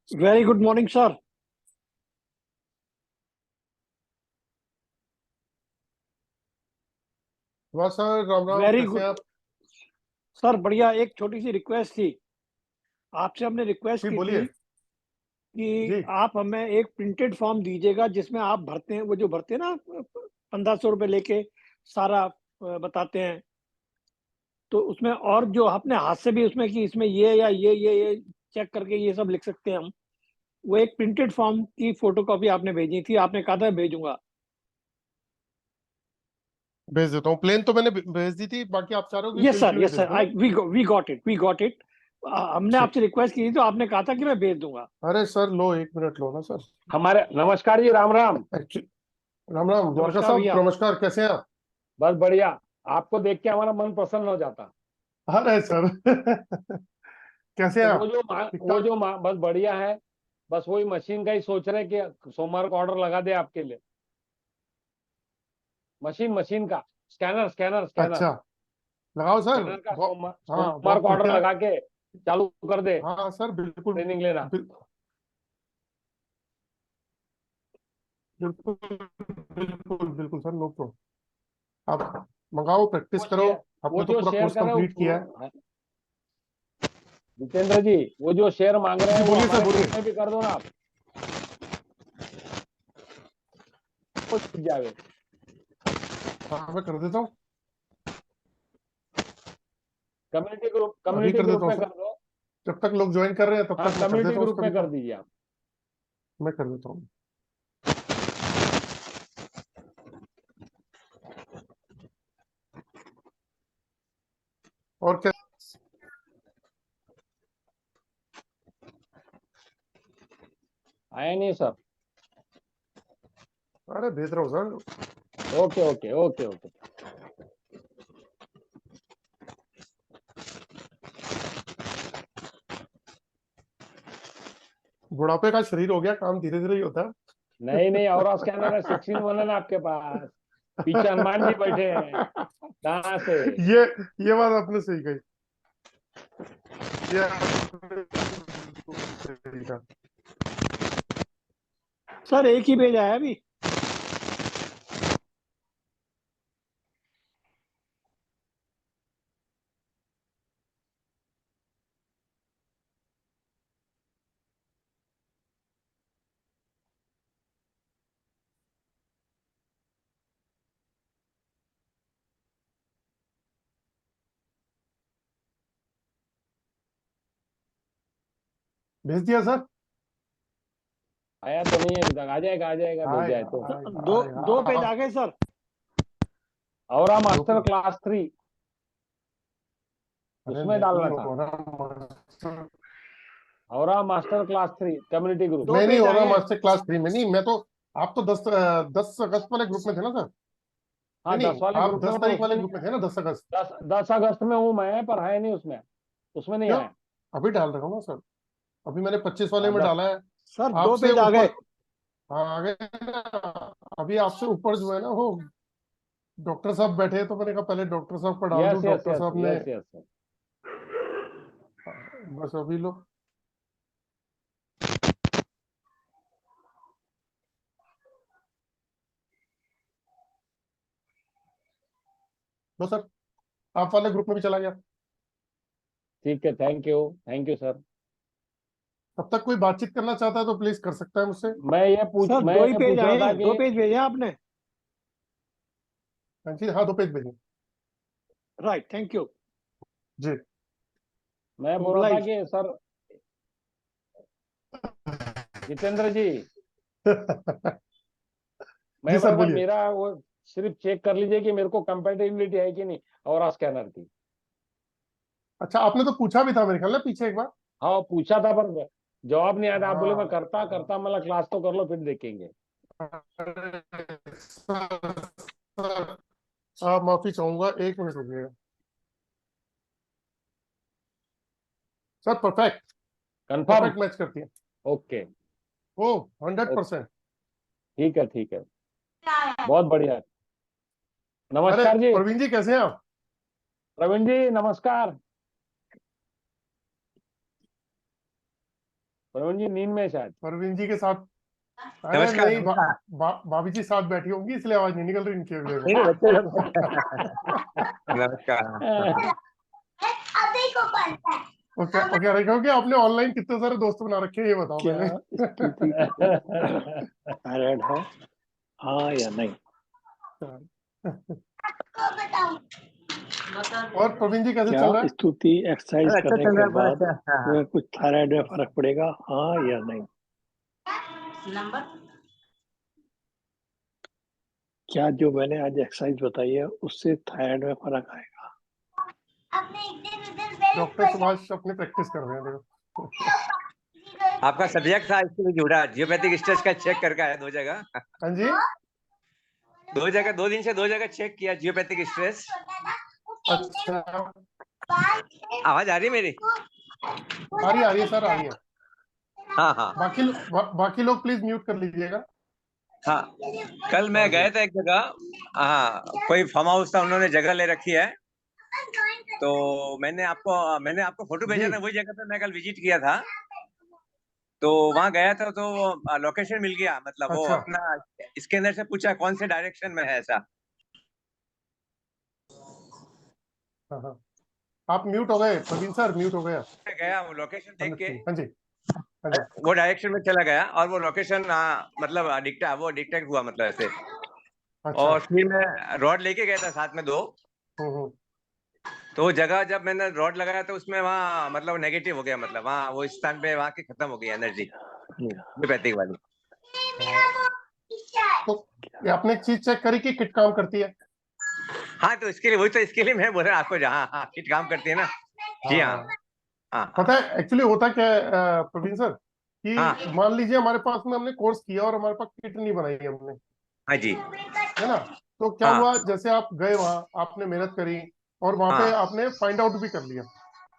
Very good morning sir. वाह sir, Ram Ram, very कैसे हैं गुड आप? सर, बढ़िया। एक छोटी सी रिक्वेस्ट थी। आपसे हमने रिक्वेस्ट जी की थी बोलिए। कि जी आप हमें एक प्रिंटेड फॉर्म दीजिएगा जिसमें आप भरते हैं, वो जो भरते हैं ना, 1500 रुपये लेके सारा बताते हैं। तो उसमें और जो अपने हाथ से भी उसमें कि इसमें ये या ये चेक करके ये सब लिख सकते हैं हम। वो एक प्रिंटेड फॉर्म की फोटोकॉपी आपने भेजी थी, आपने कहा था भेजूंगा। भेज देता हूँ। प्लेन तो मैंने भेज दी थी, बाकी आप चाह रहे हो कि सिल्क भी यस भेज सर, दूँ ना? आई वी गॉट इट। हमने ठीक। आपसे रिक्वेस्ट की थी तो आपने कहा था कि मैं भेज दूंगा। अरे सर, लो एक मिनट लो ना सर। हमारे नमस्कार जी, राम राम। एक्चुअली राम राम द्वारका नमस्कार साहब, भैया। नमस्कार, कैसे हैं आप? बस बढ़िया। आपको देख के हमारा मन प्रसन्न हो जाता। अरे सर कैसे हैं तो आप? ठीक ठाक? बस बढ़िया है। बस वही मशीन का ही सोच रहे कि सोमवार को ऑर्डर लगा दे आपके लिए। मशीन का स्कैनर स्कैनर स्कैनर अच्छा, लगाओ सर। स्कैनर का बहुत, सोमवार हाँ सोमवार बहुत को ऑर्डर बढ़िया। लगा के चालू कर दे हाँ सर, बिल्कुल ट्रेनिंग लेना। बिल्कुल बिल्कुल बिल्कुल सर, नो प्रॉब्लम। आप मंगाओ, प्रैक्टिस वो करो। शेयर वो आपने तो जो पूरा शेयर कोर्स कर रहे कंप्लीट किया है। हो जितेंद्र जी, वो जो शेयर मांग रहे हैं जी वो बोलिए सर, हमारे बोलिए। ग्रुप में भी कर दो ना आप। वो सीख जावे। हाँ मैं कर देता हूँ। अभी कम्युनिटी कर देता ग्रुप हूँ में सर। कर दो। जब तक लोग ज्वाइन कर रहे हैं तब हाँ, तक मैं कर कम्युनिटी देता हूँ ग्रुप उसका भी में कर तो। दीजिए आप। मैं कर देता हूँ। और क्या? आया नहीं सर। अरे भेज रहा हूँ sir. Okay okay okay okay. बुढ़ापे का शरीर हो गया, काम धीरे धीरे ही होता है। नहीं नहीं, और स्कैनर है 16 है ना आपके पास। पीछे हनुमान जी बैठे हैं। कहाँ से? ये ये बात आपने सही कही। ये आपने बिल्कुल सही कहा। सर एक ही पेज आया अभी। भेज दिया सर। आया तो नहीं है अभी तक। आ जाएगा भेजा है आएगा तो। आएगा दो आएगा दो पेज आ गए सर। और दो मास्टर पे। क्लास 3 अरे उसमें नहीं डालना था। हो रहा। और मास्टर क्लास 3 कम्युनिटी ग्रुप। दो मैं नहीं पेज हो आए रहा हैं। मास्टर क्लास 3 में, नहीं मैं तो। आप तो 10 अगस्त वाले ग्रुप में थे ना सर? नहीं हाँ, नहीं, 10 वाले आप ग्रुप में दस हो तो तारीख वाले उसमें नहीं ग्रुप में है। थे ना, 10 अगस्त? 10 अगस्त में हूँ मैं, पर है नहीं उसमें। उसमें नहीं क्यों? आया। अभी डाल रहा हूँ ना सर। अभी मैंने 25 वाले हाँ, में 10। डाला है। सर दो आपसे पेज आ ऊपर। गए। हाँ आ गए ना। अभी आपसे ऊपर जो है ना वो डॉक्टर साहब बैठे हैं, तो मैंने कहा पहले डॉक्टर साहब का डाल यस दूं, यस डॉक्टर यस साहब ने। Yes yes. बस अभी लो। लो सर, आप वाले ग्रुप में भी चला गया। ठीक है, थैंक यू सर। तब तक कोई बातचीत करना चाहता है तो प्लीज कर सकता है मुझसे। सर मैं दो ही ये पेज पूछ रहा आए था हैं, दो कि पेज भेजे हैं आपने। हाँ जी, हाँ 2 पेज भेजिए। Right, thank you. जी मैं बोल रहा था मोबलाइज। कि सर जितेंद्र जी, जी मैं सर बोल रहा था बोलिए। मेरा वो सिर्फ चेक कर लीजिए कि मेरे को कंपेटेबिलिटी है कि नहीं और स्कैनर की। अच्छा, आपने तो पूछा भी था मेरे ख्याल में पीछे एक बार। हाँ, पूछा था पर जवाब नहीं आया था। आप बोले मैं हाँ करता हाँ। करता, मतलब क्लास तो कर लो फिर देखेंगे। अरे सर, आप माफी चाहूंगा, 1 मिनट रुकिएगा। Sir perfect. Confirm. Perfect match करती है। Okay oh 100%। ठीक है ठीक है। बहुत बढ़िया। अरे नमस्कार जी। प्रवीण जी, कैसे हैं आप? प्रवीण जी नमस्कार। प्रवीण जी नींद में शायद। परवीन जी के साथ, अरे नमस्कार नहीं, नमस्कार। भाभी जी साथ बैठी होंगी इसलिए आवाज नहीं निकल रही इनके अगले में। नहीं बच्चे लोग नमस्कार। ओके ओके, रखो कि आपने ऑनलाइन कितने सारे दोस्त बना रखे हैं ये बताओ क्या पहले। स्थिति थायराइड है, हाँ या नहीं? और प्रवीण जी कैसे क्या चल रहा है? स्तुति एक्सरसाइज अच्छा करने चल के रहा है, बाद बहुत अच्छा। हाँ। तुम्हें कुछ थायराइड में फर्क पड़ेगा, हाँ या नहीं? क्या जो मैंने आज एक्सरसाइज बताई है उससे थायराइड में फर्क आएगा? डॉक्टर सुभाष अपनी प्रैक्टिस कर रहे हैं, देखो। आपका सब्जेक्ट था इसके लिए जुड़ा, जियोपैथिक स्ट्रेच का चेक करके आया 2 जगह। हाँ जी, 2 जगह, 2 दिन से 2 जगह चेक किया जियोपैथिक स्ट्रेच। अच्छा, आवाज आ रही है मेरी? आ रही है सर, आ रही है। हाँ हाँ बाकी लोग प्लीज म्यूट कर लीजिएगा। हाँ। कल मैं हाँ जी, गया था एक जगह, हाँ कोई फार्म हाउस था, उन्होंने जगह ले रखी है। तो मैंने आपको फोटो भेजा जी, था, वही जगह पे मैं कल विजिट किया था। तो वहां गया था तो लोकेशन मिल गया, मतलब वो अच्छा, अपना स्कैनर से पूछा कौन से डायरेक्शन में है ऐसा। हाँ हाँ, आप म्यूट हो गए प्रवीण सर, म्यूट हो गए आप। मैं गया, वो लोकेशन देख के हाँ जी, हाँ जी, वो डायरेक्शन में चला गया और वो लोकेशन मतलब डिटेक्ट हुआ, मतलब ऐसे। अच्छा, और फिर मैं रॉड लेके गया था साथ में 2। हम्म, तो वो जगह जब मैंने रॉड लगाया तो उसमें वहाँ मतलब नेगेटिव हो गया, मतलब वहाँ वो स्थान पे वहाँ की खत्म हो गई एनर्जी होम्योपैथिक वाली। हाँ। तो ये आपने एक चीज चेक करी कि किट काम करती है? हाँ तो इसके लिए, वही तो इसके लिए मैं बोल रहा आपको, जहाँ हाँ किट काम करती है ना। जी हाँ हाँ, हाँ पता हाँ है एक्चुअली होता क्या है प्रवीण सर, हाँ कि मान लीजिए हमारे पास में हमने कोर्स किया और हमारे पास किट नहीं बनाई हमने, हाँ जी है ना? तो क्या हाँ हुआ, जैसे आप गए वहां, आपने मेहनत करी और वहां पे हाँ आपने फाइंड आउट भी कर लिया।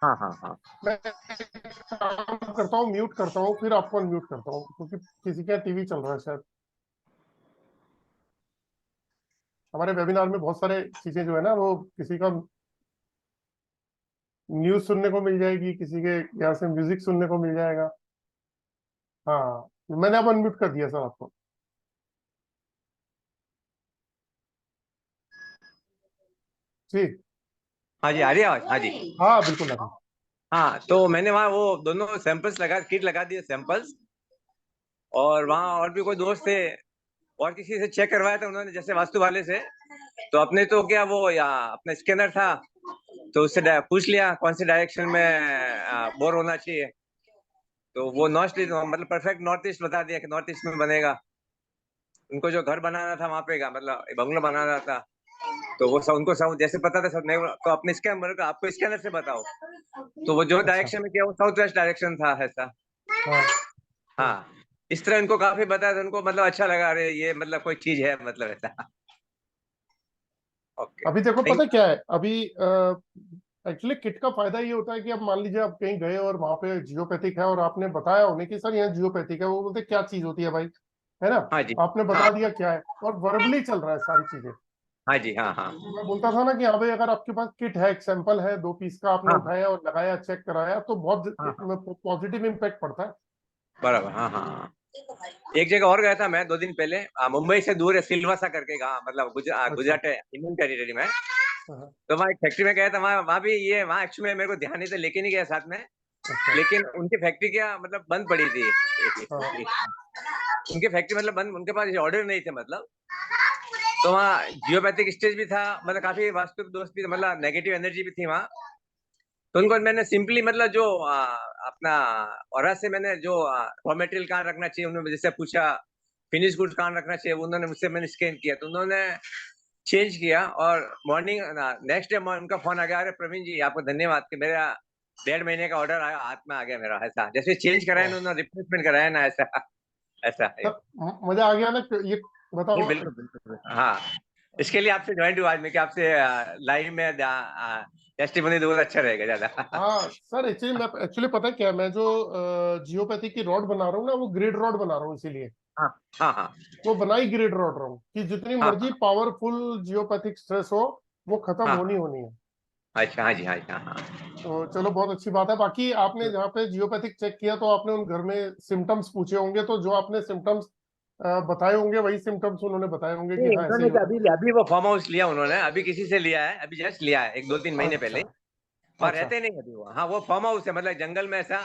हाँ हाँ हाँ मैं काम करता हूँ, म्यूट करता हूँ, फिर आपको अनम्यूट करता हूँ क्योंकि किसी का टीवी चल रहा है शायद। हमारे वेबिनार में बहुत सारे चीजें जो है ना, वो किसी का न्यूज सुनने को मिल जाएगी, किसी के यहाँ से म्यूजिक सुनने को मिल जाएगा। हाँ, मैंने अब अनम्यूट कर दिया सर आपको। जी, हाँ जी, आ रही है आवाज? हाँ जी। हाँ बिल्कुल अभी। हाँ तो मैंने वहाँ वो दोनों सैंपल्स लगा, किट लगा दिए सैंपल्स। और वहाँ और भी कोई दोस्त थे, और किसी से चेक करवाया था उन्होंने, जैसे वास्तु वाले से। तो अपने तो क्या वो या अपना स्कैनर था, तो उससे पूछ लिया कौन से डायरेक्शन में बोर होना चाहिए। तो वो नॉर्थ ईस्ट, मतलब परफेक्ट नॉर्थ ईस्ट बता दिया कि नॉर्थ ईस्ट में बनेगा। उनको जो घर बनाना था वहां पे का, मतलब बंगला बनाना था। तो वो सब उनको सब जैसे पता था, सब नहीं तो अपने स्कैनर का, आपको स्कैनर से बताओ। तो वो जो अच्छा, डायरेक्शन में किया वो साउथ वेस्ट डायरेक्शन था ऐसा। हाँ हाँ। हाँ, इस तरह इनको काफी बताया था, उनको मतलब अच्छा लगा, अरे ये मतलब कोई चीज है, मतलब ऐसा। ओके अभी देखो थैंक। पता क्या है, अभी एक्चुअली किट का फायदा ये होता है कि अब मान लीजिए आप कहीं गए और वहां पे जियोपैथिक है और आपने बताया उन्हें कि सर यहाँ जियोपैथिक है, वो बोलते क्या चीज होती है भाई, है ना? हाँ जी आपने हाँ बता दिया क्या है, और वर्बली चल रहा है सारी चीजें। हाँ जी हाँ हाँ मैं बोलता था ना कि हाँ भाई, अगर आपके पास किट है, एक सैंपल है, 2 पीस का, आपने हाँ उठाया और लगाया, चेक कराया, तो बहुत हाँ हाँ पॉजिटिव इम्पैक्ट पड़ता है। बराबर हाँ हाँ हाँ। एक जगह और गया था मैं 2 दिन पहले, मुंबई से दूर है, सिलवासा करके गाँव, मतलब अच्छा, गुजरात है, इंडियन टेरिटरी में। हाँ, तो वहाँ एक फैक्ट्री में गया था, वहाँ भी ये, वहाँ एक्चुअली मेरे को ध्यान नहीं था, लेके नहीं गया साथ में। अच्छा, लेकिन उनकी फैक्ट्री क्या मतलब बंद पड़ी थी। हाँ, उनकी फैक्ट्री मतलब बंद, उनके पास ऑर्डर नहीं थे मतलब। तो वहाँ जियोपैथिक स्टेज भी था, मतलब काफी वास्तविक दोस्त भी, मतलब नेगेटिव एनर्जी भी थी वहाँ। तो उनको मैंने सिंपली मतलब जो अपना और से मैंने जो रॉ मटेरियल कहाँ रखना चाहिए, उन्होंने जैसे पूछा फिनिश गुड्स कहाँ रखना चाहिए, उन्होंने मुझसे मैंने स्कैन किया, तो उन्होंने चेंज किया। और मॉर्निंग नेक्स्ट डे उनका फोन आ गया, अरे प्रवीण जी आपको धन्यवाद कि मेरा 1.5 महीने का ऑर्डर आया, हाथ में आ गया मेरा, ऐसा जैसे चेंज कराया हाँ। उन्होंने, रिप्लेसमेंट कराया ना, ऐसा ऐसा है। सर मजा आ गया ना, ये नहीं बताओ। बिल्कुल बिल्कुल हाँ। इसके लिए आपसे ज्वाइन हुआ आज में कि आपसे लाइव में टेस्टिमनी दूंगा, अच्छा रहेगा ज्यादा। हाँ सर, एक्चुअली पता है क्या है, मैं जो जियोपैथी की रॉड बना रहा हूँ ना, वो ग्रिड रॉड बना रहा हूँ, इसीलिए हाँ हाँ हाँ वो बनाई ग्रिड रॉड रहा हूँ कि जितनी हाँ मर्जी पावरफुल जियोपैथिक स्ट्रेस हो, वो खत्म हाँ होनी होनी है। अच्छा, हाँ जी, हाँ जी, हाँ। तो चलो बहुत अच्छी बात है। बाकी आपने जहाँ पे जियोपैथिक चेक किया तो आपने उन घर में सिम्टम्स पूछे होंगे, तो जो आपने सिम्टम्स बताए होंगे वही सिम्टम्स उन्होंने बताए होंगे कि नहीं, हाँ ऐसे उन्होंने ही होता अभी वो फार्म हाउस लिया उन्होंने, अभी किसी से लिया है, अभी जस्ट लिया है 1-2-3 महीने है। पहले। अच्छा वहाँ अच्छा। रहते नहीं अभी वो, हाँ वो फार्म हाउस है, मतलब जंगल में ऐसा,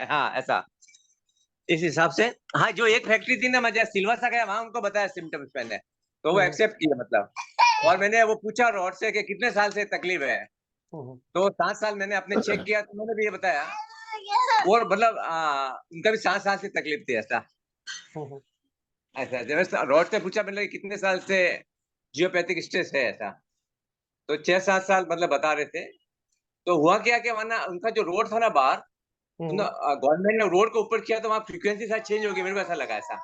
हाँ ऐसा, इस हिसाब से। हाँ, जो एक फैक्ट्री थी ना, मैं जहाँ सिलवासा गया वहां उनको बताया सिम्टम्स मैंने, तो वो हम्म एक्सेप्ट किया मतलब। और मैंने वो पूछा रॉड से कि कितने साल से तकलीफ है, हम्म तो 7 साल मैंने अपने चेक किया, तो उन्होंने भी ये बताया। और मतलब उनका भी 7 साल से तकलीफ थी, ऐसा हम्म ऐसा। जब रॉड से पूछा मैंने कि कितने साल से जियोपैथिक स्ट्रेस है, ऐसा, तो 6-7 साल मतलब बता रहे थे। तो हुआ क्या कि वरना उनका जो रोड था ना बाहर, हम्म। गवर्नमेंट ने रोड को ऊपर किया, तो वहाँ फ्रीक्वेंसी शायद चेंज होगी, मेरे को ऐसा लगा ऐसा।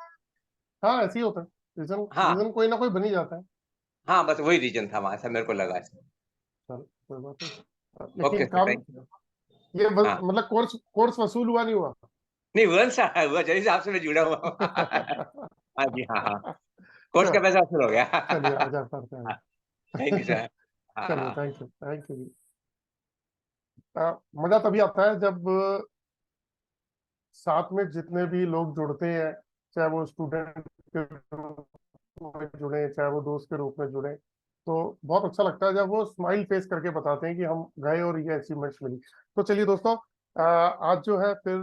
हाँ ऐसे ही होता है, रीजन हाँ रीजन कोई ना कोई बन ही जाता है। हाँ, बस वही रीजन था वहां, ऐसा मेरे को लगा ऐसा। चलो कोई बात नहीं, ओके लेकिन सर, काम थैंक यू। ये हाँ, मतलब कोर्स कोर्स वसूल हुआ नहीं हुआ? नहीं वन सा हुआ, जैसे आपसे मैं जुड़ा हुआ हूँ। हाँ जी, हाँ हाँ, कोर्स का पैसा वसूल हो गया। चलिए आजाद करते हैं। Thank you sir. हाँ चलिए हाँ। थैंक यू जी। मजा तभी आता है जब साथ में जितने भी लोग जुड़ते हैं, चाहे वो स्टूडेंट के रूप में जुड़े, चाहे वो दोस्त के रूप में जुड़े, तो बहुत अच्छा लगता है जब वो स्माइल फेस करके बताते हैं कि हम गए और ये अचीवमेंट्स मिली। तो चलिए दोस्तों, आज जो है फिर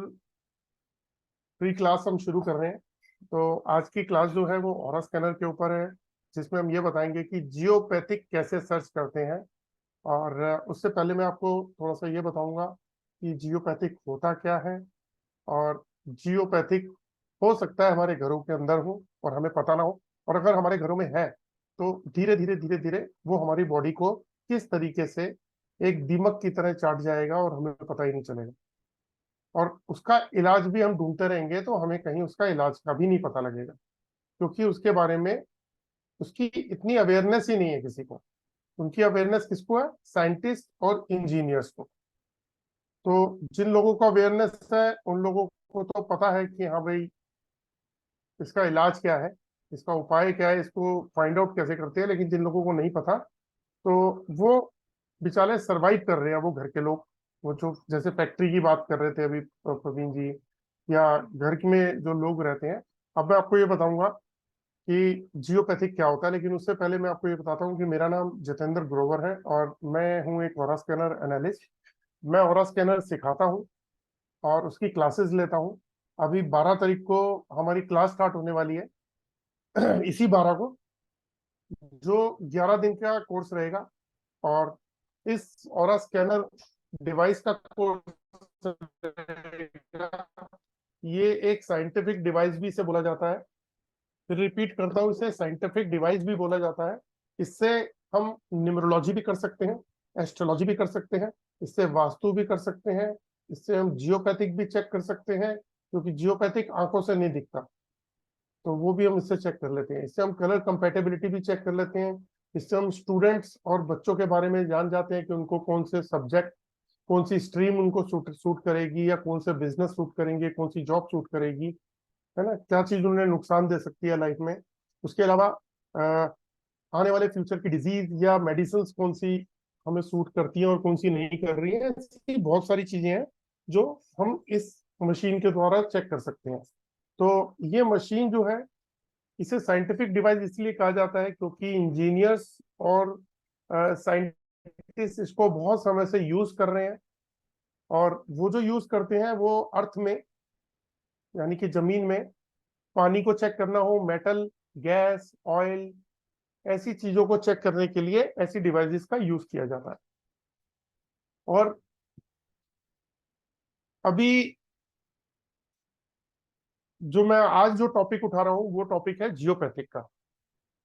प्री क्लास हम शुरू कर रहे हैं। तो आज की क्लास जो है वो ऑरा स्कैनर के ऊपर है, जिसमें हम ये बताएंगे कि जियोपैथिक कैसे सर्च करते हैं। और उससे पहले मैं आपको थोड़ा सा ये बताऊंगा कि जियोपैथिक होता क्या है। और जियोपैथिक हो सकता है हमारे घरों के अंदर हो और हमें पता ना हो, और अगर हमारे घरों में है तो धीरे धीरे वो हमारी बॉडी को किस तरीके से एक दीमक की तरह चाट जाएगा और हमें पता ही नहीं चलेगा। और उसका इलाज भी हम ढूंढते रहेंगे तो हमें कहीं उसका इलाज का भी नहीं पता लगेगा, क्योंकि उसके बारे में उसकी इतनी अवेयरनेस ही नहीं है किसी को। उनकी अवेयरनेस किसको है? साइंटिस्ट और इंजीनियर्स को। तो जिन लोगों को अवेयरनेस है उन लोगों को तो पता है कि हाँ भाई इसका इलाज क्या है, इसका उपाय क्या है, इसको फाइंड आउट कैसे करते हैं। लेकिन जिन लोगों को नहीं पता, तो वो बेचारे सरवाइव कर रहे हैं, वो घर के लोग। वो जो जैसे फैक्ट्री की बात कर रहे थे अभी प्रवीण जी, या घर में जो लोग रहते हैं। अब मैं आपको ये बताऊंगा कि जियोपैथिक क्या होता है, लेकिन उससे पहले मैं आपको ये बताता हूँ कि मेरा नाम जितेंद्र ग्रोवर है और मैं हूँ एक ऑरा स्कैनर एनालिस्ट। मैं ऑरा स्कैनर सिखाता हूँ और उसकी क्लासेस लेता हूँ। अभी 12 तारीख को हमारी क्लास स्टार्ट होने वाली है। इसी 12 को, जो 11 दिन का कोर्स रहेगा। और इस ऑरा स्कैनर डिवाइस का कोर्स रहेगा। ये एक साइंटिफिक डिवाइस भी इसे बोला जाता है। फिर रिपीट करता हूँ, इसे साइंटिफिक डिवाइस भी बोला जाता है। इससे हम न्यूमरोलॉजी भी कर सकते हैं, एस्ट्रोलॉजी भी कर सकते हैं, इससे वास्तु भी कर सकते हैं, इससे हम जियोपैथिक भी चेक कर सकते हैं, क्योंकि जियोपैथिक आंखों से नहीं दिखता। तो वो भी हम इससे चेक कर लेते हैं। इससे हम कलर कंपेटेबिलिटी भी चेक कर लेते हैं। इससे हम स्टूडेंट्स और बच्चों के बारे में जान जाते हैं कि उनको कौन से सब्जेक्ट, कौन सी स्ट्रीम उनको सूट करेगी, या कौन से बिजनेस सूट करेंगे, कौन सी जॉब सूट करेगी, है ना, क्या चीज उन्हें नुकसान दे सकती है लाइफ में। उसके अलावा आने वाले फ्यूचर की डिजीज या मेडिसिन कौन सी हमें सूट करती हैं और कौन सी नहीं कर रही हैं। ऐसी बहुत सारी चीजें हैं जो हम इस मशीन के द्वारा चेक कर सकते हैं। तो ये मशीन जो है, इसे साइंटिफिक डिवाइस इसलिए कहा जाता है क्योंकि इंजीनियर्स और साइंटिस्ट इसको बहुत समय से यूज कर रहे हैं। और वो जो यूज करते हैं वो अर्थ में, यानी कि जमीन में पानी को चेक करना हो, मेटल, गैस, ऑयल, ऐसी चीजों को चेक करने के लिए ऐसी डिवाइसेस का यूज किया जाता है। और अभी जो मैं आज जो टॉपिक उठा रहा हूँ वो टॉपिक है जियोपैथिक का।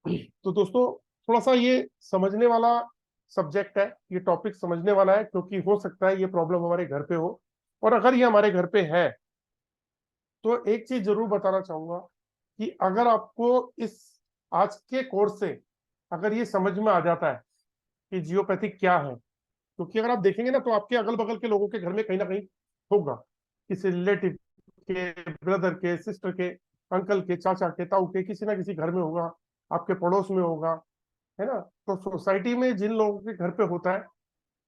तो दोस्तों, थोड़ा सा ये समझने वाला सब्जेक्ट है, ये टॉपिक समझने वाला है, क्योंकि हो सकता है ये प्रॉब्लम हमारे घर पे हो। और अगर ये हमारे घर पे है तो एक चीज जरूर बताना चाहूंगा कि अगर आपको इस आज के कोर्स से अगर ये समझ में आ जाता है कि जियोपैथिक क्या है, क्योंकि अगर आप देखेंगे ना तो आपके अगल बगल के लोगों के घर में कहीं ना कहीं होगा, किसी रिलेटिव के, ब्रदर के, सिस्टर के, अंकल के, चाचा के, ताऊ के, किसी ना किसी घर में होगा, आपके पड़ोस में होगा, है ना। तो सोसाइटी में जिन लोगों के घर पे होता है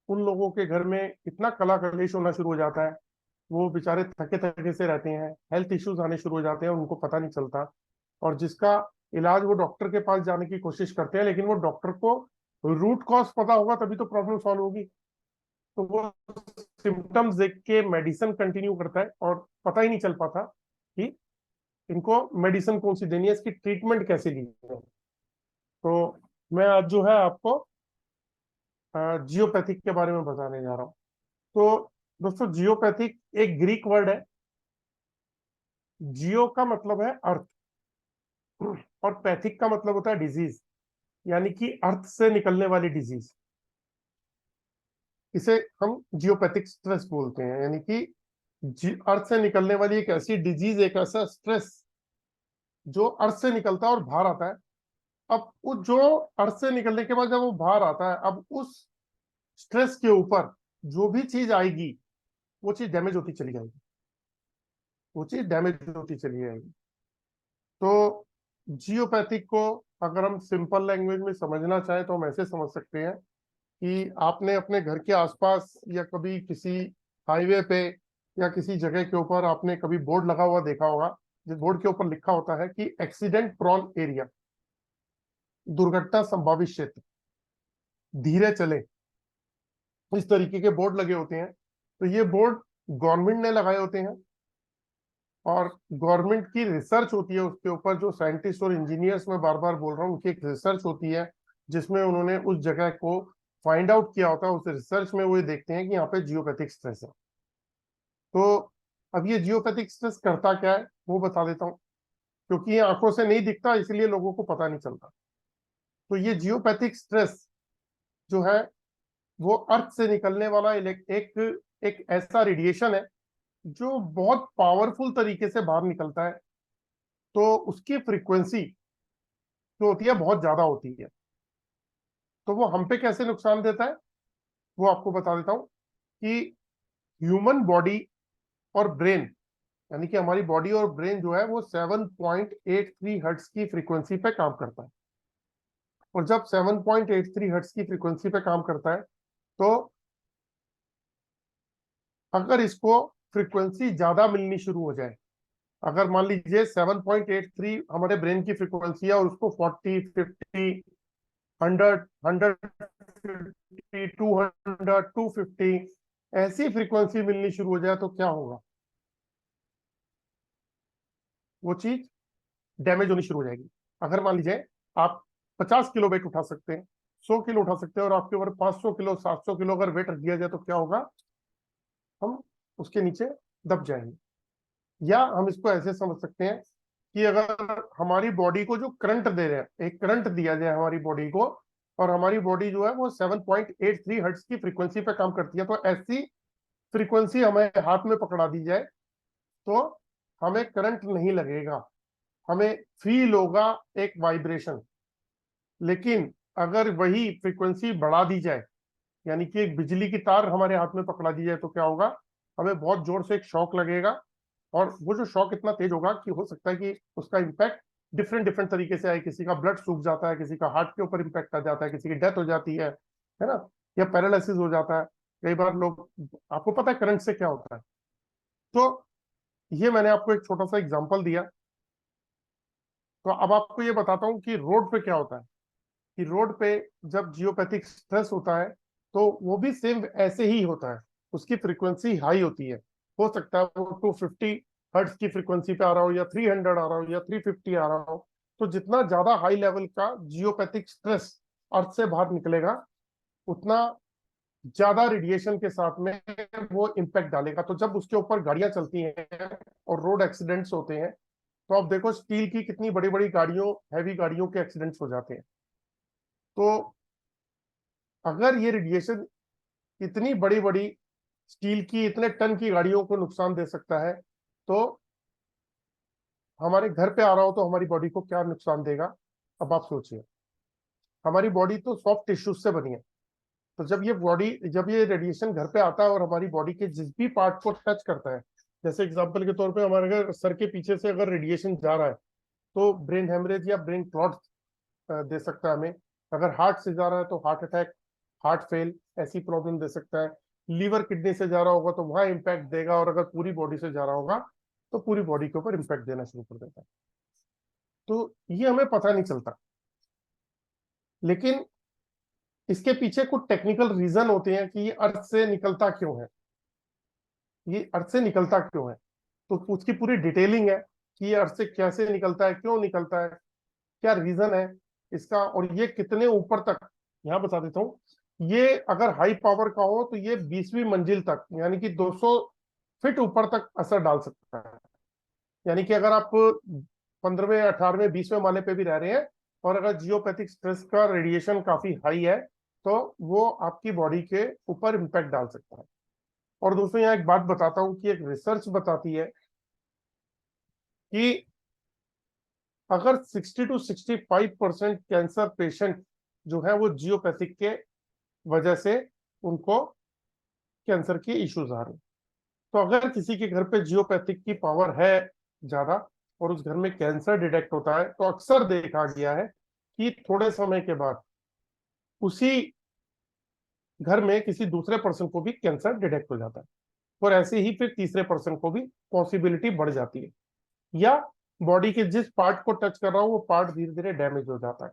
उन लोगों के घर में इतना कला कलेश होना शुरू हो जाता है, वो बेचारे थके थके से रहते हैं, हेल्थ इश्यूज आने शुरू हो जाते हैं, उनको पता नहीं चलता। और जिसका इलाज वो डॉक्टर के पास जाने की कोशिश करते हैं, लेकिन वो डॉक्टर को रूट कॉज पता होगा तभी तो प्रॉब्लम सॉल्व होगी। तो वो सिम्टम्स देख के मेडिसिन कंटिन्यू करता है और पता ही नहीं चल पाता कि इनको मेडिसिन कौन सी देनी है, इसकी ट्रीटमेंट कैसे ली है। तो मैं आज जो है आपको जियोपैथिक के बारे में बताने जा रहा हूँ। तो दोस्तों, जियोपैथिक एक ग्रीक वर्ड है। जियो का मतलब है अर्थ, और पैथिक का मतलब होता है डिजीज, यानी कि अर्थ से निकलने वाली डिजीज। इसे हम जियोपैथिक स्ट्रेस बोलते हैं, यानी कि अर्थ से निकलने वाली एक ऐसी डिजीज, एक ऐसा स्ट्रेस जो अर्थ से निकलता है और बाहर आता है। अब वो जो अर्थ से निकलने के बाद जब वो बाहर आता है, अब उस स्ट्रेस के ऊपर जो भी चीज आएगी वो चीज डैमेज होती चली जाएगी, वो चीज डैमेज होती चली जाएगी। तो जियोपैथिक को अगर हम सिंपल लैंग्वेज में समझना चाहें तो हम ऐसे समझ सकते हैं कि आपने अपने घर के आसपास या कभी किसी हाईवे पे या किसी जगह के ऊपर आपने कभी बोर्ड लगा हुआ देखा होगा, जिस बोर्ड के ऊपर लिखा होता है कि एक्सीडेंट प्रोन एरिया, दुर्घटना संभावित क्षेत्र, धीरे चले, इस तरीके के बोर्ड लगे होते हैं। तो ये बोर्ड गवर्नमेंट ने लगाए होते हैं, और गवर्नमेंट की रिसर्च होती है उसके ऊपर। जो साइंटिस्ट और इंजीनियर्स मैं बार बार बोल रहा हूँ, उनकी एक रिसर्च होती है जिसमें उन्होंने उस जगह को फाइंड आउट किया होता है। उस रिसर्च में वो ये देखते हैं कि यहाँ पे जियोपैथिक स्ट्रेस है। तो अब ये जियोपैथिक स्ट्रेस करता क्या है वो बता देता हूँ, क्योंकि ये आंखों से नहीं दिखता इसलिए लोगों को पता नहीं चलता। तो ये जियोपैथिक स्ट्रेस जो है वो अर्थ से निकलने वाला एक ऐसा रेडिएशन है जो बहुत पावरफुल तरीके से बाहर निकलता है। तो उसकी फ्रीक्वेंसी जो होती है बहुत ज्यादा होती है। तो वो हम पे कैसे नुकसान देता है वो आपको बता देता हूँ कि ह्यूमन बॉडी और ब्रेन, यानी कि हमारी बॉडी और ब्रेन जो है वो 7.83 हर्ट्ज की फ्रीक्वेंसी पे काम करता है। और जब 7.83 हर्ट्ज की फ्रीक्वेंसी पे काम करता है, तो अगर इसको फ्रीक्वेंसी ज्यादा मिलनी शुरू हो जाए, अगर मान लीजिए 7.83 हमारे ब्रेन की फ्रीक्वेंसी है और उसको 40, 50, 100, 150, 200, 250 ऐसी फ्रीक्वेंसी मिलनी शुरू हो जाए तो क्या होगा? वो चीज डैमेज होनी शुरू हो जाएगी। अगर मान लीजिए आप 50 किलो वेट उठा सकते हैं, 100 किलो उठा सकते हैं, और आपके ऊपर 500 किलो, 700 किलो अगर वेट रख दिया जाए तो क्या होगा? हम उसके नीचे दब जाएंगे। या हम इसको ऐसे समझ सकते हैं कि अगर हमारी बॉडी को जो करंट दे रहे हैं, एक करंट दिया जाए हमारी बॉडी को, और हमारी बॉडी जो है वो 7.83 हर्ट्ज की फ्रीक्वेंसी पे काम करती है, तो ऐसी फ्रीक्वेंसी हमें हाथ में पकड़ा दी जाए तो हमें करंट नहीं लगेगा, हमें फील होगा एक वाइब्रेशन। लेकिन अगर वही फ्रीक्वेंसी बढ़ा दी जाए, यानी कि एक बिजली की तार हमारे हाथ में पकड़ा दी जाए, तो क्या होगा? हमें बहुत जोर से एक शॉक लगेगा, और वो जो शॉक इतना तेज होगा कि हो सकता है कि उसका इम्पैक्ट डिफरेंट डिफरेंट तरीके से आए। किसी का ब्लड सूख जाता है, किसी का हार्ट के ऊपर इम्पैक्ट आ जाता है, किसी की डेथ हो जाती है ना, या पैरालिसिस हो जाता है। कई बार लोग, आपको पता है करंट से क्या होता है। तो ये मैंने आपको एक छोटा सा एग्जांपल दिया। तो अब आपको ये बताता हूँ कि रोड पे क्या होता है। कि रोड पे जब जियोपैथिक स्ट्रेस होता है तो वो भी सेम ऐसे ही होता है, उसकी फ्रीक्वेंसी हाई होती है। हो सकता है वो 250 हर्ट्ज की फ्रीक्वेंसी पे आ रहा हो, या 300 आ रहा हो, या 350 आ रहा हो। तो जितना ज्यादा हाई लेवल का जियोपैथिक स्ट्रेस अर्थ से बाहर निकलेगा, उतना ज्यादा रेडिएशन के साथ में वो इम्पैक्ट डालेगा। तो जब उसके ऊपर गाड़ियां चलती हैं और रोड एक्सीडेंट्स होते हैं, तो आप देखो स्टील की कितनी बड़ी बड़ी गाड़ियों, हैवी गाड़ियों के एक्सीडेंट्स हो जाते हैं। तो अगर ये रेडिएशन इतनी बड़ी बड़ी स्टील की, इतने टन की गाड़ियों को नुकसान दे सकता है, तो हमारे घर पे आ रहा हो तो हमारी बॉडी को क्या नुकसान देगा? अब आप सोचिए। हमारी बॉडी तो सॉफ्ट टिश्यूज से बनी है। तो जब ये रेडिएशन घर पे आता है और हमारी बॉडी के जिस भी पार्ट को टच करता है, जैसे एग्जांपल के तौर पे हमारे अगर सर के पीछे से अगर रेडिएशन जा रहा है तो ब्रेन हेमरेज या ब्रेन क्लॉट दे सकता है हमें। अगर हार्ट से जा रहा है तो हार्ट अटैक, हार्ट फेल ऐसी प्रॉब्लम दे सकता है। लीवर किडनी से जा रहा होगा तो वहां इम्पैक्ट देगा, और अगर पूरी बॉडी से जा रहा होगा तो पूरी बॉडी के ऊपर इम्पैक्ट देना शुरू कर देता है। तो ये हमें पता नहीं चलता, लेकिन इसके पीछे कुछ टेक्निकल रीजन होते हैं कि ये अर्थ से निकलता क्यों है, ये अर्थ से निकलता क्यों है। तो उसकी पूरी डिटेलिंग है कि ये अर्थ से कैसे निकलता है, क्यों निकलता है, क्या रीजन है इसका, और ये कितने ऊपर तक, यहाँ बता देता हूँ। ये अगर हाई पावर का हो तो ये 20वीं मंजिल तक, यानी कि 200 फीट ऊपर तक असर डाल सकता है। यानी कि अगर आप 15वें 18वें 20वें माले पे भी रह रहे हैं और अगर जियोपैथिक स्ट्रेस का रेडिएशन काफी हाई है तो वो आपकी बॉडी के ऊपर इम्पैक्ट डाल सकता है। और दोस्तों यहाँ एक बात बताता हूँ कि एक रिसर्च बताती है कि अगर 60 to 65% कैंसर पेशेंट जो है वो जियोपैथिक के वजह से उनको कैंसर के इश्यूज आ रहे हैं। तो अगर किसी के घर पे जियोपैथिक की पावर है ज्यादा और उस घर में कैंसर डिटेक्ट होता है तो अक्सर देखा गया है कि थोड़े समय के बाद उसी घर में किसी दूसरे पर्सन को भी कैंसर डिटेक्ट हो जाता है, और ऐसे ही फिर तीसरे पर्सन को भी पॉसिबिलिटी बढ़ जाती है, या बॉडी के जिस पार्ट को टच कर रहा हो वो पार्ट धीरे धीरे डैमेज हो जाता है।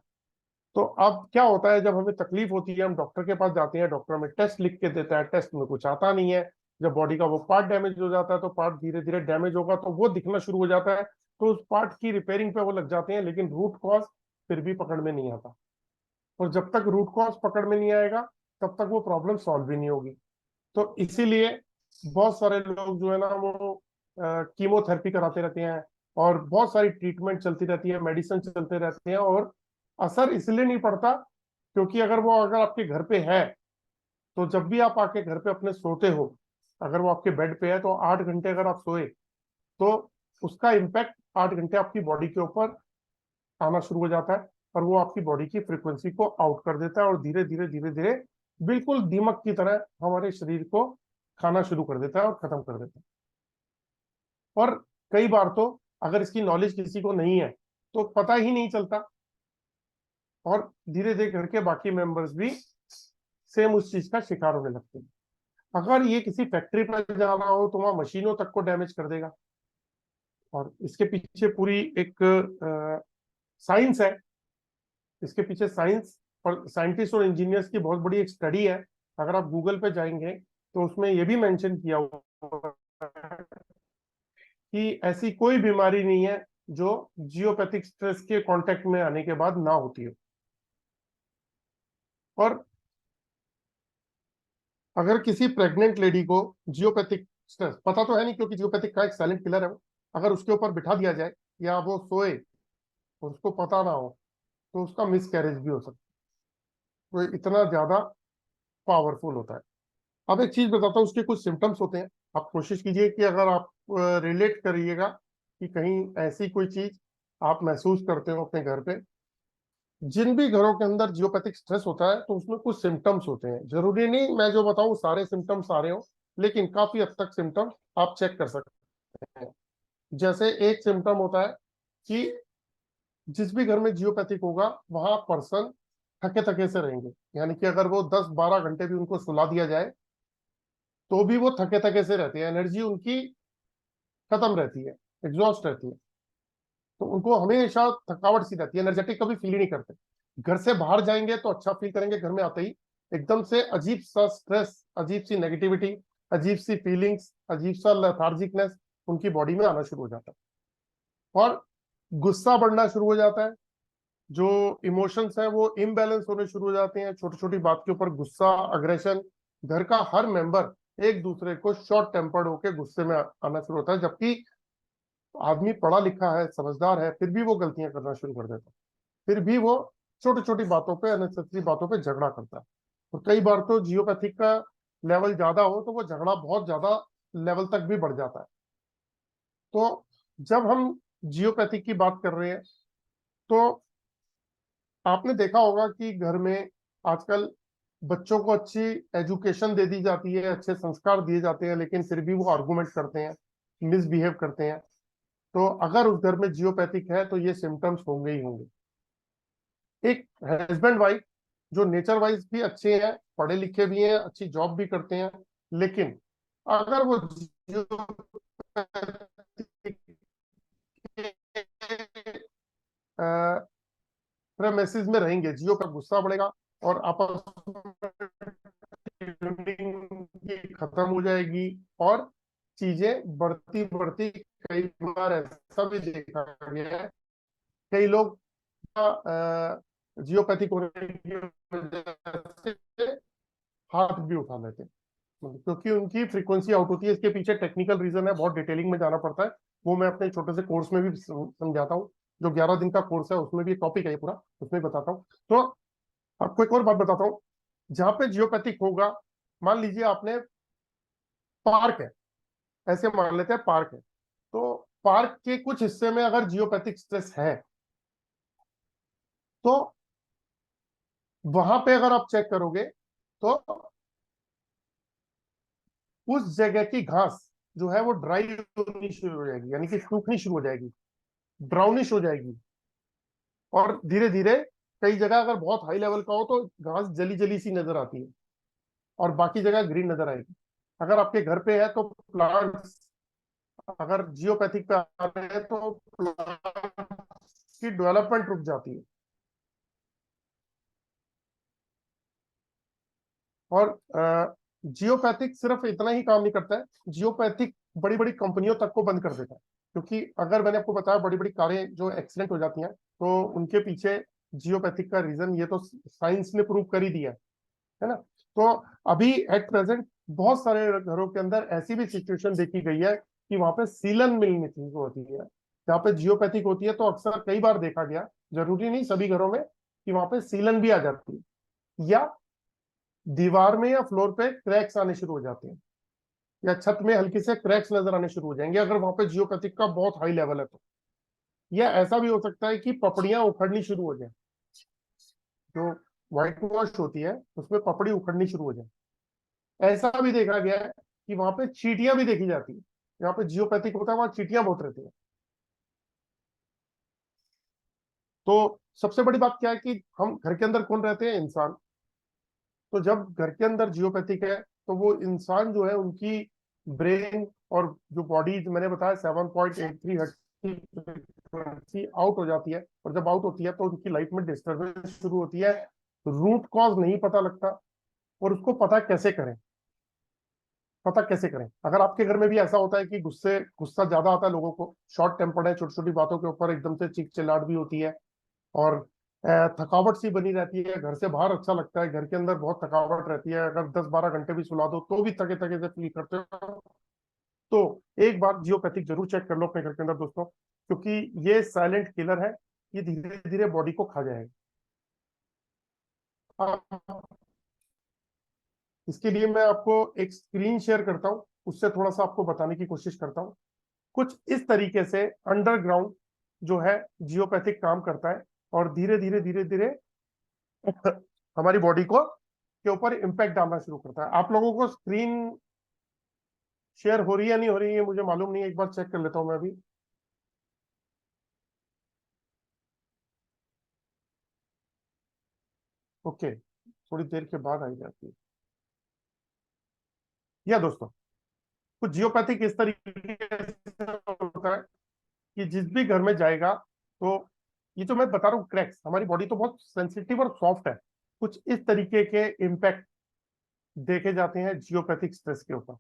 तो अब क्या होता है, जब हमें तकलीफ होती है हम डॉक्टर के पास जाते हैं, डॉक्टर हमें टेस्ट लिख के देता है, टेस्ट में कुछ आता नहीं है। जब बॉडी का वो पार्ट डैमेज हो जाता है तो पार्ट धीरे धीरे डैमेज होगा तो वो दिखना शुरू हो जाता है, तो उस पार्ट की रिपेयरिंग पे वो लग जाते हैं, लेकिन रूट कॉज फिर भी पकड़ में नहीं आता। और जब तक रूट कॉज पकड़ में नहीं आएगा तब तक वो प्रॉब्लम सॉल्व भी नहीं होगी। तो इसीलिए बहुत सारे लोग जो है ना वो कीमोथेरेपी कराते रहते हैं और बहुत सारी ट्रीटमेंट चलती रहती है, मेडिसिन चलते रहते हैं, और असर इसलिए नहीं पड़ता क्योंकि अगर आपके घर पे है तो जब भी आप आके घर पे अपने सोते हो, अगर वो आपके बेड पे है तो 8 घंटे अगर आप सोए तो उसका इम्पैक्ट 8 घंटे आपकी बॉडी के ऊपर आना शुरू हो जाता है, और वो आपकी बॉडी की फ्रीक्वेंसी को आउट कर देता है और धीरे धीरे धीरे धीरे बिल्कुल दीमक की तरह हमारे शरीर को खाना शुरू कर देता है और खत्म कर देता है। और कई बार तो अगर इसकी नॉलेज किसी को नहीं है तो पता ही नहीं चलता, और धीरे धीरे घर के बाकी मेंबर्स भी सेम उस चीज का शिकार होने लगते हैं। अगर ये किसी फैक्ट्री पर जा रहा हो तो वहां मशीनों तक को डैमेज कर देगा, और इसके पीछे पूरी एक साइंस है। इसके पीछे साइंस और साइंटिस्ट और इंजीनियर्स की बहुत बड़ी एक स्टडी है। अगर आप गूगल पे जाएंगे तो उसमें ये भी मेंशन किया हुआ है कि ऐसी कोई बीमारी नहीं है जो जियोपैथिक स्ट्रेस के कांटेक्ट में आने के बाद ना होती हो। और अगर किसी प्रेग्नेंट लेडी को जियोपैथिक स्ट्रेस पता तो है नहीं, क्योंकि जियोपैथिक का एक साइलेंट किलर है वो, अगर उसके ऊपर बिठा दिया जाए या वो सोए और उसको पता ना हो तो उसका मिस कैरेज भी हो सकता है। तो इतना ज्यादा पावरफुल होता है। अब एक चीज बताता हूँ, उसके कुछ सिम्टम्स होते हैं। आप कोशिश कीजिए कि अगर आप रिलेट करिएगा कि कहीं ऐसी कोई चीज आप महसूस करते हो अपने घर पे। जिन भी घरों के अंदर जियोपैथिक स्ट्रेस होता है तो उसमें कुछ सिम्टम्स होते हैं। जरूरी नहीं मैं जो बताऊं सारे सिम्टम्स आ रहे हो, लेकिन काफी हद तक सिम्टम्स आप चेक कर सकते हैं। जैसे एक सिम्टम होता है कि जिस भी घर में जियोपैथिक होगा वहां पर्सन थके थके से रहेंगे, यानी कि अगर वो 10-12 घंटे भी उनको सुला दिया जाए तो भी वो थके थके से रहते हैं, एनर्जी उनकी खत्म रहती है, एग्जॉस्ट रहती है। तो उनको हमेशा थकावट सी रहती है, एनर्जेटिक कभी फील ही नहीं करते। घर से बाहर जाएंगे तो अच्छा फील करेंगे, घर में आते ही एकदम से अजीब सा स्ट्रेस, अजीब सी नेगेटिविटी, अजीब सी फीलिंग्स, अजीब सा लेथार्जिकनेस उनकी बॉडी में आना शुरू हो जाता है, और गुस्सा बढ़ना शुरू हो जाता है। जो इमोशंस है वो इम्बैलेंस होने शुरू हो जाते हैं, छोटी छोटी बात के ऊपर गुस्सा, अग्रेशन। घर का हर मेंबर एक दूसरे को शॉर्ट टेम्पर्ड होकर गुस्से में आना शुरू होता है, जबकि आदमी पढ़ा लिखा है, समझदार है, फिर भी वो गलतियां करना शुरू कर देता है। फिर भी वो छोटी छोटी बातों पे, अननेसेसरी बातों पे झगड़ा करता है। और कई बार तो जियोपैथिक का लेवल ज्यादा हो तो वो झगड़ा बहुत ज्यादा लेवल तक भी बढ़ जाता है। तो जब हम जियोपैथिक की बात कर रहे हैं तो आपने देखा होगा कि घर में आजकल बच्चों को अच्छी एजुकेशन दे दी जाती है, अच्छे संस्कार दिए जाते हैं, लेकिन फिर भी वो आर्गुमेंट करते हैं, मिसबिहेव करते हैं। तो अगर उस घर में जियोपैथिक है तो ये सिम्टम्स होंगे ही होंगे। एक हस्बैंड वाइफ जो नेचर वाइज भी अच्छे हैं, पढ़े लिखे भी हैं, अच्छी जॉब भी करते हैं, लेकिन अगर वो प्रेमिसेस में रहेंगे, जियो का गुस्सा बढ़ेगा और आपस में खत्म हो जाएगी, और चीजें बढ़ती बढ़ती, कई बार ऐसा भी देखा गया है, कई लोग जियोपैथिक होने की वजह से हाथ भी उठा लेते हैं, क्योंकि उनकी फ्रीक्वेंसी आउट होती है। इसके पीछे टेक्निकल रीजन है, बहुत डिटेलिंग में जाना पड़ता है, वो मैं अपने छोटे से कोर्स में भी समझाता हूँ। जो 11 दिन का कोर्स है उसमें भी टॉपिक है ये पूरा, उसमें बताता हूँ। तो आपको एक और बात बताता हूँ, जहां पे जियोपैथिक होगा, मान लीजिए आपने पार्क है, ऐसे मान लेते हैं पार्क है, तो पार्क के कुछ हिस्से में अगर जियोपैथिक स्ट्रेस है, तो वहां पे अगर आप चेक करोगे तो उस जगह की घास जो है वो ड्राई होनी शुरू हो जाएगी, यानी कि सूखनी शुरू हो जाएगी, ब्राउनिश हो जाएगी, और धीरे धीरे कई जगह अगर बहुत हाई लेवल का हो तो घास जली जली सी नजर आती है, और बाकी जगह ग्रीन नजर आएगी। अगर आपके घर पे है तो प्लांट्स, अगर जियोपैथिक पे आ रहे हैं तो प्लांट की डेवलपमेंट रुक जाती है। और जियोपैथिक सिर्फ इतना ही काम नहीं करता है, जियोपैथिक बड़ी बड़ी कंपनियों तक को बंद कर देता है, क्योंकि अगर मैंने आपको बताया बड़ी बड़ी कारें जो एक्सीडेंट हो जाती हैं, तो उनके पीछे जियोपैथिक का रीजन, ये तो साइंस ने प्रूव कर ही दिया है ना। तो अभी एट प्रेजेंट बहुत सारे घरों के अंदर ऐसी भी सिचुएशन देखी गई है कि वहां पे सीलन मिलनी चाहिए होती है, जहाँ पे जियोपैथिक होती है, तो अक्सर कई बार देखा गया, जरूरी नहीं सभी घरों में, कि वहां पे सीलन भी आ जाती है, या दीवार में या फ्लोर पे क्रैक्स आने शुरू हो जाते हैं, या छत में हल्की से क्रैक्स नजर आने शुरू हो जाएंगे अगर वहां पे जियोपैथिक का बहुत हाई लेवल है तो। या ऐसा भी हो सकता है कि पपड़ियां उखड़नी शुरू हो जाए, जो व्हाइट वॉश होती है उसमें पपड़ी उखड़नी शुरू हो जाए। ऐसा भी देखा गया है कि वहां पे चींटियां भी देखी जाती है, जहाँ पे जियोपैथिक होता है वहां चींटियां बहुत रहती है। तो सबसे बड़ी बात क्या है कि हम घर के अंदर कौन रहते हैं, इंसान। तो जब घर के अंदर जियोपैथिक है, तो वो इंसान जो है उनकी ब्रेन और जो बॉडी, मैंने बताया 7.83 हर्ट्ज की फ्रीक्वेंसी आउट हो जाती है, और जब आउट होती है तो उनकी लाइफ में डिस्टर्बेंस शुरू होती है, रूट कॉज नहीं पता लगता, और उसको पता कैसे करें। अगर आपके घर में भी ऐसा होता है कि गुस्सा ज्यादा आता है लोगों को, शॉर्ट टेम्पर्ड है, छोटी छोटी बातों के ऊपर एकदम से चीख चिल्लाहट भी होती है, और थकावट सी बनी रहती है, घर से बाहर अच्छा लगता है, घर के अंदर बहुत थकावट रहती है, अगर 10-12 घंटे भी सुला दो तो भी थके थके से फील करते हो, तो एक बार जियोपैथिक जरूर चेक कर लो अपने घर के अंदर दोस्तों, क्योंकि ये साइलेंट किलर है, ये धीरे धीरे बॉडी को खा जाएगा। इसके लिए मैं आपको एक स्क्रीन शेयर करता हूँ, उससे थोड़ा सा आपको बताने की कोशिश करता हूँ। कुछ इस तरीके से अंडरग्राउंड जो है जियोपैथिक काम करता है, और धीरे धीरे धीरे धीरे हमारी बॉडी को के ऊपर इम्पैक्ट डालना शुरू करता है। आप लोगों को स्क्रीन शेयर हो रही है या नहीं हो रही है मुझे मालूम नहीं है, एक बार चेक कर लेता हूं मैं अभी। ओके, थोड़ी देर के बाद आई जाती है। या दोस्तों, कुछ जियोपैथिक इस तरीके से होता है कि जिस भी घर में जाएगा, तो ये जो मैं बता रहा हूँ क्रैक्स, हमारी बॉडी तो बहुत सेंसिटिव और सॉफ्ट है, कुछ इस तरीके के इम्पैक्ट देखे जाते हैं जियोपैथिक स्ट्रेस के ऊपर,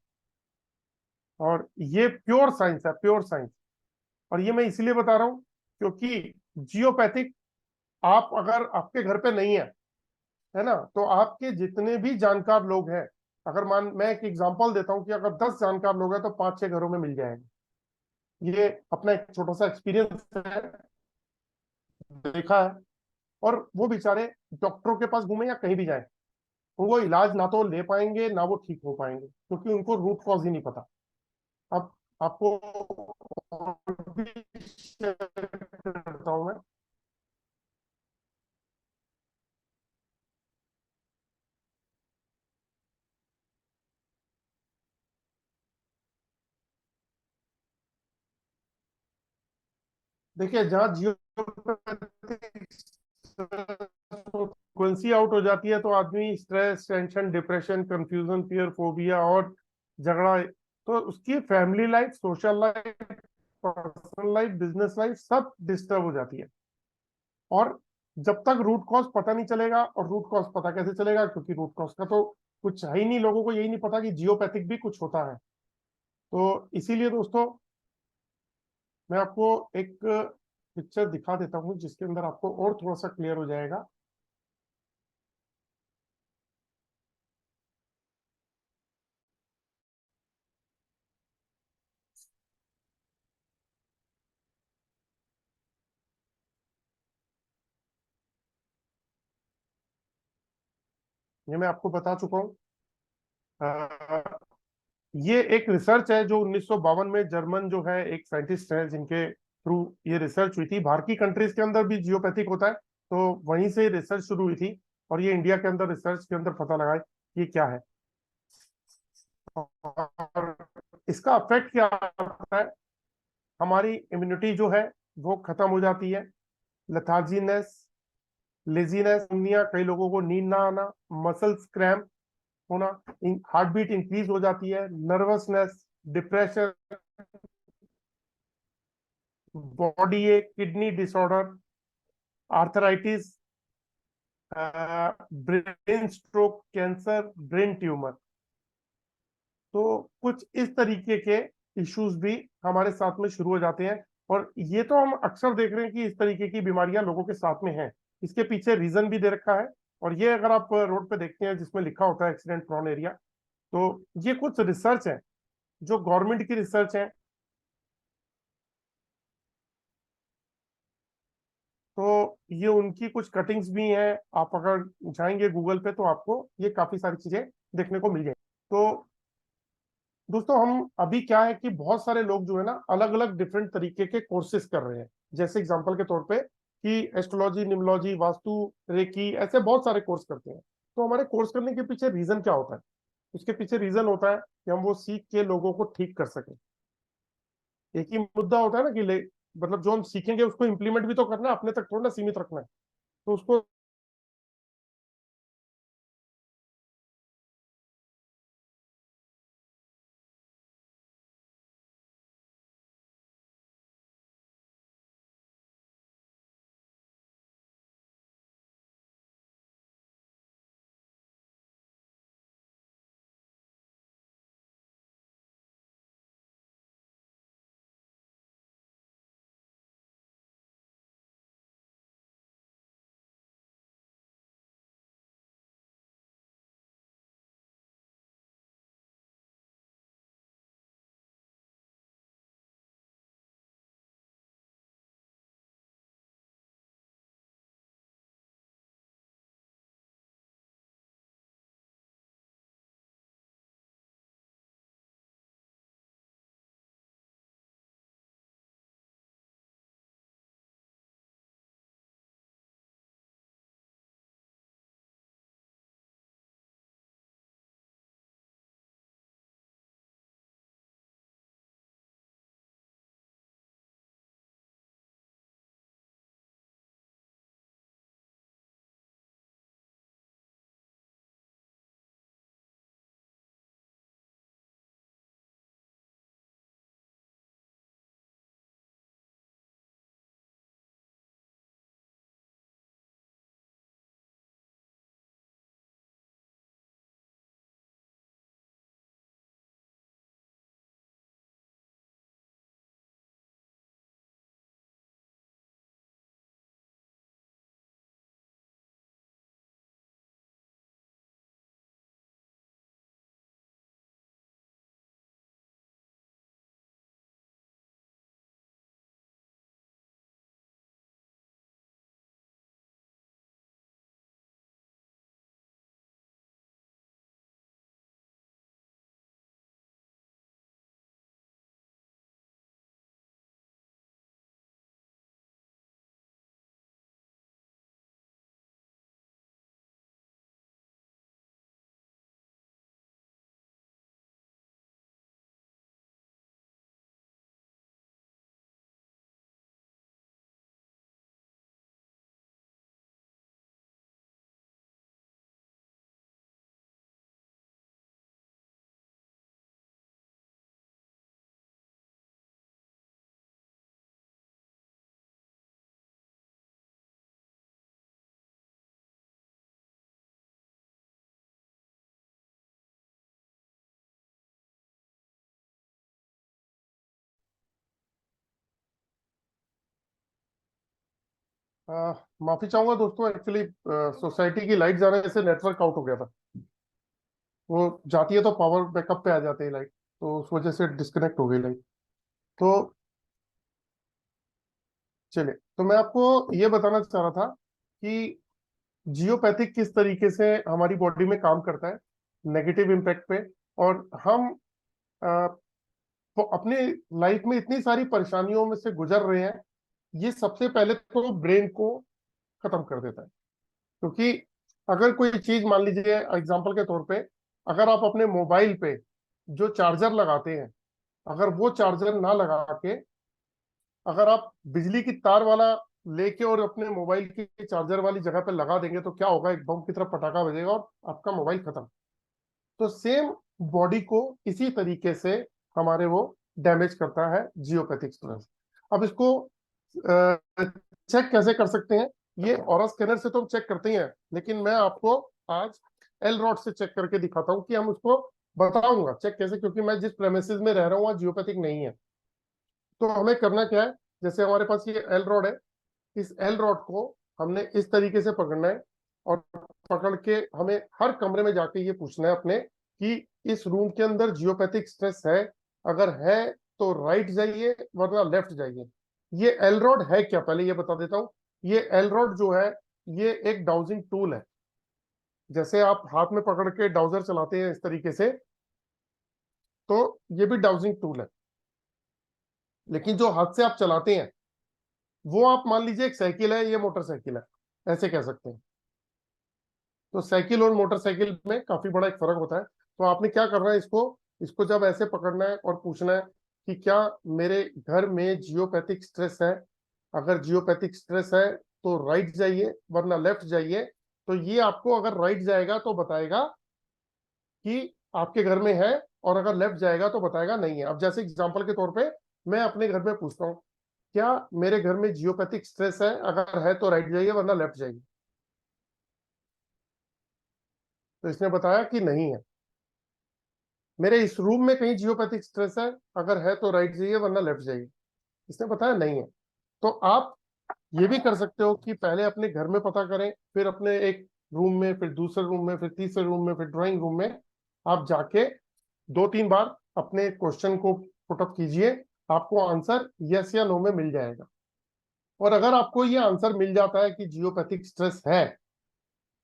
और ये प्योर साइंस है, प्योर साइंस। और ये मैं इसलिए बता रहा हूँ क्योंकि जियोपैथिक, आप अगर आपके घर पे नहीं है ना, तो आपके जितने भी जानकार लोग हैं, अगर मैं एक एग्जांपल देता हूँ कि अगर 10 जानकार लोग हैं तो 5-6 घरों में मिल जाएंगे। ये अपना एक छोटा सा एक्सपीरियंस है, देखा है। और वो बेचारे डॉक्टरों के पास घूमे या कहीं भी जाए, उनको इलाज ना तो ले पाएंगे ना वो ठीक हो पाएंगे, क्योंकि उनको रूट कॉज ही नहीं पता। अब आपको और भी शेयर करता हूं मैं। देखिए, जहाँ जियो फ्रीक्वेंसी आउट हो जाती है तो आदमी stress, tension, depression, confusion, fear, phobia और झगड़ा, तो उसकी family life, social life, personal life, business life सब डिस्टर्ब हो जाती है। और जब तक रूट कॉज पता नहीं चलेगा, और रूट कॉज पता कैसे चलेगा, क्योंकि रूट कॉज का तो कुछ है ही नहीं, लोगों को यही नहीं पता कि जियोपैथिक भी कुछ होता है। तो इसीलिए दोस्तों मैं आपको एक पिक्चर दिखा देता हूँ जिसके अंदर आपको और थोड़ा सा क्लियर हो जाएगा। ये मैं आपको बता चुका हूँ। ये एक रिसर्च है जो 1952 में जर्मन जो है एक साइंटिस्ट है जिनके थ्रू ये रिसर्च हुई थी। बाहर की कंट्रीज के अंदर भी जियोपैथिक होता है, तो वहीं से रिसर्च शुरू हुई थी, और ये इंडिया के अंदर रिसर्च के अंदर पता लगा कि ये क्या है और इसका इफेक्ट क्या होता है। हमारी इम्यूनिटी जो है वो खत्म हो जाती है, लेथार्जीनेस, लेजीनेस, कई लोगों को नींद ना आना, मसल्स क्रैम्प होना, हार्ट बीट इंक्रीज हो जाती है, नर्वसनेस, डिप्रेशन, बॉडी एक, kidney disorder, arthritis, brain stroke, cancer, brain tumour. तो कुछ इस तरीके के इश्यूज भी हमारे साथ में शुरू हो जाते हैं, और ये तो हम अक्सर देख रहे हैं कि इस तरीके की बीमारियां लोगों के साथ में हैं। इसके पीछे रीजन भी दे रखा है, और ये अगर आप रोड पे देखते हैं जिसमें लिखा होता है एक्सीडेंट प्रोन एरिया, तो ये कुछ रिसर्च है जो गवर्नमेंट की रिसर्च है। तो ये उनकी कुछ कटिंग्स भी हैं, आप अगर जाएंगे गूगल पे तो आपको ये काफी सारी चीजें देखने को मिल जाएंगी। तो दोस्तों हम अभी क्या है कि बहुत सारे लोग जो है ना अलग अलग डिफरेंट तरीके के कोर्सेज कर रहे हैं। जैसे एग्जांपल के तौर पे कि एस्ट्रोलॉजी, निमोलॉजी, वास्तु, रेकी, ऐसे बहुत सारे कोर्स करते हैं। तो हमारे कोर्स करने के पीछे रीजन क्या होता है? उसके पीछे रीजन होता है कि हम वो सीख के लोगों को ठीक कर सकें। एक ही मुद्दा होता है ना कि मतलब जो हम सीखेंगे उसको इम्प्लीमेंट भी तो करना है, अपने तक थोड़ा ना सीमित रखना है। तो उसको माफी चाहूंगा दोस्तों, एक्चुअली सोसाइटी की लाइट जाने से नेटवर्क आउट हो गया था। वो जाती है तो पावर बैकअप पे आ जाती है लाइट, तो उस वजह से डिस्कनेक्ट हो गई लाइट। तो चलिए, तो मैं आपको ये बताना चाह रहा था कि जियोपैथिक किस तरीके से हमारी बॉडी में काम करता है, नेगेटिव इम्पैक्ट पे। और हम अ, तो अपने लाइफ में इतनी सारी परेशानियों में से गुजर रहे हैं, ये सबसे पहले तो ब्रेन को खत्म कर देता है। क्योंकि अगर कोई चीज, मान लीजिए एग्जांपल के तौर पे, अगर आप अपने मोबाइल पे जो चार्जर लगाते हैं, अगर वो चार्जर ना लगा के अगर आप बिजली की तार वाला लेके और अपने मोबाइल की चार्जर वाली जगह पे लगा देंगे, तो क्या होगा, एक बम की तरफ पटाखा बजेगा और आपका मोबाइल खत्म। तो सेम बॉडी को इसी तरीके से हमारे वो डैमेज करता है जियोपैथिक स्ट्रेस। अब इसको चेक कैसे कर सकते हैं? ये ऑरा स्कैनर से तो हम चेक करते ही हैं, लेकिन मैं आपको आज एल रॉड से चेक करके दिखाता हूँ कि हम उसको बताऊंगा चेक कैसे, क्योंकि मैं जिस प्रेमिसेस में रह रहा हूँ वहाँ जियोपैथिक नहीं है। तो हमें करना क्या है, जैसे हमारे पास ये एल रॉड है, इस एल रॉड को हमने इस तरीके से पकड़ना है और पकड़ के हमें हर कमरे में जाके ये पूछना है अपने कि इस रूम के अंदर जियोपैथिक स्ट्रेस है, अगर है तो राइट जाइए वरना लेफ्ट जाइए। ये एल रॉड है क्या, पहले ये बता देता हूँ। ये एल रॉड जो है, ये एक डाउजिंग टूल है। जैसे आप हाथ में पकड़ के डाउजर चलाते हैं इस तरीके से, तो ये भी डाउजिंग टूल है। लेकिन जो हाथ से आप चलाते हैं वो, आप मान लीजिए एक साइकिल है, ये मोटरसाइकिल है, ऐसे कह सकते हैं। तो साइकिल और मोटरसाइकिल में काफी बड़ा एक फर्क होता है। तो आपने क्या करना है, इसको इसको जब ऐसे पकड़ना है और पूछना है कि क्या मेरे घर में जियोपैथिक स्ट्रेस है, अगर जियोपैथिक स्ट्रेस है तो राइट जाइए वरना लेफ्ट जाइए। तो ये आपको अगर राइट जाएगा तो बताएगा कि आपके घर में है, और अगर लेफ्ट जाएगा तो बताएगा नहीं है। अब जैसे एग्जांपल के तौर पे मैं अपने घर में पूछता हूँ, क्या मेरे घर में जियोपैथिक स्ट्रेस है, अगर है तो राइट जाइए वरना लेफ्ट जाइए। तो इसने बताया कि नहीं है। मेरे इस रूम में कहीं जियोपैथिक स्ट्रेस है, अगर है तो राइट जाइए वरना लेफ्ट जाइए। इसने बताया नहीं है। तो आप ये भी कर सकते हो कि पहले अपने घर में पता करें, फिर अपने एक रूम में, फिर दूसरे रूम में, फिर तीसरे रूम में, फिर ड्राइंग रूम में आप जाके 2-3 बार अपने क्वेश्चन को पुटअप कीजिए। आपको आंसर यस या नो में मिल जाएगा। और अगर आपको ये आंसर मिल जाता है कि जियोपैथिक स्ट्रेस है,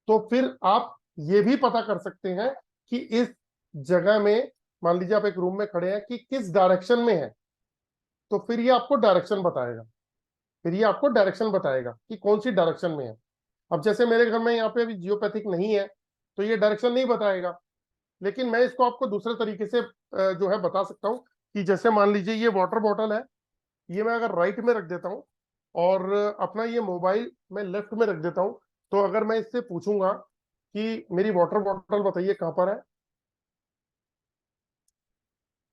तो फिर आप ये भी पता कर सकते हैं कि इस जगह में, मान लीजिए आप एक रूम में खड़े हैं, कि किस डायरेक्शन में है। तो फिर ये आपको डायरेक्शन बताएगा, कि कौन सी डायरेक्शन में है। अब जैसे मेरे घर में यहाँ पे अभी जियोपैथिक नहीं है, तो ये डायरेक्शन नहीं बताएगा। लेकिन मैं इसको आपको दूसरे तरीके से जो है बता सकता हूँ, कि जैसे मान लीजिए ये वाटर बॉटल है, ये मैं अगर राइट में रख देता हूँ और अपना ये मोबाइल मैं लेफ्ट में रख देता हूँ, तो अगर मैं इससे पूछूंगा कि मेरी वाटर बॉटल बताइए कहाँ पर है,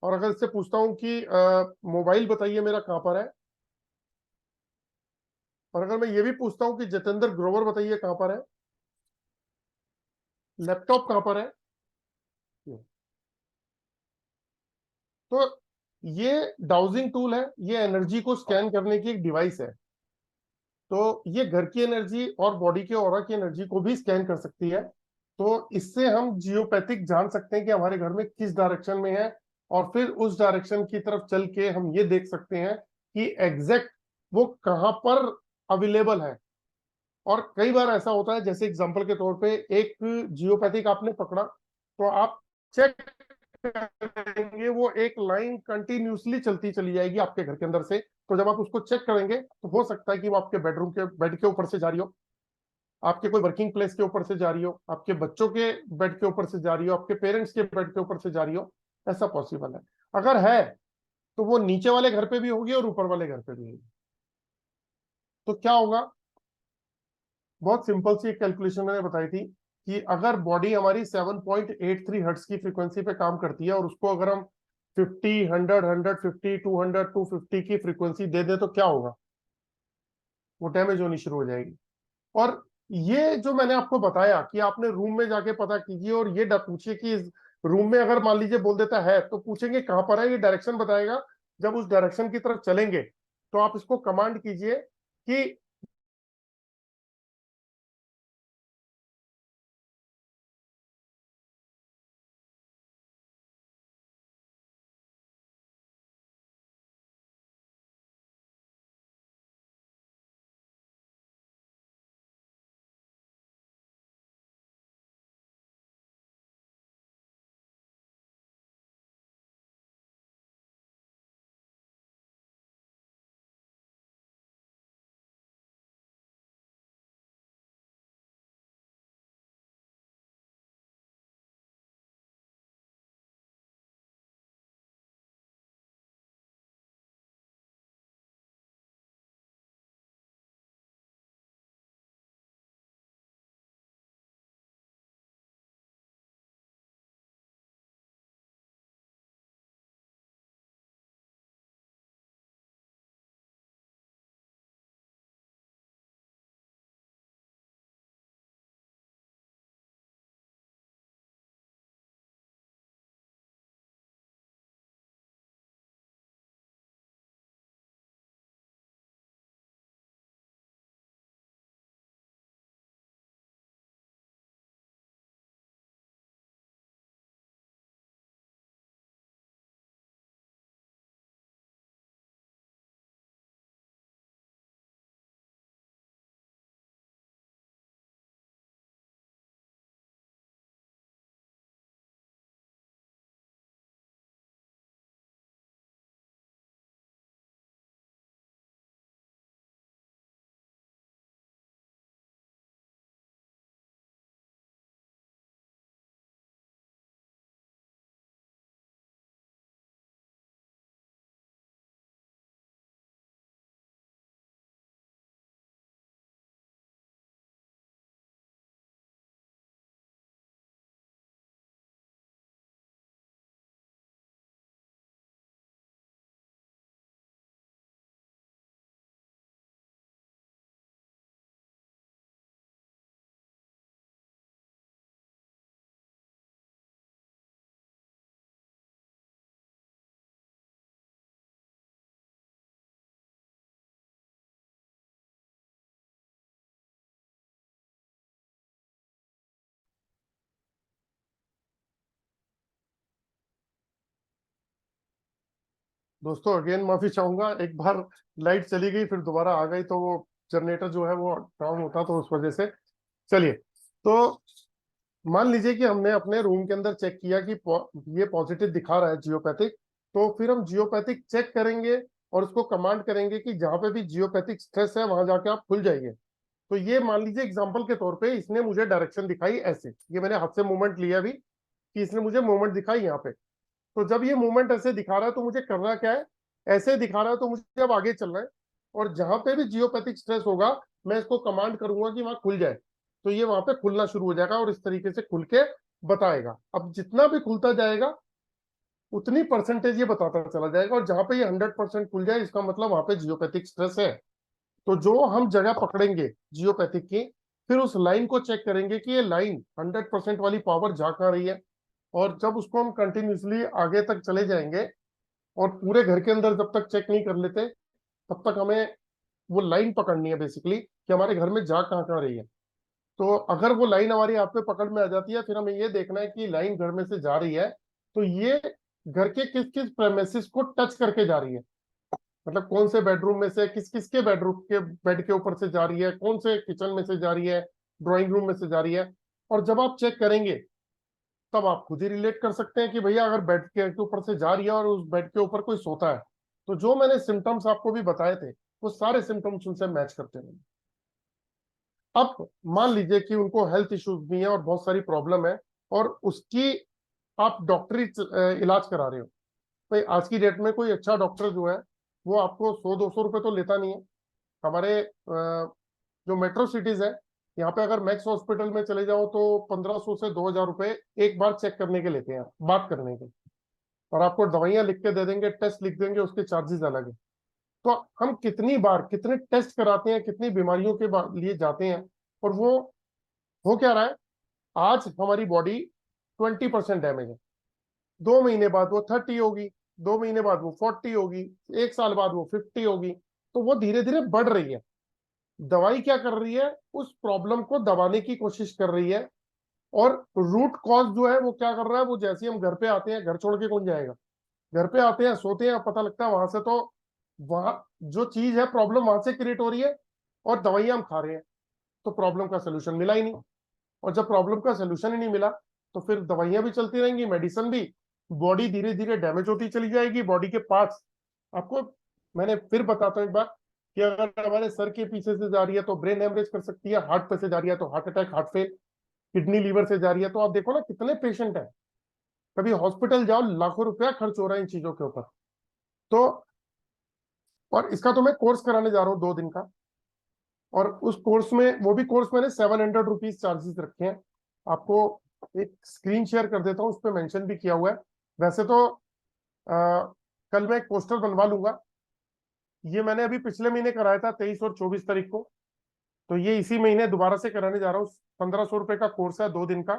और अगर इससे पूछता हूँ कि मोबाइल बताइए मेरा कहाँ पर है, और अगर मैं ये भी पूछता हूँ कि जितेंद्र ग्रोवर बताइए कहाँ पर है, लैपटॉप कहाँ पर है, तो ये डाउजिंग टूल है, ये एनर्जी को स्कैन करने की एक डिवाइस है। तो ये घर की एनर्जी और बॉडी के ऑरा की एनर्जी को भी स्कैन कर सकती है। तो इससे हम जियोपैथिक जान सकते हैं कि हमारे घर में किस डायरेक्शन में है, और फिर उस डायरेक्शन की तरफ चल के हम ये देख सकते हैं कि एग्जैक्ट वो कहाँ पर अवेलेबल है। और कई बार ऐसा होता है, जैसे एग्जांपल के तौर पे एक जियोपैथिक आपने पकड़ा, तो आप चेक करेंगे वो एक लाइन कंटिन्यूसली चलती चली जाएगी आपके घर के अंदर से। तो जब आप उसको चेक करेंगे, तो हो सकता है कि वो आपके बेडरूम के बेड के ऊपर से जा रही हो, आपके कोई वर्किंग प्लेस के ऊपर से जा रही हो, आपके बच्चों के बेड के ऊपर से जा रही हो, आपके पेरेंट्स के बेड के ऊपर से जा रही हो। ऐसा पॉसिबल है। अगर है तो वो नीचे वाले घर पे भी होगी और ऊपर वाले घर पे भी होगी। तो क्या होगा, बहुत सिंपल सी एक कैलकुलेशन मैंने बताई थी कि अगर बॉडी हमारी 7.83 हर्ट्ज की फ्रीक्वेंसी पे काम करती है, और उसको अगर हम 50, 100, 150, 200, 250 की फ्रीक्वेंसी दे दें, तो क्या होगा, वो डैमेज होनी शुरू हो जाएगी। और ये जो मैंने आपको बताया कि आपने रूम में जाके पता कीजिए और ये पूछिए कि इस रूम में अगर मान लीजिए बोल देता है, तो पूछेंगे कहां पर है, ये डायरेक्शन बताएगा। जब उस डायरेक्शन की तरफ चलेंगे, तो आप इसको कमांड कीजिए कि दोस्तों अगेन माफी चाहूंगा, एक बार लाइट चली गई फिर दोबारा आ गई, तो वो जनरेटर जो है वो डाउन होता, तो उस वजह से। चलिए, तो मान लीजिए कि हमने अपने रूम के अंदर चेक किया कि ये पॉजिटिव दिखा रहा है जियोपैथिक, तो फिर हम जियोपैथिक चेक करेंगे और उसको कमांड करेंगे कि जहां पे भी जियोपैथिक स्ट्रेस है वहां जाके आप खुल जाइए। तो ये मान लीजिए एग्जांपल के तौर पे इसने मुझे डायरेक्शन दिखाई ऐसे, ये मैंने हाथ से मूवमेंट लिया अभी कि इसने मुझे मूवमेंट दिखाई यहाँ पे। तो जब ये मूवमेंट ऐसे दिखा रहा है तो मुझे करना क्या है, ऐसे दिखा रहा है तो मुझे अब आगे चलना है, और जहां पे भी जियोपैथिक स्ट्रेस होगा मैं इसको कमांड करूंगा कि वहां खुल जाए, तो ये वहां पे खुलना शुरू हो जाएगा और इस तरीके से खुल के बताएगा। अब जितना भी खुलता जाएगा उतनी परसेंटेज ये बताता चला जाएगा, और जहां पे ये 100% खुल जाए इसका मतलब वहां पे जियोपैथिक स्ट्रेस है। तो जो हम जगह पकड़ेंगे जियोपैथिक की, फिर उस लाइन को चेक करेंगे कि ये लाइन 100% वाली पावर जा कहाँ रही है, और जब उसको हम कंटिन्यूसली आगे तक चले जाएंगे और पूरे घर के अंदर जब तक चेक नहीं कर लेते तब तक हमें वो लाइन पकड़नी है बेसिकली कि हमारे घर में जा कहाँ कहाँ रही है। तो अगर वो लाइन हमारी हाथ पे पकड़ में आ जाती है, फिर हमें ये देखना है कि लाइन घर में से जा रही है तो ये घर के किस किस प्रेमिसेस को टच करके जा रही है, मतलब कौन से बेडरूम में से किस किस के बेडरूम के बेड के ऊपर से जा रही है, कौन से किचन में से जा रही है, ड्राइंग रूम में से जा रही है। और जब आप चेक करेंगे तब आप खुद ही रिलेट कर सकते हैं कि भैया अगर बेड के ऊपर से जा रही है और उस बेड के ऊपर कोई सोता है, तो जो मैंने सिम्टम्स आपको भी बताए थे वो सारे सिम्टम्स उनसे मैच करते हैं। अब मान लीजिए कि उनको हेल्थ इश्यूज भी हैं और बहुत सारी प्रॉब्लम है, और उसकी आप डॉक्टरी इलाज करा रहे हो। भाई आज की डेट में कोई अच्छा डॉक्टर जो है वो आपको 100-200 रुपए तो लेता नहीं है। हमारे जो मेट्रो सिटीज है यहाँ पे अगर मैक्स हॉस्पिटल में चले जाओ तो 1500 से 2000 रुपए एक बार चेक करने के लेते हैं, बात करने के, और आपको दवाइयां लिख के दे देंगे, टेस्ट लिख देंगे, उसके चार्जेस अलग है। तो हम कितनी बार कितने टेस्ट कराते हैं, कितनी बीमारियों के लिए जाते हैं, और वो हो क्या रहा है, आज हमारी बॉडी 20% डैमेज है, 2 महीने बाद वो 30 होगी, 2 महीने बाद वो 40 होगी, 1 साल बाद वो 50 होगी। तो वो धीरे धीरे बढ़ रही है। दवाई क्या कर रही है, उस प्रॉब्लम को दबाने की कोशिश कर रही है, और रूट कॉज जो है वो क्या कर रहा है, वो जैसे ही हम घर पे आते हैं, घर छोड़ के कौन जाएगा, घर पे आते हैं सोते हैं, पता लगता है वहां से, तो वहां जो चीज है प्रॉब्लम वहां से क्रिएट हो रही है, और दवाइयां हम खा रहे हैं, तो प्रॉब्लम का सोल्यूशन मिला ही नहीं। और जब प्रॉब्लम का सोल्यूशन ही नहीं मिला तो फिर दवाइयां भी चलती रहेंगी, मेडिसिन भी, बॉडी धीरे धीरे डैमेज होती चली जाएगी, बॉडी के पार्ट्स। आपको मैंने फिर बताता हूँ एक बार कि अगर हमारे सर के पीछे से जा रही है तो ब्रेन हेमरेज कर सकती है, हार्ट पे से जा रही है तो heart attack, heart fail, kidney liver से जा रही है तो आप देखो ना कितने पेशेंट है, कभी हॉस्पिटल जाओ लाखों रुपया खर्च हो रहा है इन चीजों के ऊपर। तो और इसका तो मैं कोर्स कराने जा रहा हूँ 2 दिन का, और उस कोर्स में वो भी कोर्स मैंने 700 रुपीज चार्जेस रखे हैं। आपको एक स्क्रीन शेयर कर देता हूँ, उस पर मेंशन भी किया हुआ है। वैसे तो कल मैं एक पोस्टर बनवा लूंगा, ये मैंने अभी पिछले महीने कराया था 23 और 24 तारीख को, तो ये इसी महीने दोबारा से कराने जा रहा हूँ। 1500 रुपए का कोर्स है 2 दिन का,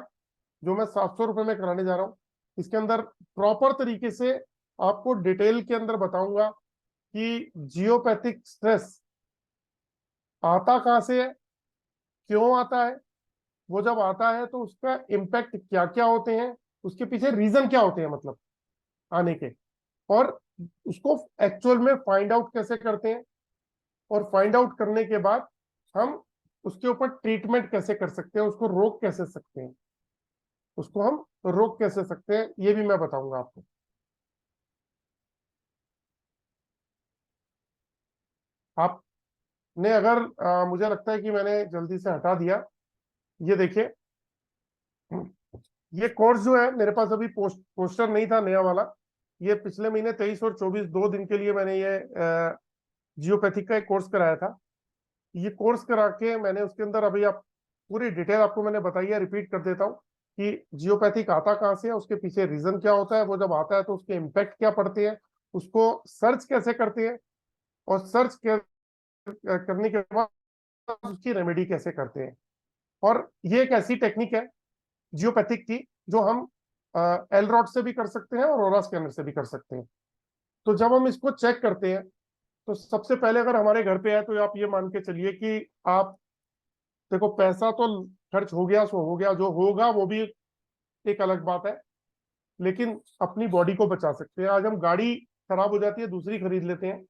जो मैं 700 रुपए में कराने जा रहा हूँ। इसके अंदर प्रॉपर तरीके से आपको डिटेल के अंदर बताऊंगा कि जियोपैथिक स्ट्रेस आता कहाँ से है, क्यों आता है, वो जब आता है तो उसका इम्पैक्ट क्या क्या होते हैं, उसके पीछे रीजन क्या होते हैं मतलब आने के, और उसको एक्चुअल में फाइंड आउट कैसे करते हैं, और फाइंड आउट करने के बाद हम उसके ऊपर ट्रीटमेंट कैसे कर सकते हैं, उसको रोक कैसे सकते हैं, उसको हम रोक कैसे सकते हैं, ये भी मैं बताऊंगा आपको। आपने अगर मुझे लगता है कि मैंने जल्दी से हटा दिया, ये देखिए, ये कोर्स जो है मेरे पास अभी पोस्टर नहीं था नया वाला, ये पिछले महीने 23 और 24 2 दिन के लिए मैंने ये जियोपैथिक का एक कोर्स कराया था। ये कोर्स करा के मैंने उसके अंदर अभी आप पूरी डिटेल आपको मैंने बताई है, रिपीट कर देता हूँ कि जियोपैथिक आता कहाँ से है, उसके पीछे रीजन क्या होता है, वो जब आता है तो उसके इम्पैक्ट क्या पड़ते हैं, उसको सर्च कैसे करते हैं, और सर्च करने के बाद उसकी रेमेडी कैसे करते हैं। और ये एक ऐसी टेक्निक है जियोपैथिक की जो हम एल रॉड से भी कर सकते हैं और ओरा स्कैनर से भी कर सकते हैं। तो जब हम इसको चेक करते हैं तो सबसे पहले अगर हमारे घर पे है तो आप ये मान के चलिए कि आप देखो, पैसा तो खर्च हो गया सो हो गया, जो होगा वो भी एक अलग बात है, लेकिन अपनी बॉडी को बचा सकते हैं। आज हम गाड़ी खराब हो जाती है दूसरी खरीद लेते हैं,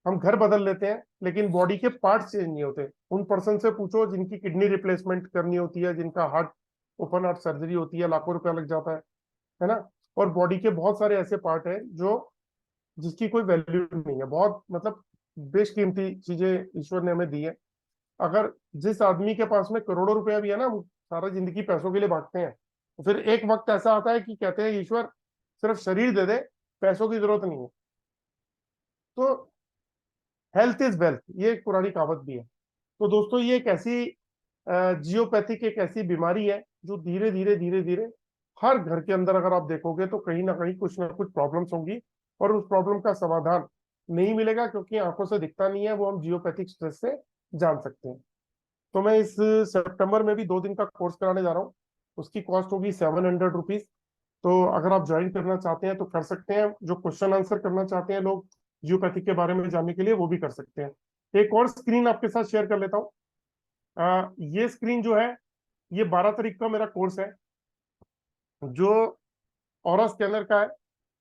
हम घर बदल लेते हैं, लेकिन बॉडी के पार्ट्स चेंज नहीं होते। उन पर्सन से पूछो जिनकी किडनी रिप्लेसमेंट करनी होती है, जिनका हार्ट ओपन हार्ट सर्जरी होती है, लाखों रुपया लग जाता है ना। और बॉडी के बहुत सारे ऐसे पार्ट है जो जिसकी कोई वैल्यू नहीं है, बहुत मतलब बेशकीमती चीजें ईश्वर ने हमें दी है। अगर जिस आदमी के पास में करोड़ों रुपया भी है ना, वो सारा जिंदगी पैसों के लिए भागते हैं, तो फिर एक वक्त ऐसा आता है कि कहते हैं ईश्वर सिर्फ शरीर दे दे, पैसों की जरूरत नहीं है। तो हेल्थ इज वेल्थ, ये एक पुरानी कहावत भी है। तो दोस्तों ये एक ऐसी जियोपैथिक एक ऐसी बीमारी है जो धीरे धीरे धीरे धीरे हर घर के अंदर अगर आप देखोगे तो कहीं ना कुछ प्रॉब्लम्स होंगी, और उस प्रॉब्लम का समाधान नहीं मिलेगा, क्योंकि आंखों से दिखता नहीं है, वो हम जियोपैथिक स्ट्रेस से जान सकते हैं। तो मैं इस सितंबर में भी 2 दिन का कोर्स कराने जा रहा हूँ, उसकी कॉस्ट होगी 700 रुपीज। तो अगर आप ज्वाइन करना चाहते हैं तो कर सकते हैं, जो क्वेश्चन आंसर करना चाहते हैं लोग जियोपैथिक के बारे में जानने के लिए, वो भी कर सकते हैं। एक और स्क्रीन आपके साथ शेयर कर लेता हूँ। ये स्क्रीन जो है, ये 12 तारीख का मेरा कोर्स है जो ऑरा स्कैनर का है।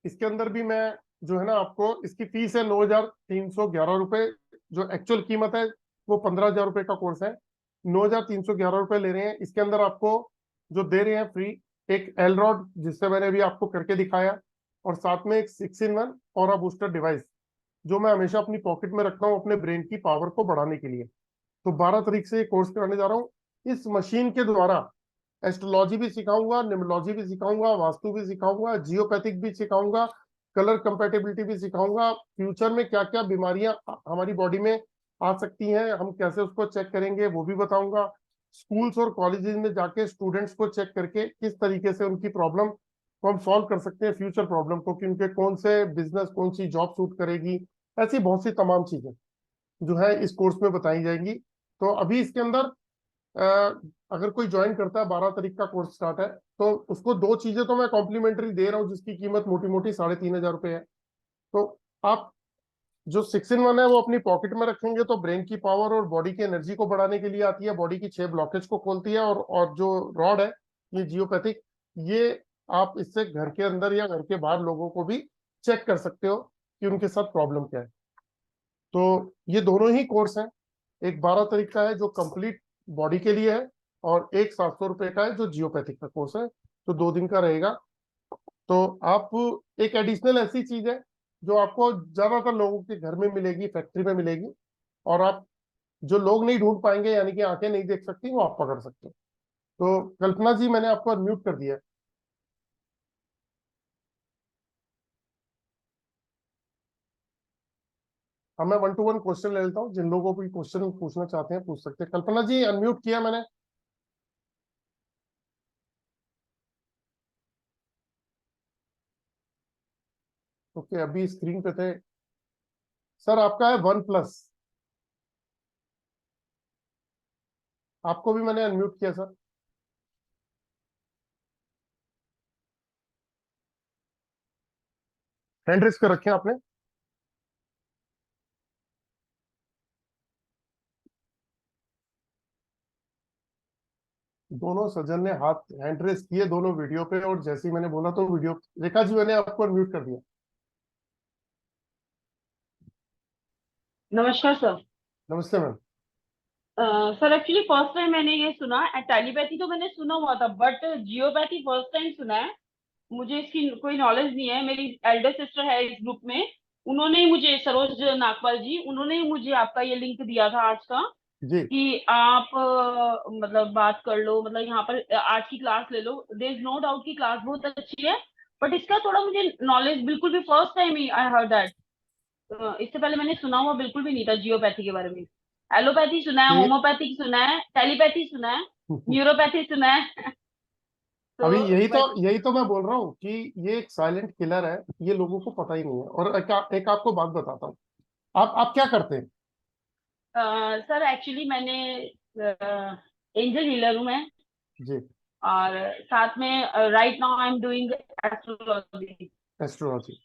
इसके अंदर भी मैं जो है ना, आपको इसकी फीस है 9,311 रुपए, जो एक्चुअल कीमत है वो 15,000 रुपए का कोर्स है। 9,311 रुपए ले रहे हैं। इसके अंदर आपको जो दे रहे हैं फ्री, एक एल रॉड जिससे मैंने अभी आपको करके दिखाया, और साथ में एक 6-in-1 और बूस्टर डिवाइस, जो मैं हमेशा अपनी पॉकेट में रखता हूँ अपने ब्रेन की पावर को बढ़ाने के लिए। तो 12 तारीख से ये कोर्स कराने जा रहा हूँ। इस मशीन के द्वारा एस्ट्रोलॉजी भी सिखाऊंगा, न्यूमरोलॉजी भी सिखाऊंगा, वास्तु भी सिखाऊंगा, जियोपैथिक भी सिखाऊंगा, कलर कंपेटेबिलिटी भी सिखाऊंगा। फ्यूचर में क्या क्या बीमारियां हमारी बॉडी में आ सकती हैं, हम कैसे उसको चेक करेंगे, वो भी बताऊंगा। स्कूल्स और कॉलेजेस में जाके स्टूडेंट्स को चेक करके किस तरीके से उनकी प्रॉब्लम को हम सॉल्व कर सकते हैं, फ्यूचर प्रॉब्लम को, कि उनके कौन से बिजनेस, कौन सी जॉब सूट करेगी। ऐसी बहुत सी तमाम चीजें जो है इस कोर्स में बताई जाएंगी। तो अभी इसके अंदर अगर कोई ज्वाइन करता है, 12 तारीख का कोर्स स्टार्ट है, तो उसको 2 चीजें तो मैं कॉम्प्लीमेंट्री दे रहा हूँ, जिसकी कीमत मोटी मोटी 3,500 रुपए है। तो आप जो 6-in-1 है वो अपनी पॉकेट में रखेंगे तो ब्रेन की पावर और बॉडी की एनर्जी को बढ़ाने के लिए आती है, बॉडी की 6 ब्लॉकेज को खोलती है। और जो रॉड है ये जियोपैथिक, ये आप इससे घर के अंदर या घर के बाहर लोगों को भी चेक कर सकते हो कि उनके साथ प्रॉब्लम क्या है। तो ये दोनों ही कोर्स हैं, एक 12 तारीख का है जो कंप्लीट बॉडी के लिए है, और एक 700 रुपए का है जो जियोपैथिक का कोर्स है, तो 2 दिन का रहेगा। तो आप, एक एडिशनल ऐसी चीज है जो आपको ज्यादातर लोगों के घर में मिलेगी, फैक्ट्री में मिलेगी, और आप जो लोग नहीं ढूंढ पाएंगे, यानी कि आंखें नहीं देख सकती, वो आप पकड़ सकते हो। तो कल्पना जी, मैंने आपको अनम्यूट कर दिया है। अब मैं 1-to-1 क्वेश्चन ले लेता हूँ, जिन लोगों को भी क्वेश्चन पूछना चाहते हैं पूछ सकते हैं। कल्पना जी, अनम्यूट किया मैंने। ओके, अभी स्क्रीन पे थे सर। आपका है 1+, आपको भी मैंने अनम्यूट किया सर। हैंड रेस कर रखे हैं आपने। दोनों सज्जन ने हाथ हैंड रेस किए दोनों वीडियो पे, और जैसे ही मैंने बोला तो वीडियो, रेखा जी मैंने आपको अनम्यूट कर दिया। नमस्कार सर। नमस्ते ma'am. Sir actually first time मैंने ये सुना, टेलीपैथी तो मैंने सुना हुआ था, बट जियोपैथी फर्स्ट टाइम सुना है। मुझे इसकी कोई नॉलेज नहीं है। मेरी एल्डर सिस्टर है इस ग्रुप में, उन्होंने ही मुझे, सरोज नागपाल जी, उन्होंने ही मुझे आपका ये लिंक दिया था आज का, जी कि आप मतलब बात कर लो, मतलब यहाँ पर आज की क्लास ले लो। देयर इज नो डाउट की क्लास बहुत अच्छी है, बट इसका थोड़ा मुझे नॉलेज बिल्कुल भी, first time he I heard that. इससे पहले मैंने सुना हुआ बिल्कुल भी नहीं था जियोपैथी के बारे में। एलोपैथी सुना है, ये होम्योपैथिक सुना है, टेलीपैथी सुना है, न्यूरोपैथी सुना है। तो अभी बट यही तो मैं बोल रहा हूँ कि ये एक साइलेंट किलर है, ये लोगों को पता ही नहीं है। और एक आपको बात बताता हूँ, आप क्या करते हैं। सर एक्चुअली मैंने एंजल हीलर हूँ मैं, जी, और साथ में right now I am doing astrology. Astrology.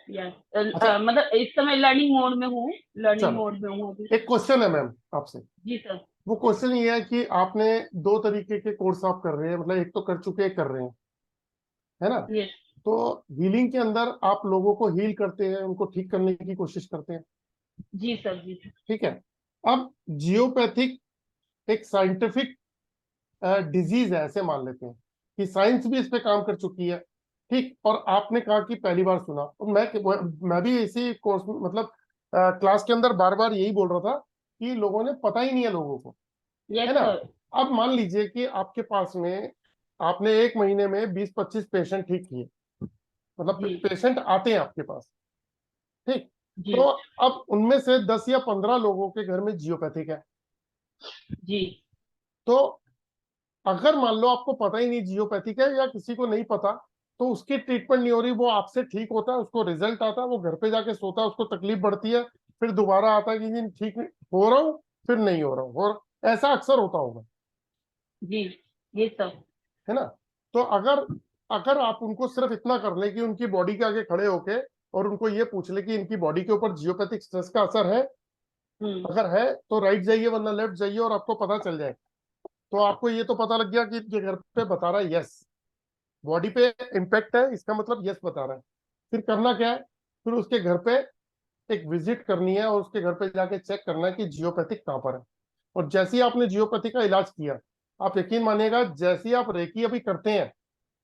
Yes, अच्छा, मतलब इस समय लर्निंग मोड में हूँ, लर्निंग चलो, मोड में हूँ अभी। एक क्वेश्चन है मैम आपसे। जी सर। वो क्वेश्चन ये है कि आपने 2 तरीके के कोर्स आप कर रहे हैं, मतलब एक तो कर चुके, एक कर रहे हैं, है ना। यस। तो हीलिंग के अंदर आप लोगों को हील करते हैं, उनको ठीक करने की कोशिश करते हैं। जी सर, जी सर। ठीक है। अब जियोपैथिक एक साइंटिफिक डिजीज है, ऐसे मान लेते हैं कि साइंस भी इस पे काम कर चुकी है। ठीक, और आपने कहा कि पहली बार सुना, और मैं भी इसी कोर्स मतलब क्लास के अंदर बार बार यही बोल रहा था कि लोगों ने पता ही नहीं है लोगों को, यस है ना। सर। अब मान लीजिए कि आपके पास में आपने एक महीने में 20-25 पेशेंट ठीक किए, मतलब जी पेशेंट आते हैं आपके पास। ठीक, जी तो अब उनमें से 10 या 15 लोगों के घर में जियोपैथिक है। जी तो अगर मान लो आपको पता ही नहीं जियोपैथिक है, या किसी को नहीं पता, तो उसकी ट्रीटमेंट नहीं हो रही, वो आपसे ठीक होता है, उसको रिजल्ट आता है, वो घर पे जाके सोता है, उसको तकलीफ बढ़ती है, फिर दोबारा आता है कि जी ठीक हो रहा हूँ, फिर नहीं हो रहा हूँ, और ऐसा अक्सर होता होगा, जी, ये सर। है ना। तो अगर अगर आप उनको सिर्फ इतना कर ले कि उनकी बॉडी के आगे खड़े होके और उनको ये पूछ ले कि इनकी बॉडी के ऊपर जियोपैथिक स्ट्रेस का असर है, अगर है तो राइट जाइए वरना लेफ्ट जाइए, और आपको पता चल जाए, तो आपको ये तो पता लग गया कि ये घर पे बता रहा है यस, बॉडी पे इम्पेक्ट है, इसका मतलब यस बता रहा है। फिर करना क्या है, फिर उसके घर पे एक विजिट करनी है, और उसके घर पे जाके चेक करना है कि जियोपैथिक कहाँ पर है। और जैसे ही आपने जियोपैथी का इलाज किया, आप यकीन मानिएगा, जैसे ही आप रेकी अभी करते हैं,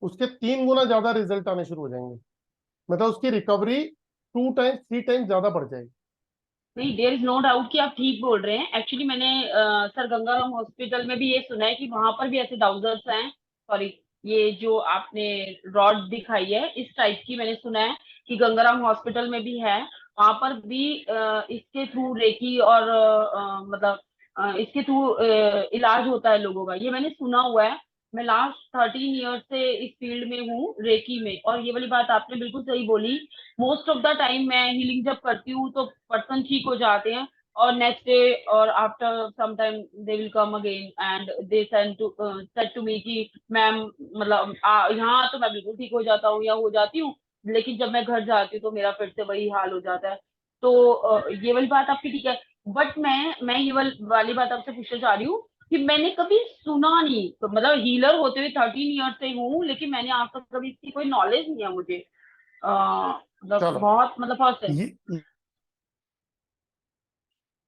उसके 3 गुना ज्यादा रिजल्ट आने शुरू हो जाएंगे, मतलब उसकी रिकवरी 2 टाइम्स 3 टाइम्स ज्यादा बढ़ जाएगी। नहीं, देयर इज नो डाउट कि आप ठीक बोल रहे हैं। एक्चुअली मैंने सर गंगाराम हॉस्पिटल में भी ये सुना है कि वहां पर भी ऐसे डाउजर्स हैं। सॉरी, ये जो आपने रॉड दिखाई है इस टाइप की, मैंने सुना है कि गंगाराम हॉस्पिटल में भी है। वहां पर भी इसके थ्रू रेकी और मतलब इसके थ्रू इलाज होता है लोगों का, ये मैंने सुना हुआ है। मैं लास्ट 13 ईयर से इस फील्ड में हूँ, रेकी में। और ये वाली बात आपने बिल्कुल सही बोली। मोस्ट ऑफ द टाइम मैं हीलिंग जब करती हूँ तो पर्सन ठीक हो जाते हैं, और नेक्स्ट डे और after some time they will come again and they said to me कि मैम, मतलब यहाँ तो मैं बिल्कुल ठीक हो जाता हूँ या हो जाती हूँ, लेकिन जब मैं घर जाती हूँ तो मेरा फिर से वही हाल हो जाता है। तो ये वाली बात आपकी ठीक है। बट मैं ये वाली बात आपसे पूछना चाह रही हूँ कि मैंने कभी सुना नहीं, तो मतलब हीलर होते हुए 13 ईयर से हूँ, लेकिन मैंने आज तक कभी इसकी कोई नॉलेज नहीं है मुझे। मतलब चलो, बहुत, मतलब फर्स्ट है। ये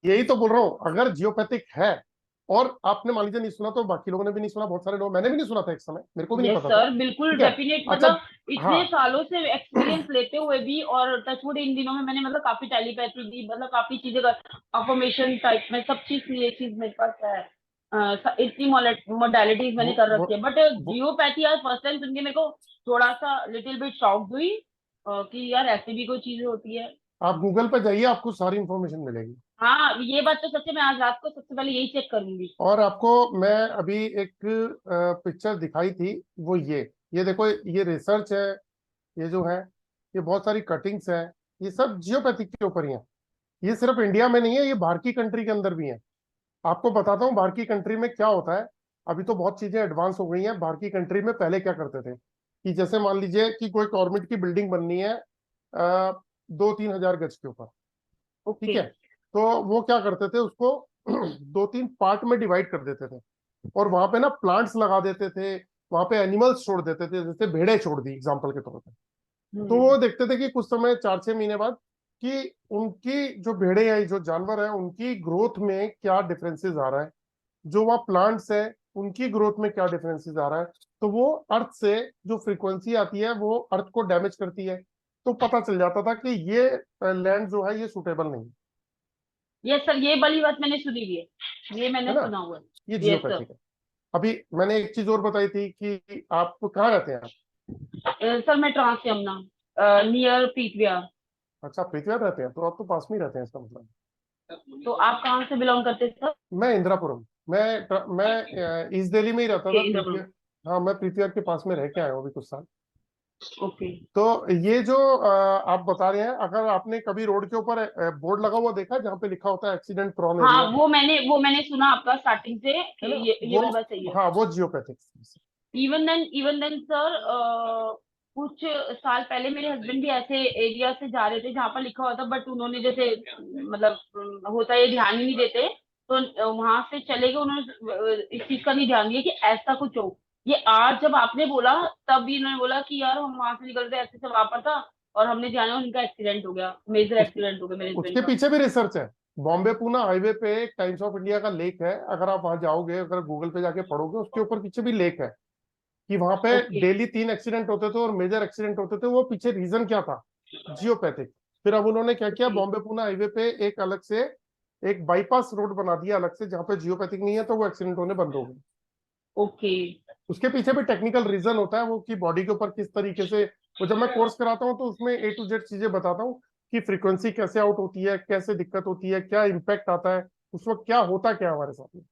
यही तो बोल रहा हूँ, अगर जियोपैथिक है और आपने मान लीजिए नहीं सुना, तो बाकी लोगों ने भी नहीं सुना, बहुत सारे लोग, मैंने भी नहीं सुना था एक समय, मेरे को भी नहीं यस पता था। सर, बिल्कुल ठीक है। डेफिनेट, अच्छा। मतलब हाँ। इतने सालों से एक्सपीरियंस लेते हुए भी, और टचवुड इन दिनों में मैंने मतलब काफी टेलीपैथी दी, मतलब काफी चीजें अफर्मेशन टाइप में सब चीज की, ये चीज मेरे पास है। इतनी मोडालिटीज मैंने वो कर वो रखी है, बट वो जियोपैथी आज फर्स्ट टाइम सुन के मेरे को थोड़ा सा लिटिल बिट शॉक्ड हुई, कि यार ऐसी भी कोई चीज होती है। आप गूगल पे जाइए, आपको सारी इंफॉर्मेशन मिलेगी। हाँ, ये बात तो सच है। मैं आज रात को सबसे पहले यही चेक करूंगी। और आपको मैं अभी एक पिक्चर दिखाई थी, वो ये देखो, ये रिसर्च है, ये जो है, ये बहुत सारी कटिंग्स है, ये सब जियोपैथिक के ऊपर ही है। ये सिर्फ इंडिया में नहीं है, ये बाहर की कंट्री के अंदर भी है। आपको बताता हूँ बाहर की कंट्री में क्या होता है। अभी तो बहुत चीजें एडवांस हो गई हैं। बाहर की कंट्री में पहले क्या करते थे कि जैसे मान लीजिए कि कोई गवर्नमेंट की बिल्डिंग बननी है 2-3 हजार गज के ऊपर। ठीक ओके। है। तो वो क्या करते थे, उसको 2-3 पार्ट में डिवाइड कर देते थे, और वहां पे ना प्लांट्स लगा देते थे, वहां पे एनिमल्स छोड़ देते थे, जैसे भेड़े छोड़ दी एग्जाम्पल के तौर पे। तो वो देखते थे कि कुछ समय 4-6 महीने बाद कि उनकी जो भेड़े हैं, जो जानवर है, उनकी ग्रोथ में क्या डिफरेंसेस आ रहा है, जो वहाँ प्लांट्स है उनकी ग्रोथ में क्या डिफरेंसेस आ रहा है। तो वो अर्थ से जो फ्रीक्वेंसी आती है वो अर्थ को डैमेज करती है। तो पता चल जाता था कि ये लैंड जो है ये सुटेबल नहीं यस सर, ये वाली बात मैंने सुनी हुई है, ये है मैंने ना। सुना हुआ ये है। Yes sir. जियोपैथिक है। अभी मैंने एक चीज और बताई थी कि आप कहाँ रहते हैं आप। सर मैं ट्रांस यमुना, नियर पीटविया। अच्छा, आप पृथ्वी रहते हैं, तो आप तो पास में ही रहते हैं इसका मतलब। तो आप कहाँ से बिलोंग करते हैं सर? मैं इंदिरापुरम, मैं ईस्ट दिल्ली में ही रहता था, पृथ्वी। इंद्रपुर। हाँ, मैं पृथ्वी के पास में रह के आया हूँ अभी कुछ साल। ओके। तो ये जो आप बता रहे हैं, अगर आपने कभी रोड के ऊपर बोर्ड लगा हुआ देखा जहाँ पे लिखा होता है एक्सीडेंट प्रोन हाँ, एरिया, वो मैंने सुना आपका स्टार्टिंग से है कि ना, ये वो, वाली बात सही है। हाँ, वो जियोपैथिक। इवन देन सर, कुछ साल पहले मेरे हस्बैंड भी ऐसे एरिया से जा रहे थे जहाँ पर लिखा हुआ था, बट उन्होंने जैसे मतलब होता है ये ध्यान ही नहीं देते, तो वहां से चले गए। उन्होंने इस चीज का नहीं ध्यान दिया कि ऐसा कुछ हो। ये आज जब आपने बोला तब भी इन्होंने बोला कि यार हम वहां से निकलते ऐसे से वहां पर था और हमने जाना उनका एक्सीडेंट हो गया, मेजर उस, एक्सीडेंट हो गया मेरे हस्बैंड उसके का। पीछे भी रिसर्च है। बॉम्बे पुणे हाईवे पे एक टाइम्स ऑफ इंडिया का लेक है, अगर आप वहां जाओगे, अगर गूगल पे जाके पढ़ोगे, उसके ऊपर पीछे भी लेक है कि वहां पे ओके। डेली 3 एक्सीडेंट होते थे और मेजर एक्सीडेंट होते थे। वो पीछे रीजन क्या था? जियोपैथिक। फिर अब उन्होंने क्या किया, ओके। बॉम्बे पुणे हाईवे पे एक अलग से एक बाईपास रोड बना दिया अलग से, जहाँ पे जियोपैथिक नहीं है, तो वो एक्सीडेंट होने बंद हो गए। ओके। उसके पीछे भी टेक्निकल रीजन होता है वो, कि बॉडी के ऊपर किस तरीके से। वो जब मैं कोर्स कराता हूँ तो उसमें A to Z चीजें बताता हूँ कि फ्रीक्वेंसी कैसे आउट होती है, कैसे दिक्कत होती है, क्या इम्पैक्ट आता है, उस वक्त क्या होता क्या है हमारे साथ में।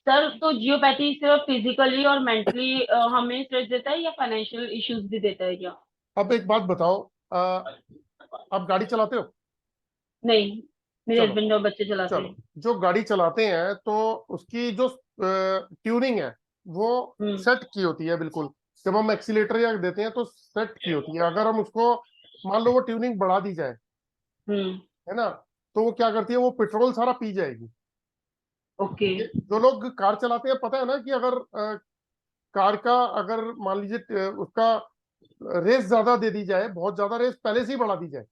सर तो जियोपैथी सिर्फ फिजिकली और मेंटली हमें स्ट्रेस देता है या फाइनेंशियल इश्यूज भी देता है क्या? अब एक बात बताओ, आप गाड़ी चलाते हो? नहीं, मेरे चलो, हस्बैंड और बच्चे चलाते चलो, हैं। जो गाड़ी चलाते हैं तो उसकी जो ट्यूनिंग है वो हम्म। सेट की होती है बिल्कुल। जब हम एक्सीलेटर या देते हैं तो सेट की होती है। अगर हम उसको, मान लो वो ट्यूनिंग बढ़ा दी जाए, हम्म। है ना, तो वो क्या करती है, वो पेट्रोल सारा पी जाएगी। ओके। जो लोग कार चलाते हैं, पता है ना कि अगर कार का, अगर मान लीजिए उसका रेस ज्यादा दे दी जाए, बहुत ज्यादा रेस पहले से ही बढ़ा दी जाए,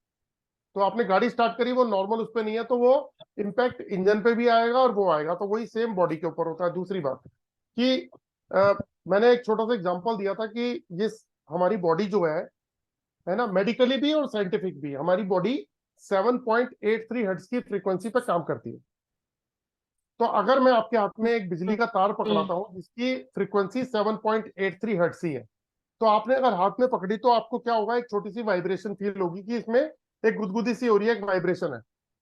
तो आपने गाड़ी स्टार्ट करी, वो नॉर्मल उस पर नहीं है, तो वो इम्पैक्ट इंजन पे भी आएगा और वो आएगा। तो वही सेम बॉडी के ऊपर होता है। दूसरी बात कि अ, मैंने एक छोटा सा एग्जांपल दिया था कि ये हमारी बॉडी जो है ना, मेडिकली भी और साइंटिफिक भी, हमारी बॉडी 7.83 हर्ट्ज की फ्रीक्वेंसी पे काम करती है। तो अगर मैं आपके हाथ में एक बिजली का तार हम्म। पकड़ाता हूँ जिसकी फ्रीक्वेंसी 7.83 हर्ट्ज ही है, तो आपने अगर हाथ में पकड़ी तो आपको क्या होगा, एक छोटी सी वाइब्रेशन फील होगी कि इसमें एक गुदगुदी सी हो रही है, एक वाइब्रेशन है।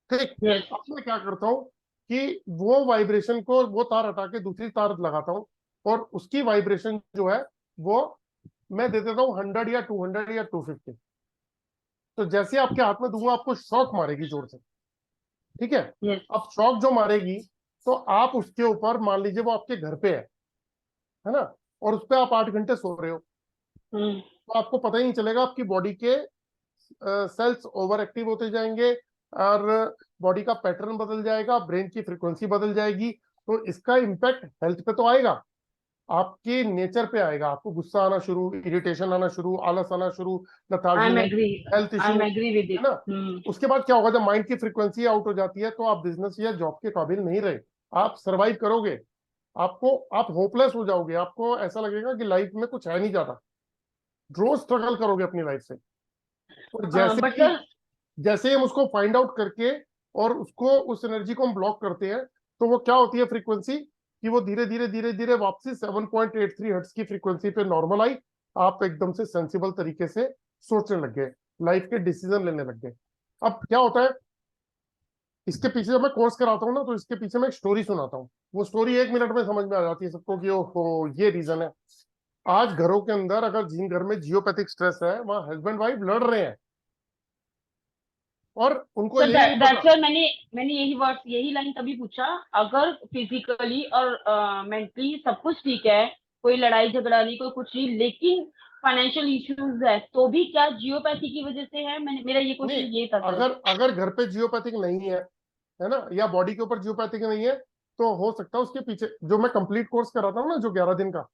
ठीक। यस। अब मैं क्या करता हूँ कि वो वाइब्रेशन को, वो तार हटा के दूसरी तार लगाता हूँ, और उसकी वाइब्रेशन जो है वो मैं दे देता हूँ 100 या 200 या 250। तो जैसे आपके हाथ में दूंगा, आपको शॉक मारेगी जोर से। ठीक है। यस। अब शॉक जो मारेगी, तो आप उसके ऊपर, मान लीजिए वो आपके घर पे है ना, और उस पर आप 8 घंटे सो रहे हो, हम्म। तो आपको पता ही नहीं चलेगा। आपकी बॉडी के सेल्स ओवर एक्टिव होते जाएंगे और बॉडी का पैटर्न बदल जाएगा, ब्रेन की फ्रीक्वेंसी बदल जाएगी। तो इसका इम्पैक्ट हेल्थ पे तो आएगा, आपके नेचर पे आएगा। आपको गुस्सा आना शुरू, इरिटेशन आना शुरू, आलस आना शुरू, आई एम लथार्जीनेस, agree. Health I issue, am agree with है इट। ना। उसके बाद क्या होगा, जब माइंड की फ्रीक्वेंसी आउट हो जाती है, तो आप बिजनेस या जॉब के काबिल नहीं रहे। आप सरवाइव करोगे, आपको, आप होपलेस हो जाओगे, आपको ऐसा लगेगा कि लाइफ में कुछ है नहीं ज्यादा। रोज स्ट्रगल करोगे अपनी लाइफ से। और बट सर। जैसे ही हम उसको फाइंड आउट करके और उसको, उस एनर्जी को हम ब्लॉक करते हैं, तो वो क्या होती है फ्रीक्वेंसी, कि वो धीरे धीरे धीरे धीरे वापसी 7.83 हर्ट्ज की फ्रीक्वेंसी पे नॉर्मल आई। आप एकदम से सेंसिबल तरीके से सोचने लग गए, लाइफ के डिसीजन लेने लग गए। अब क्या होता है, इसके पीछे जब मैं कोर्स कराता हूँ ना, तो इसके पीछे मैं एक स्टोरी सुनाता हूँ। वो स्टोरी 1 मिनट में समझ में आ जाती है सबको कि ओहो, ये रीजन है। आज घरों के अंदर, अगर जिन घर में जियोपैथिक स्ट्रेस है, वहां हस्बैंड वाइफ लड़ रहे हैं और उनको सर यही नहीं दैट्स पता। व्हाई मैंने यही लाइन तभी पूछा। अगर फिजिकली और मेंटली सब कुछ ठीक है, कोई लड़ाई झगड़ा नहीं, कोई कुछ नहीं, लेकिन फाइनेंशियल इश्यूज है, तो भी क्या जियोपैथी की वजह से है? मेरा ये नहीं, क्वेश्चन ये था सर। अगर अगर घर पे जियोपैथिक नहीं है ना, या बॉडी के ऊपर जियोपैथिक नहीं है, तो हो सकता है उसके पीछे, जो मैं कंप्लीट कोर्स कराता हूँ ना, जो 11 दिन का,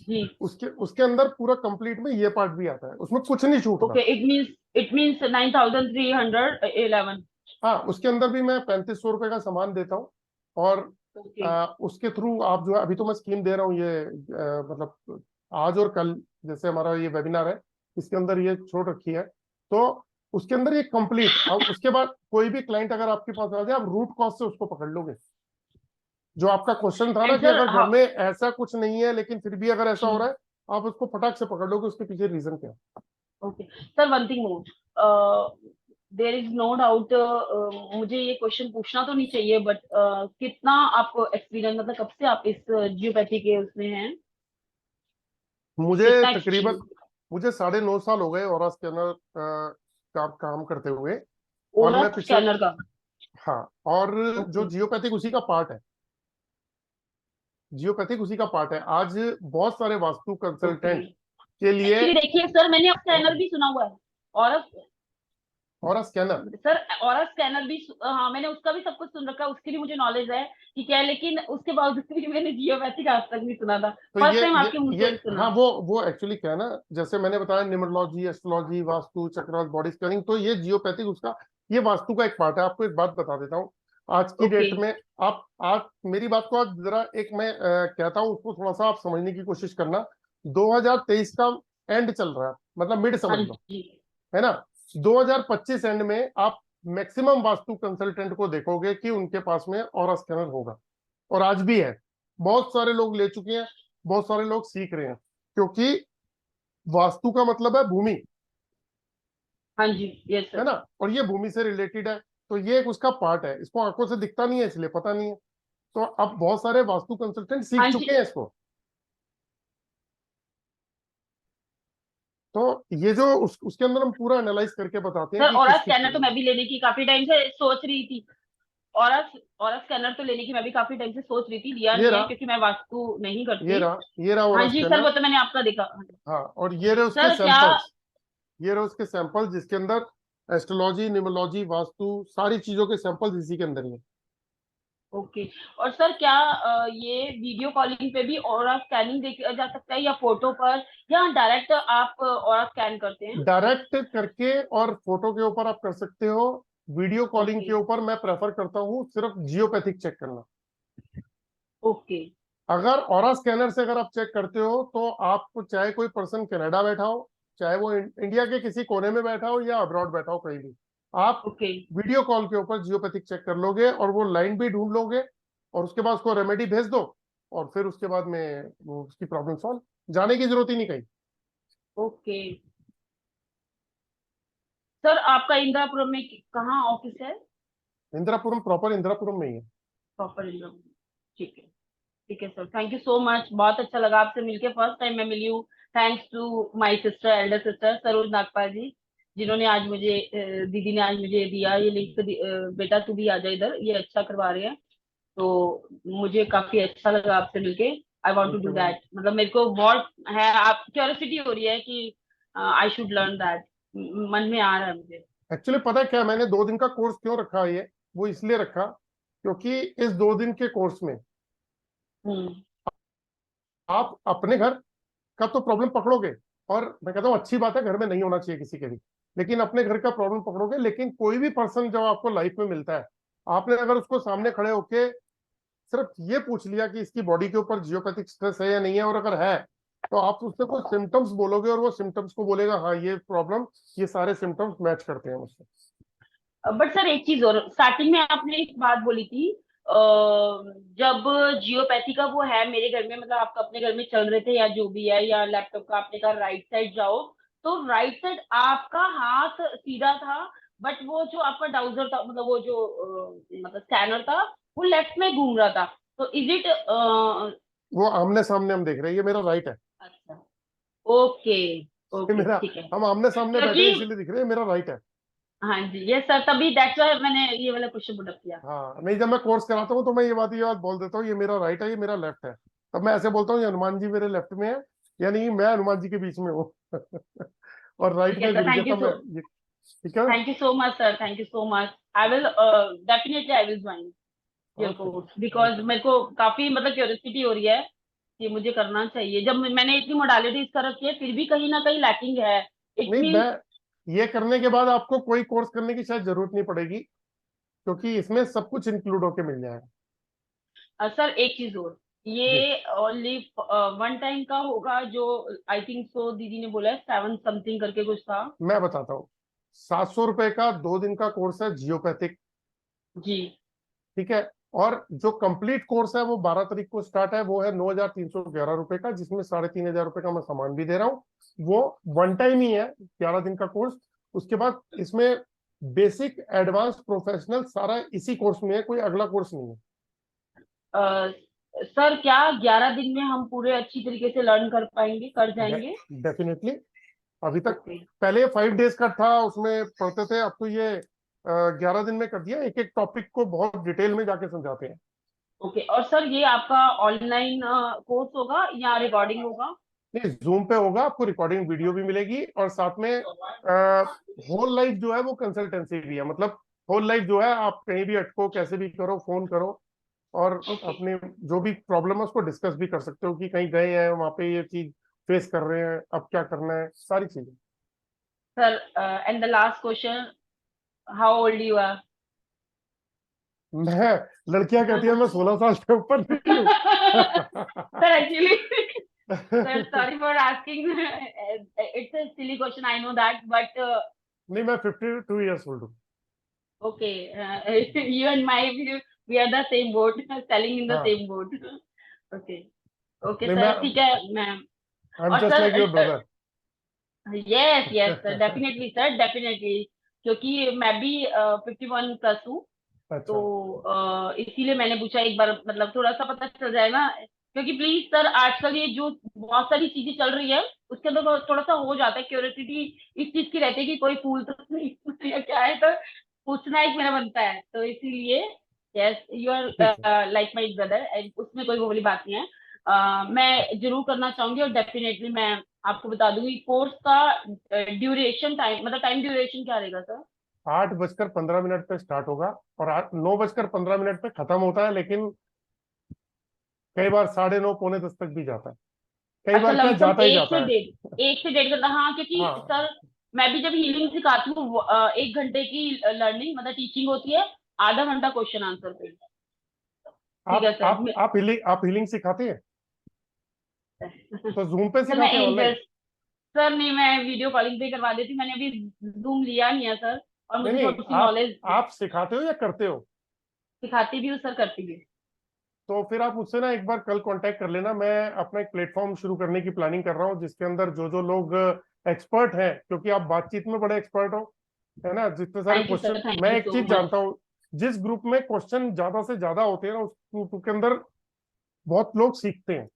जी। उसके उसके अंदर पूरा कंप्लीट में ये पार्ट भी आता है, उसमें कुछ नहीं छूटता। ओके। It means 9311। हाँ, उसके अंदर भी मैं 3500 रुपये का सामान देता हूँ। और ओके। उसके थ्रू आप जो है, अभी तो मैं स्कीम दे रहा हूँ ये, मतलब आज और कल, जैसे हमारा ये वेबिनार है, इसके अंदर ये छोड़ रखी है। तो उसके अंदर ये कंप्लीट, अब उसके बाद कोई भी क्लाइंट अगर आपके पास आ जाए, आप रूट कॉज से उसको पकड़ लोगे। जो आपका क्वेश्चन था ना, एंड कि सर अगर घर में ऐसा कुछ नहीं है लेकिन फिर भी अगर ऐसा हो रहा है, आप उसको फटाक से पकड़ लोगे, उसके पीछे रीजन क्या है। Okay sir, one thing more, there is no doubt, मुझे ये क्वेश्चन पूछना तो नहीं चाहिए, बट कितना आपको एक्सपीरियंस, मतलब कब से आप इस जियोपैथी के उसमें हैं? मुझे कितना तकरीबन, एक्सपीरियंस? मुझे 9.5 साल हो गए और स्कैनर काम करते हुए। और ओरा मैं पिछले, स्कैनर का? हाँ, और जो ओके। जियोपैथिक उसी का पार्ट है, जियोपैथिक उसी का पार्ट है। आज बहुत सारे वास्तु ओके। कंसल्टेंट के लिए, एक्चुअली देखिए सर, मैंने आप स्कैनर भी सुना हुआ है। और और स्कैनर। सर ऑरा स्कैनर भी हाँ मैंने उसका भी सब कुछ सुन रखा है, उसकी भी मुझे नॉलेज है कि क्या है, लेकिन उसके बावजूद भी मैंने जियोपैथिक आज तक नहीं सुना था, तो फर्स्ट टाइम आपके मुंह ये से सुना। हाँ, वो एक्चुअली क्या है ना, जैसे मैंने बताया numerology, astrology, vastu, chakras, body scanning, तो ये जियोपैथिक उसका, ये वास्तु का एक पार्ट है। आपको एक बात बता देता हूँ, आज की ओके। डेट में आप मेरी बात को आज जरा एक मैं कहता हूँ, उसको थोड़ा सा आप समझने की कोशिश करना। 2023 का एंड चल रहा है, मतलब मिड हाँ समझ लो, जी। है ना। 2025 एंड में आप मैक्सिमम वास्तु कंसल्टेंट को देखोगे कि उनके पास में ऑरा स्कैनर होगा, और आज भी है। बहुत सारे लोग ले चुके हैं, बहुत सारे लोग सीख रहे हैं, क्योंकि वास्तु का मतलब है भूमि, हाँ जी। यस है सर। ना, और ये भूमि से रिलेटेड है। तो ये एक उसका पार्ट है, इसको आंखों से दिखता नहीं है इसलिए पता नहीं है। तो अब बहुत सारे वास्तु कंसल्टेंट सीख हाँ जी चुके हैं इसको। तो ये जो उसके अंदर हम पूरा एनालाइज करके बताते हैं सर, कि ऑरा किस किस स्कैनर तो तरह। मैं भी लेने की काफी टाइम से सोच रही थी। ऑरा ऑरा स्कैनर तो लेने की मैं भी काफी टाइम से सोच रही थी, लिया ये नहीं है रहा, क्योंकि मैं वास्तु नहीं ये करती। रहा, ये रहा हाँ और जी सर, स्कैनर। वो तो मैंने आपका देखा। हाँ, और ये रहे उसके सर क्या। सैंपल्स, ये रहे उसके सैंपल्स जिसके अंदर एस्ट्रोलॉजी, न्यूमरोलॉजी, वास्तु, सारी चीजों के सैंपल्स इसी के अंदर ही है। ओके। और सर क्या ये वीडियो कॉलिंग पे भी ऑरा स्कैनिंग देखा जा सकता है, या फोटो पर, या डायरेक्ट आप ऑरा स्कैन करते हैं? डायरेक्ट करके और फोटो के ऊपर आप कर सकते हो। Video calling okay. के ऊपर मैं प्रेफर करता हूँ सिर्फ जियोपैथिक चेक करना। ओके। अगर ऑरा स्कैनर से अगर आप चेक करते हो, तो आपको चाहे कोई पर्सन कनाडा बैठा हो, चाहे वो इंडिया के किसी कोने में बैठा हो या अब्रॉड बैठा हो, कहीं भी आप ओके। वीडियो कॉल के ऊपर जियोपैथिक चेक कर लोगे, और वो लाइन भी ढूंढ लोगे, और उसके बाद उसको रेमेडी भेज दो, और फिर उसके बाद में वो उसकी प्रॉब्लम सॉल्व, जाने की जरूरत ही नहीं कहीं। ओके। सर आपका इंदिरापुरम में कहाँ ऑफिस है? इंदिरापुरम, प्रॉपर इंदिरापुरम में ही है। प्रॉपर इंदिरापुरम। ठीक है। ठीक है sir, thank you so much, बहुत अच्छा लगा आपसे मिलके, फर्स्ट टाइम मैं मिली हूँ। Thanks to my sister, elder sister Saroj Nagpal ji, जिन्होंने आज मुझे दीदी ने आज मुझे दिया ये लिंक, बेटा तू भी आ जा इधर, ये अच्छा करवा रहे हैं। तो मुझे काफी अच्छा लगा आपसे मिलके। I want to thank do you ma'am. That, मतलब मेरे को बहुत है, आप क्यूरियोसिटी हो रही है कि आई शुड लर्न दैट, मन में आ रहा है मुझे। एक्चुअली पता है क्या, मैंने 2 दिन का कोर्स क्यों रखा है, ये वो इसलिए रखा क्योंकि इस 2 दिन के कोर्स में हम्म। आप अपने घर का तो प्रॉब्लम पकड़ोगे, और मैं कहता हूँ अच्छी बात है, घर में नहीं होना चाहिए किसी के भी, लेकिन अपने घर का प्रॉब्लम पकड़ोगे। लेकिन कोई भी पर्सन जब आपको लाइफ में मिलता है, आपने अगर उसको सामने खड़े होके सिर्फ ये पूछ लिया कि इसकी बॉडी के ऊपर जियोपैथिक स्ट्रेस है या नहीं है, और अगर है तो आप उससे कुछ सिम्टम्स बोलोगे, और वो सिम्टम्स को बोलेगा हाँ ये प्रॉब्लम, ये सारे सिम्टम्स मैच करते हैं मुझसे। बट सर एक चीज और, स्टार्टिंग में आपने एक बात बोली थी, जब जियोपैथी का वो है मेरे घर में, मतलब आप अपने घर में चल रहे थे या जो भी है, या लैपटॉप का आपने कहा राइट साइड जाओ, तो राइट साइड आपका हाथ सीधा था, बट वो जो आपका डाउजर था, मतलब वो जो मतलब स्कैनर था, वो लेफ्ट में घूम रहा था। तो इज इट? वो आमने सामने हम देख रहे हैं, ये मेरा राइट है, अच्छा। ओके। ये ओके मेरा, ठीक है। हम आमने सामने बैठे हैं क्योंकि इसीलिए दिख रहे हैं, मेरा राइट है। हाँ जी, ये सर तभी दैट्स व्हाई मैंने ये वाला क्वेश्चन पुट अप किया। हाँ, नहीं, जब मैं कोर्स कराता हूँ तो मैं ये बात बोल देता हूँ, ये मेरा राइट है, ये मेरा लेफ्ट है। तब मैं ऐसे बोलता हूँ ये हनुमान जी मेरे लेफ्ट में है, यानी मैं हनुमान जी के बीच में हूँ। और राइट ठीक है में sir, Guru ji, thank you तब मैं सो ये, ठीक है। Thank you so much sir, thank you so much. I will definitely I will join your okay, course, thank because you. मेरे को काफी मतलब क्यूरियोसिटी हो रही है कि मुझे करना चाहिए। जब मैंने इतनी मोडालिटीज कर रखी है, फिर भी कहीं ना कहीं लैकिंग है। इट नहीं, मैं मीन्स। ये करने के बाद आपको कोई कोर्स करने की शायद जरूरत नहीं पड़ेगी, क्योंकि इसमें सब कुछ इंक्लूड होके मिल जाएगा। सर एक चीज और, जी, ये ओनली वन टाइम का होगा जो, आई थिंक सो दीदी ने बोला है 7 समथिंग करके कुछ था। मैं बताता हूँ, 700 रुपए का 2 दिन का कोर्स है जियोपैथिक, जी। ठीक है। और जो कंप्लीट कोर्स है वो 12 तारीख को स्टार्ट है, वो है 9,311 रुपए का, जिसमें 3,500 रुपए का मैं सामान भी दे रहा हूँ। वो वन टाइम ही है, 11 दिन का कोर्स। उसके बाद इसमें बेसिक, एडवांस, प्रोफेशनल सारा इसी कोर्स में है, कोई अगला कोर्स नहीं है। सर क्या 11 दिन में हम पूरे अच्छी तरीके से लर्न कर पाएंगे, कर जाएंगे? डेफिनेटली। अभी तक ओके। पहले 5 डेज का था, उसमें पढ़ते थे, अब तो ये 11 दिन में कर दिया, एक एक टॉपिक को बहुत डिटेल में जाके समझाते हैं। ओके। और सर ये आपका ऑनलाइन कोर्स होगा या रिकॉर्डिंग होगा? जूम पे होगा, आपको रिकॉर्डिंग वीडियो भी मिलेगी और साथ में होल लाइफ जो है वो कंसल्टेंसी भी है। मतलब होल लाइफ जो है आप कहीं भी अटको, कैसे भी करो, फोन करो और ओके अपनी जो भी प्रॉब्लम है उसको डिस्कस भी कर सकते हो कि कहीं गए हैं वहां पे ये चीज फेस कर रहे हैं, अब क्या करना है, सारी चीजें। Sir, and the last question, how old you are? मैं, लड़कियां कहती है मैं 16 साल से ऊपर नहीं हूँ। Sir actually, sir sorry for asking. It's a silly question, I know that, but नहीं, मैं 52 ईयर्स ओल्ड हूँ। okay, you and my, we are the same boat, selling in the हाँ, same boat. Okay, okay नहीं मैं, sir, ठीक है ma'am. I am और just like your sir, brother. Yes yes sir, definitely sir, definitely, क्योंकि मैं भी 51 plus हूँ, तो अच्छा, इसीलिए मैंने पूछा एक बार, मतलब थोड़ा सा पता चल जाए ना, क्योंकि प्लीज सर, आजकल ये जो बहुत सारी चीजें चल रही है, उसके अंदर थोड़ा सा हो जाता है, क्यूरियोसिटी इस चीज की रहती है कि कोई फूल तो नहीं या क्या है, तो पूछना एक मेरा बनता है, तो इसीलिए यस, यू ठीक है। आर लाइक माई ब्रदर, उसमें कोई वो वाली बात नहीं है। मैं जरूर करना चाहूंगी, और डेफिनेटली मैं आपको बता दूंगी कोर्स का ड्यूरेशन टाइम, मतलब टाइम ड्यूरेशन क्या रहेगा सर? 8:15 पे स्टार्ट होगा और 9:15 पे खत्म होता है, लेकिन कई बार 9:30 पौने 10 तक भी जाता है, कई अच्छा, बार क्या लमसम जाता ही एक से जाता है। डेढ़, एक से डेढ़ घंटा, हाँ, क्योंकि हाँ, सर मैं भी जब हीलिंग सिखाती हूँ 1 घंटे की लर्निंग, मतलब टीचिंग होती है, आधा घंटा क्वेश्चन आंसर पे। ठीक है आप सर। आप आप हीलिंग सिखाते हैं तो जूम पे सर मैं सिखाते हैं, ऑनलाइन? सर नहीं, मैं वीडियो कॉलिंग पे करवा देती हूँ, मैंने अभी जूम लिया नहीं है सर, और नहीं मुझे नहीं, थोड़ी सी आप नॉलेज, आप सिखाते हो या करते हो? सिखाती भी हूँ सर, करती भी हूँ। तो फिर आप मुझसे ना एक बार कल कांटेक्ट कर लेना। मैं अपना एक प्लेटफॉर्म शुरू करने की प्लानिंग कर रहा हूँ जिसके अंदर जो जो लोग एक्सपर्ट हैं, क्योंकि आप बातचीत में बड़े एक्सपर्ट हो, है ना, जितने सारे thank you question, sir, thank मैं यू एक सो चीज मच। जानता हूँ, जिस ग्रुप में क्वेश्चन ज्यादा से ज्यादा होते हैं ना, उस ग्रुप के अंदर बहुत लोग सीखते हैं,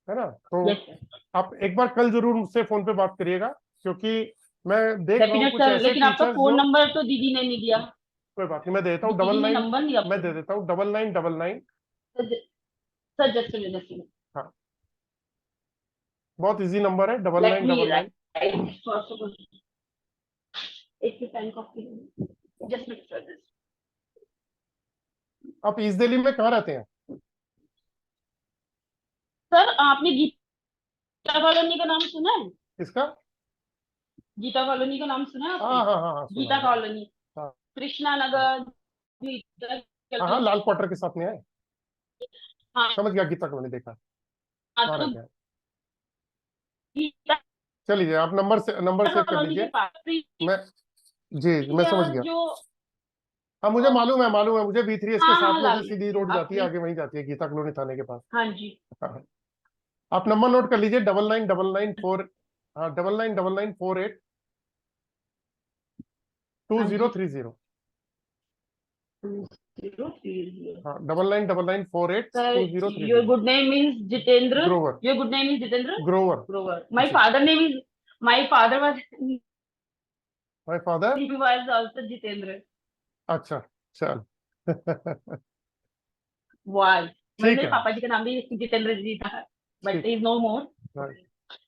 है ना। तो यस सर, आप एक बार कल जरूर मुझसे फोन पे बात करिएगा, क्योंकि मैं देख रहा हूँ डेफिनेट कुछ सर, ऐसे लेकिन आपका टीचर्स फोन जो, नंबर तो दीदी ने नहीं दिया। कोई बात नहीं, मैं देता हूँ डबल दीदी ने नाइन, नंबर नहीं मैं आपको। दे देता हूँ 9999। सर जस्ट जस्ट हाँ, बहुत इजी नंबर है, double let nine me double nine right first of all, एक पेन कॉपी, जस्ट सर। आप ईस्ट दिल्ली में कहाँ रहते हैं? सर आपने गीता कॉलोनी का नाम सुना है? इसका? गीता कॉलोनी का नाम सुना है आपने? हाँ हाँ हाँ हाँ, सुना गीता है। कॉलोनी, हाँ कृष्णा हाँ नगर, गीता हाँ हाँ, कॉलोनी। लाल क्वार्टर के साथ में है। हाँ समझ गया, गीता कॉलोनी देखा, हाँ, कहाँ तो रहते हैं? गीता चलिए, आप नंबर सेव कर कॉलोनी के लीजिए। पास तो मैं, जी मैं समझ गया। जो, हाँ, मुझे मालूम है, मुझे B3S के हाँ साथ हाँ, में लाल, से सीधी रोड आप जाती है, प्लीज, आगे वहीं जाती है, गीता कॉलोनी थाने के पास। हाँ जी। हाँ, आप नंबर नोट कर लीजिए, 9999 4, हाँ, 999948 हाँ जी, 2030। 2030। हाँ, 999948 sir, 2030। Your good name means Jitendra, Grover, your good name is Jitendra Grover. Grover, my ji, father name is, my father was, my father. he was also Jitendra, अच्छा, चल। वाज, मतलब ठीक मेरे है, पापा जी का नाम भी जितेंद्र जी था, बट ठीक, is no more. Right,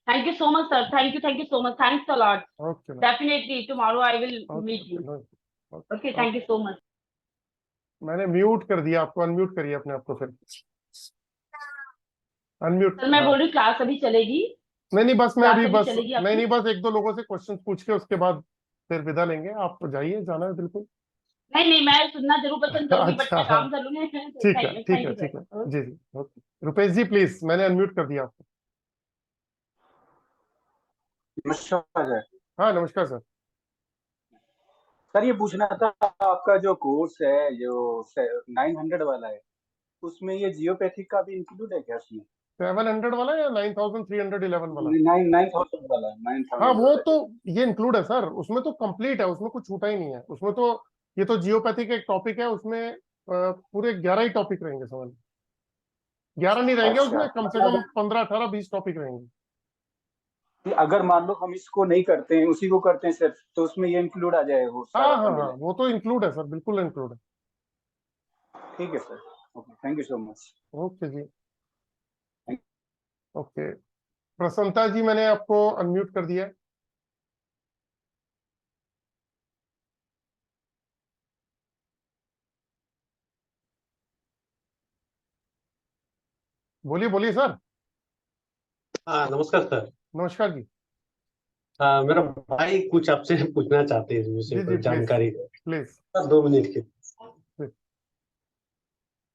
thank you so much sir, thank you so much, thanks a lot. Okay definitely tomorrow I will okay meet you. Okay, okay, okay thank okay. You so much. मैंने mute कर दिया आपको, unmute करिए अपने आप को फिर, unmute, sir मैं हाँ। बोल रही क्लास अभी चलेगी, नहीं नहीं, बस मैं क्लास अभी अभी बस, चलेगी नहीं आपकी? नहीं, बस एक दो लोगों से क्वेश्चन पूछ के उसके बाद फिर विदा लेंगे। आप तो जाइए, जाना है बिल्कुल। नहीं नहीं, मैं सुनना जरूर पसंद करूंगी, बट अच्छा, मैं काम कर लूंगी। ठीक है ठीक थैंक है यू ठीक है, सर। जी जी, ओके। रुपेश जी प्लीज, मैंने अनम्यूट कर दिया आपको। नमस्कार सर। हाँ, नमस्कार सर। सर ये पूछना था, आपका जो कोर्स है जो 900 वाला है, उसमें ये जियोपैथिक का भी इंक्लूड है क्या उसमें? 700 वाला या 9311 वाला? 9,000 वाला, नाइन हाँ, थाउजेंड वो वाला तो जो। ये इंक्लूड है सर, उसमें तो कंप्लीट है, उसमें कुछ छूटा ही नहीं है उसमें तो। ये तो जियोपैथी का एक टॉपिक है उसमें, पूरे 11 ही टॉपिक रहेंगे, समझ, 11 नहीं रहेंगे अच्छा, उसमें, कम से कम मतलब 15 18 20 टॉपिक रहेंगे। कि अगर मान लो हम इसको नहीं करते हैं, उसी को करते हैं सिर्फ, तो उसमें ये इंक्लूड आ जाएगा वो हाँ सारा हाँ हाँ, बंडल है? वो तो इंक्लूड है सर, बिल्कुल इंक्लूड है। ठीक है sir, okay, thank you so much. Okay जी, ओके, प्रसन्नता जी मैंने आपको अनम्यूट कर दिया है। बोलिए बोलिए सर। हाँ नमस्कार सर। नमस्कार जी। मेरा भाई कुछ आपसे पूछना चाहते हैं इस विषय जी जी पर प्लीज जानकारी। प्लीज। सर 2 मिनट के।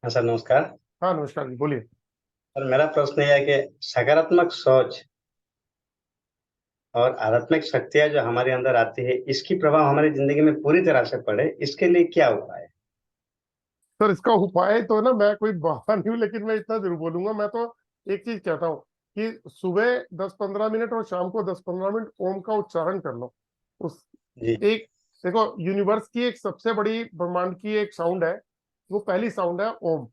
हाँ सर नमस्कार। हाँ नमस्कार जी, बोलिए। सर मेरा प्रश्न यह है कि सकारात्मक सोच और आध्यात्मिक शक्तियाँ जो हमारे अंदर आती है इसकी प्रभाव हमारी जिंदगी में पूरी तरह से पड़े, इसके लिए क्या उपाय है? सर इसका उपाय तो ना, मैं कोई बाबा नहीं हूँ, लेकिन मैं इतना जरूर बोलूंगा। मैं तो एक चीज कहता हूँ कि सुबह 10-15 मिनट और शाम को 10-15 मिनट ओम का उच्चारण कर लो। उस जी एक, देखो यूनिवर्स की एक सबसे बड़ी, ब्रह्मांड की एक साउंड है, वो पहली साउंड है ओम।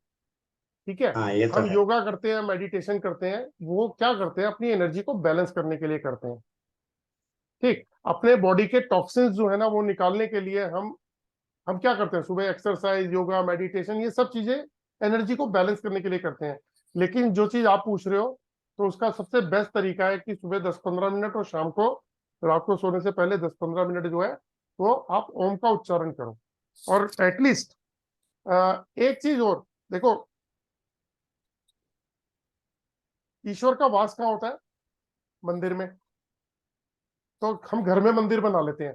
ठीक है। हाँ, ये तो हम है। योगा करते हैं, मेडिटेशन करते हैं, वो क्या करते हैं, अपनी एनर्जी को बैलेंस करने के लिए करते हैं। ठीक, अपने बॉडी के टॉक्सिन्स जो है ना वो निकालने के लिए हम क्या करते हैं, सुबह एक्सरसाइज, योगा, मेडिटेशन, ये सब चीजें एनर्जी को बैलेंस करने के लिए करते हैं। लेकिन जो चीज आप पूछ रहे हो, तो उसका सबसे बेस्ट तरीका है कि सुबह 10-15 मिनट और शाम को रात को सोने से पहले 10-15 मिनट जो है वो आप ओम का उच्चारण करो। और एटलीस्ट एक चीज और देखो, ईश्वर का वास कहाँ होता है? मंदिर में। तो हम घर में मंदिर बना लेते हैं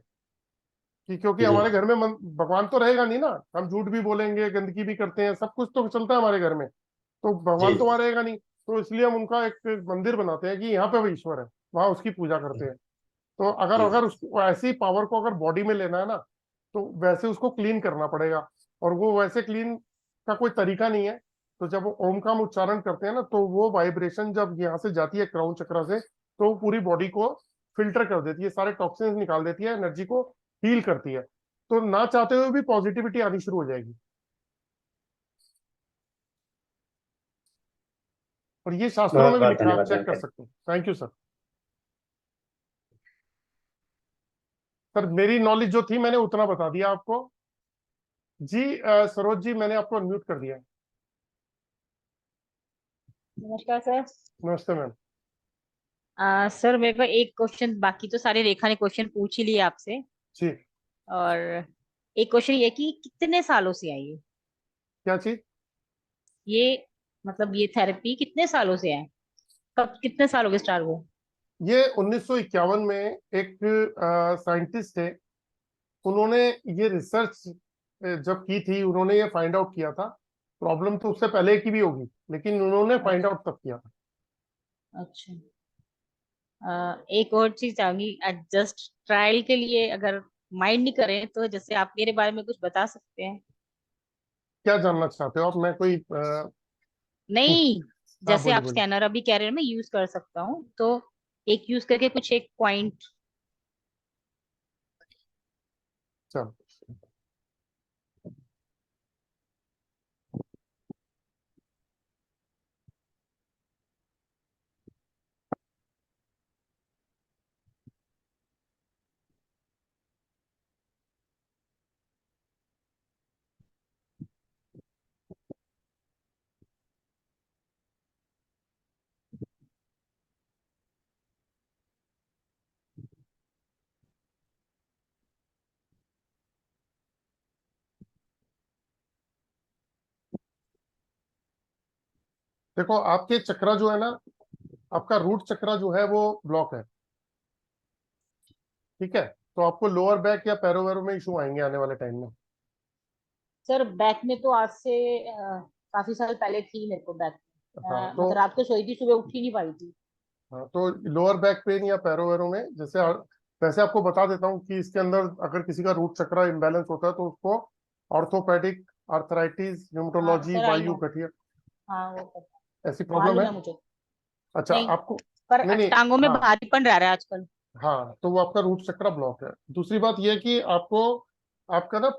कि क्योंकि जी हमारे घर में भगवान तो रहेगा नहीं ना, हम झूठ भी बोलेंगे, गंदगी भी करते हैं, सब कुछ तो चलता है हमारे घर में, तो जी भगवान तो वहां रहेगा नहीं। तो इसलिए हम उनका एक मंदिर बनाते हैं कि यहाँ पे वो ईश्वर है, वहां उसकी पूजा करते हैं। तो अगर जी अगर उसको ऐसी पावर को अगर बॉडी में लेना है ना, तो वैसे उसको क्लीन करना पड़ेगा। और वो वैसे क्लीन का कोई तरीका नहीं है। तो जब वो ओम का हम उच्चारण करते हैं ना, तो वो वाइब्रेशन जब यहाँ से जाती है क्राउन चक्र से, तो वो पूरी बॉडी को फिल्टर कर देती है, सारे टॉक्सिन्स निकाल देती है, एनर्जी को हील करती है। तो ना चाहते हुए भी पॉजिटिविटी आनी शुरू हो जाएगी। और ये शास्त्रों बहुत में भी बहुत लिखा है, आप धन्यवाद चेक कर जानकारी। सकते हो। Thank you sir. सर मेरी नॉलेज जो थी मैंने उतना बता दिया आपको। जी सरोज जी, मैंने आपको अनम्यूट कर दिया है। नमस्कार सर। नमस्ते मैम। सर मेरे को एक क्वेश्चन, बाकी तो सारे रेखा ने क्वेश्चन पूछ ही लिए आपसे। जी, और एक क्वेश्चन ये कि कितने सालों से आई है क्या चीज? ये, मतलब ये थेरेपी कितने सालों से है, कब कितने सालों के स्टार्ट हुआ? ये 1951 में एक साइंटिस्ट थे, उन्होंने ये रिसर्च जब की थी, उन्होंने ये फाइंड आउट किया था। प्रॉब्लम तो उससे पहले की भी होगी, लेकिन उन्होंने फाइंड आउट तब किया था। अच्छा। एक और चीज चाहूंगी, जस्ट ट्रायल के लिए, अगर माइंड नहीं करें तो जैसे आप मेरे बारे में कुछ बता सकते हैं? क्या जानना चाहते हो आप? मैं कोई नहीं, हाँ जैसे बोलिए आप बोलिए। स्कैनर अभी कह रहे हो मैं यूज कर सकता हूँ, तो एक यूज करके कुछ एक पॉइंट। चलो, देखो आपके चक्रा जो है ना, आपका रूट चक्रा जो है वो ब्लॉक है। ठीक है, तो आपको लोअर बैक या पैरों वैरों में इशू आएंगे आने वाले टाइम में। सर बैक में तो आज से काफी साल पहले थी मेरे को बैक। हाँ मतलब तो, रात को सोई थी, सुबह उठ ही नहीं पाई थी। हाँ तो लोअर बैक पेन या पैरों वैरों में, जैसे वैसे आपको बता देता हूँ कि इसके अंदर अगर किसी का रूट चक्रा इम्बैलेंस होता है तो उसको ऑर्थोपेडिक, आर्थराइटिस, हाँ न्यूमेटोलॉजी, सर, आई वायु नो। गठिया, हाँ वो पता, ऐसी प्रॉब्लम मालूम है। है मुझे। अच्छा नहीं, आपको, पर नहीं नहीं, टांगों में हाँ भारीपन रह रहा है आजकल। हाँ, तो वो आपका रूट चक्रा ब्लॉक है। दूसरी बात ये है कि आपको, आपका ना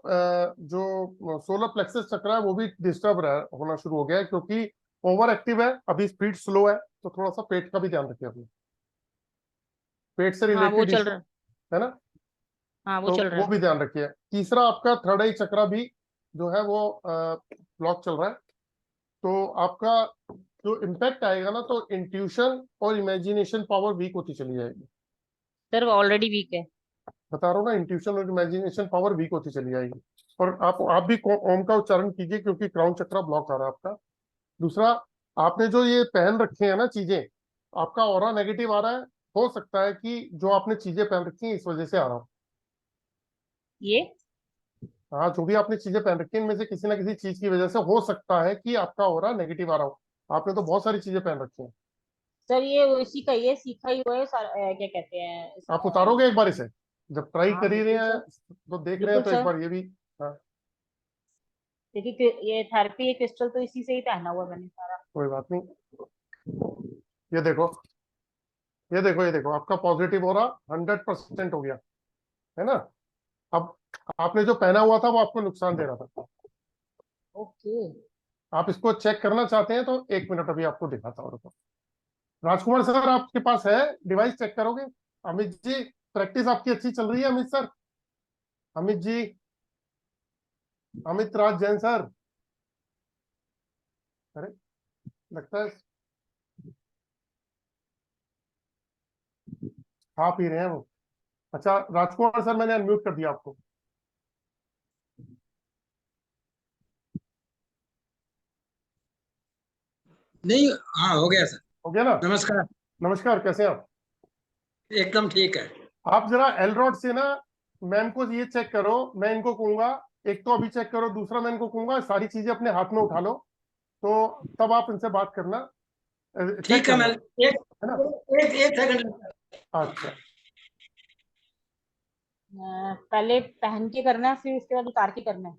जो सोलर प्लेक्सस चक्रा है वो भी डिस्टर्ब होना शुरू हो गया है, क्योंकि ओवर एक्टिव है, अभी स्पीड स्लो है। तो थोड़ा सा पेट का भी ध्यान रखिए अपने, पेट से हाँ वो रिलेटेड चल इशू रहा है। है ना, हाँ वो तो चल रहा वो है। भी ध्यान रखिए। तीसरा, आपका थर्ड आई चक्रा भी जो है वो ब्लॉक चल रहा है। तो आपका जो इम्पैक्ट आएगा ना, तो इंट्यूशन और इमेजिनेशन पावर वीक होती चली जाएगी। सर वो ऑलरेडी वीक है। बता रहा हूँ ना, इंट्यूशन और इमेजिनेशन पावर वीक होती चली जाएगी। और आप भी ओम का उच्चारण कीजिए, क्योंकि क्राउन चक्र ब्लॉक आ रहा है आपका। दूसरा, आपने जो ये पहन रखे हैं ना चीजें, आपका ऑरा नेगेटिव आ रहा है। हो सकता है कि जो आपने चीजें पहन रखी हैं इस वजह से आ रहा हो। ये हाँ, जो भी आपने चीजें पहन रखी हैं इनमें से किसी ना किसी चीज की वजह से हो सकता है कि आपका ऑरा नेगेटिव आ रहा हो। आपने तो बहुत सारी चीजें पहन रखी हैं। सर ये उसी का ये सीखा ही हुआ है क्या कहते हैं आप उतारोगे एक बार इसे, जब ट्राई हाँ कर ही रहे बिल्कुल हैं सर, तो देख रहे बिल्कुल हैं, तो एक सर। बार ये भी। हाँ, देखिए ये थेरेपी, ये क्रिस्टल तो इसी से ही पहना हुआ मैंने सारा। कोई बात नहीं। ये देखो, ये देखो, ये देखो, आपका पॉजिटिव हो रहा 100% हो गया, है ना। अब आपने जो पहना हुआ था वो आपको नुकसान दे रहा था। ओके। आप इसको चेक करना चाहते हैं तो 1 मिनट अभी आपको दिखाता हूँ, रुको। राजकुमार सर, आपके पास है डिवाइस, चेक करोगे? अमित जी, प्रैक्टिस आपकी अच्छी चल रही है अमित सर? अमित जी, अमित राज जैन सर। अरे, लगता है खा पी रहे हैं वो। अच्छा राजकुमार सर, मैंने अनम्यूट कर दिया आपको। नहीं, हाँ हो गया सर। हो गया ना? नमस्कार। नमस्कार, कैसे हैं आप? एकदम ठीक है। आप जरा एलरॉड से ना मैम को ये चेक करो। मैं इनको कहूंगा, एक तो अभी चेक करो, दूसरा मैं इनको कहूंगा सारी चीजें अपने हाथ में उठा लो, तो तब आप इनसे बात करना, चेक ठीक है, मैं करना, एक है ना। एक एक सेकंड। अच्छा, पहले पहन के करना है, फिर उसके बाद उतार के करना है।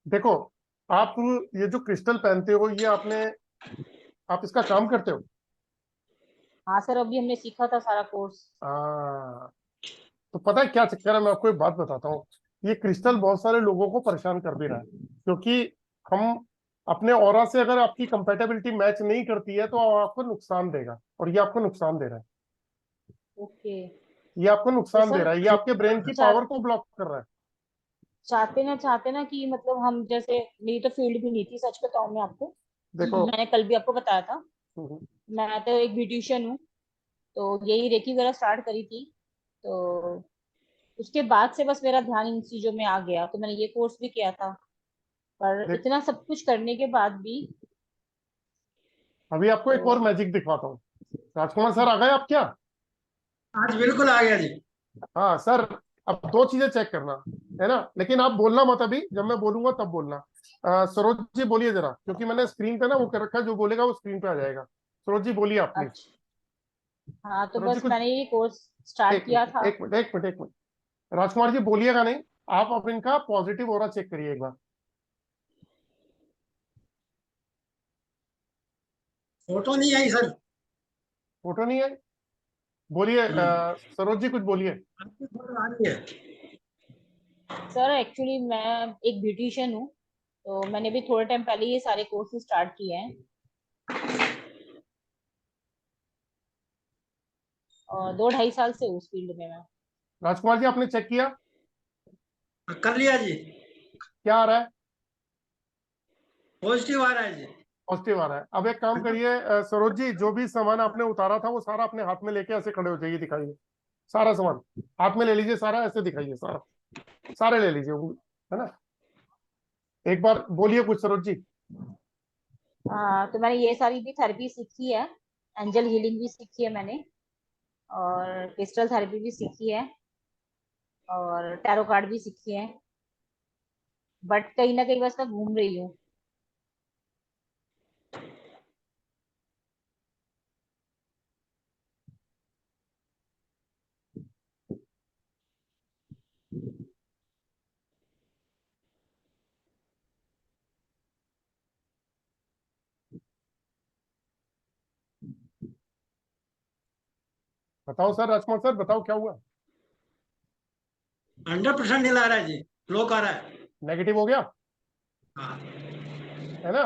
देखो, आप ये जो क्रिस्टल पहनते हो, ये आप इसका काम करते हो? हाँ सर, अभी हमने सीखा था सारा कोर्स। आ, तो पता है क्या चक्कर है, मैं आपको एक बात बताता हूँ। ये क्रिस्टल बहुत सारे लोगों को परेशान कर भी रहा है, क्योंकि हम अपने ऑरा से अगर आपकी कंपेटेबिलिटी मैच नहीं करती है तो आपको नुकसान देगा, और ये आपको नुकसान दे रहा है। ओके। ये आपको तो नुकसान दे सर रहा है, ये आपके ब्रेन की पावर को ब्लॉक कर रहा है। चाहते ना कि मतलब हम जैसे, मेरी तो फील्ड भी नहीं थी, सच बताऊं मैं आपको। देखो। मैंने कल भी आपको बताया था, हम्म, मैं तो एक ब्यूटिशियन हूँ। तो यही रेकी वगैरह स्टार्ट करी थी। तो उसके बाद से बस मेरा ध्यान इन चीजों में आ गया, तो मैंने ये कोर्स भी किया था। पर देख, इतना सब कुछ करने के बाद भी अभी आपको एक तो और मैजिक दिखवाता हूँ। राजकुमार सर, आ गए आप क्या? आज बिल्कुल आ गया जी। हाँ सर, अब दो चीजें चेक करना, है ना, लेकिन आप बोलना मत अभी, जब मैं बोलूंगा तब बोलना। सरोज जी बोलिए जरा, क्योंकि मैंने स्क्रीन पे ना वो कर रखा है, जो बोलेगा वो स्क्रीन पे आ जाएगा। सरोज जी बोलिए आप प्लीज। अच्छा। हाँ तो सरोज जी बस कुछ, मैंने ये कोर्स स्टार्ट एक किया मिनट, था। एक मिनट, एक मिनट, एक मिनट। राजकुमार जी बोलिएगा नहीं, आप अब इनका पॉजिटिव ऑरा चेक करिए एक बार। फोटो नहीं आई सर। फोटो नहीं है? बोलिए, सरोज जी कुछ बोलिए। आपकी फोटो आ रही है। सर एक्चुअली मैं एक ब्यूटिशियन हूँ, तो मैंने भी थोड़े टाइम पहले ये सारे कोर्सेज स्टार्ट किए हैं, और 2-2.5 साल से उस फील्ड में मैं। राजकुमार जी, आपने चेक किया? कर लिया जी। क्या आ रहा है? पॉजिटिव आ रहा है जी। पॉजिटिव आ रहा है। अब एक काम करिए, सरोज जी, जो भी सामान आपने उतारा था वो सारा अपने हाथ में लेके ऐसे खड़े हो जाइए, दिखाइए। सारा सामान हाथ में ले लीजिए, सारा ऐसे दिखाइए, सारा सारे ले लीजिए है ना। एक बार बोलिए कुछ सरोज जी। तो मैंने ये सारी भी थेरेपी सीखी है, एंजल हीलिंग भी सीखी है मैंने, और क्रिस्टल थेरेपी भी सीखी है, और टैरो कार्ड भी सीखी है। बट कहीं ना कहीं बस मैं घूम रही हूँ। बताओ सर, राजकुमार सर बताओ क्या हुआ? 100% नहीं ला रहा है जी। लोक आ रहा है। नेगेटिव हो गया, हाँ। है ना।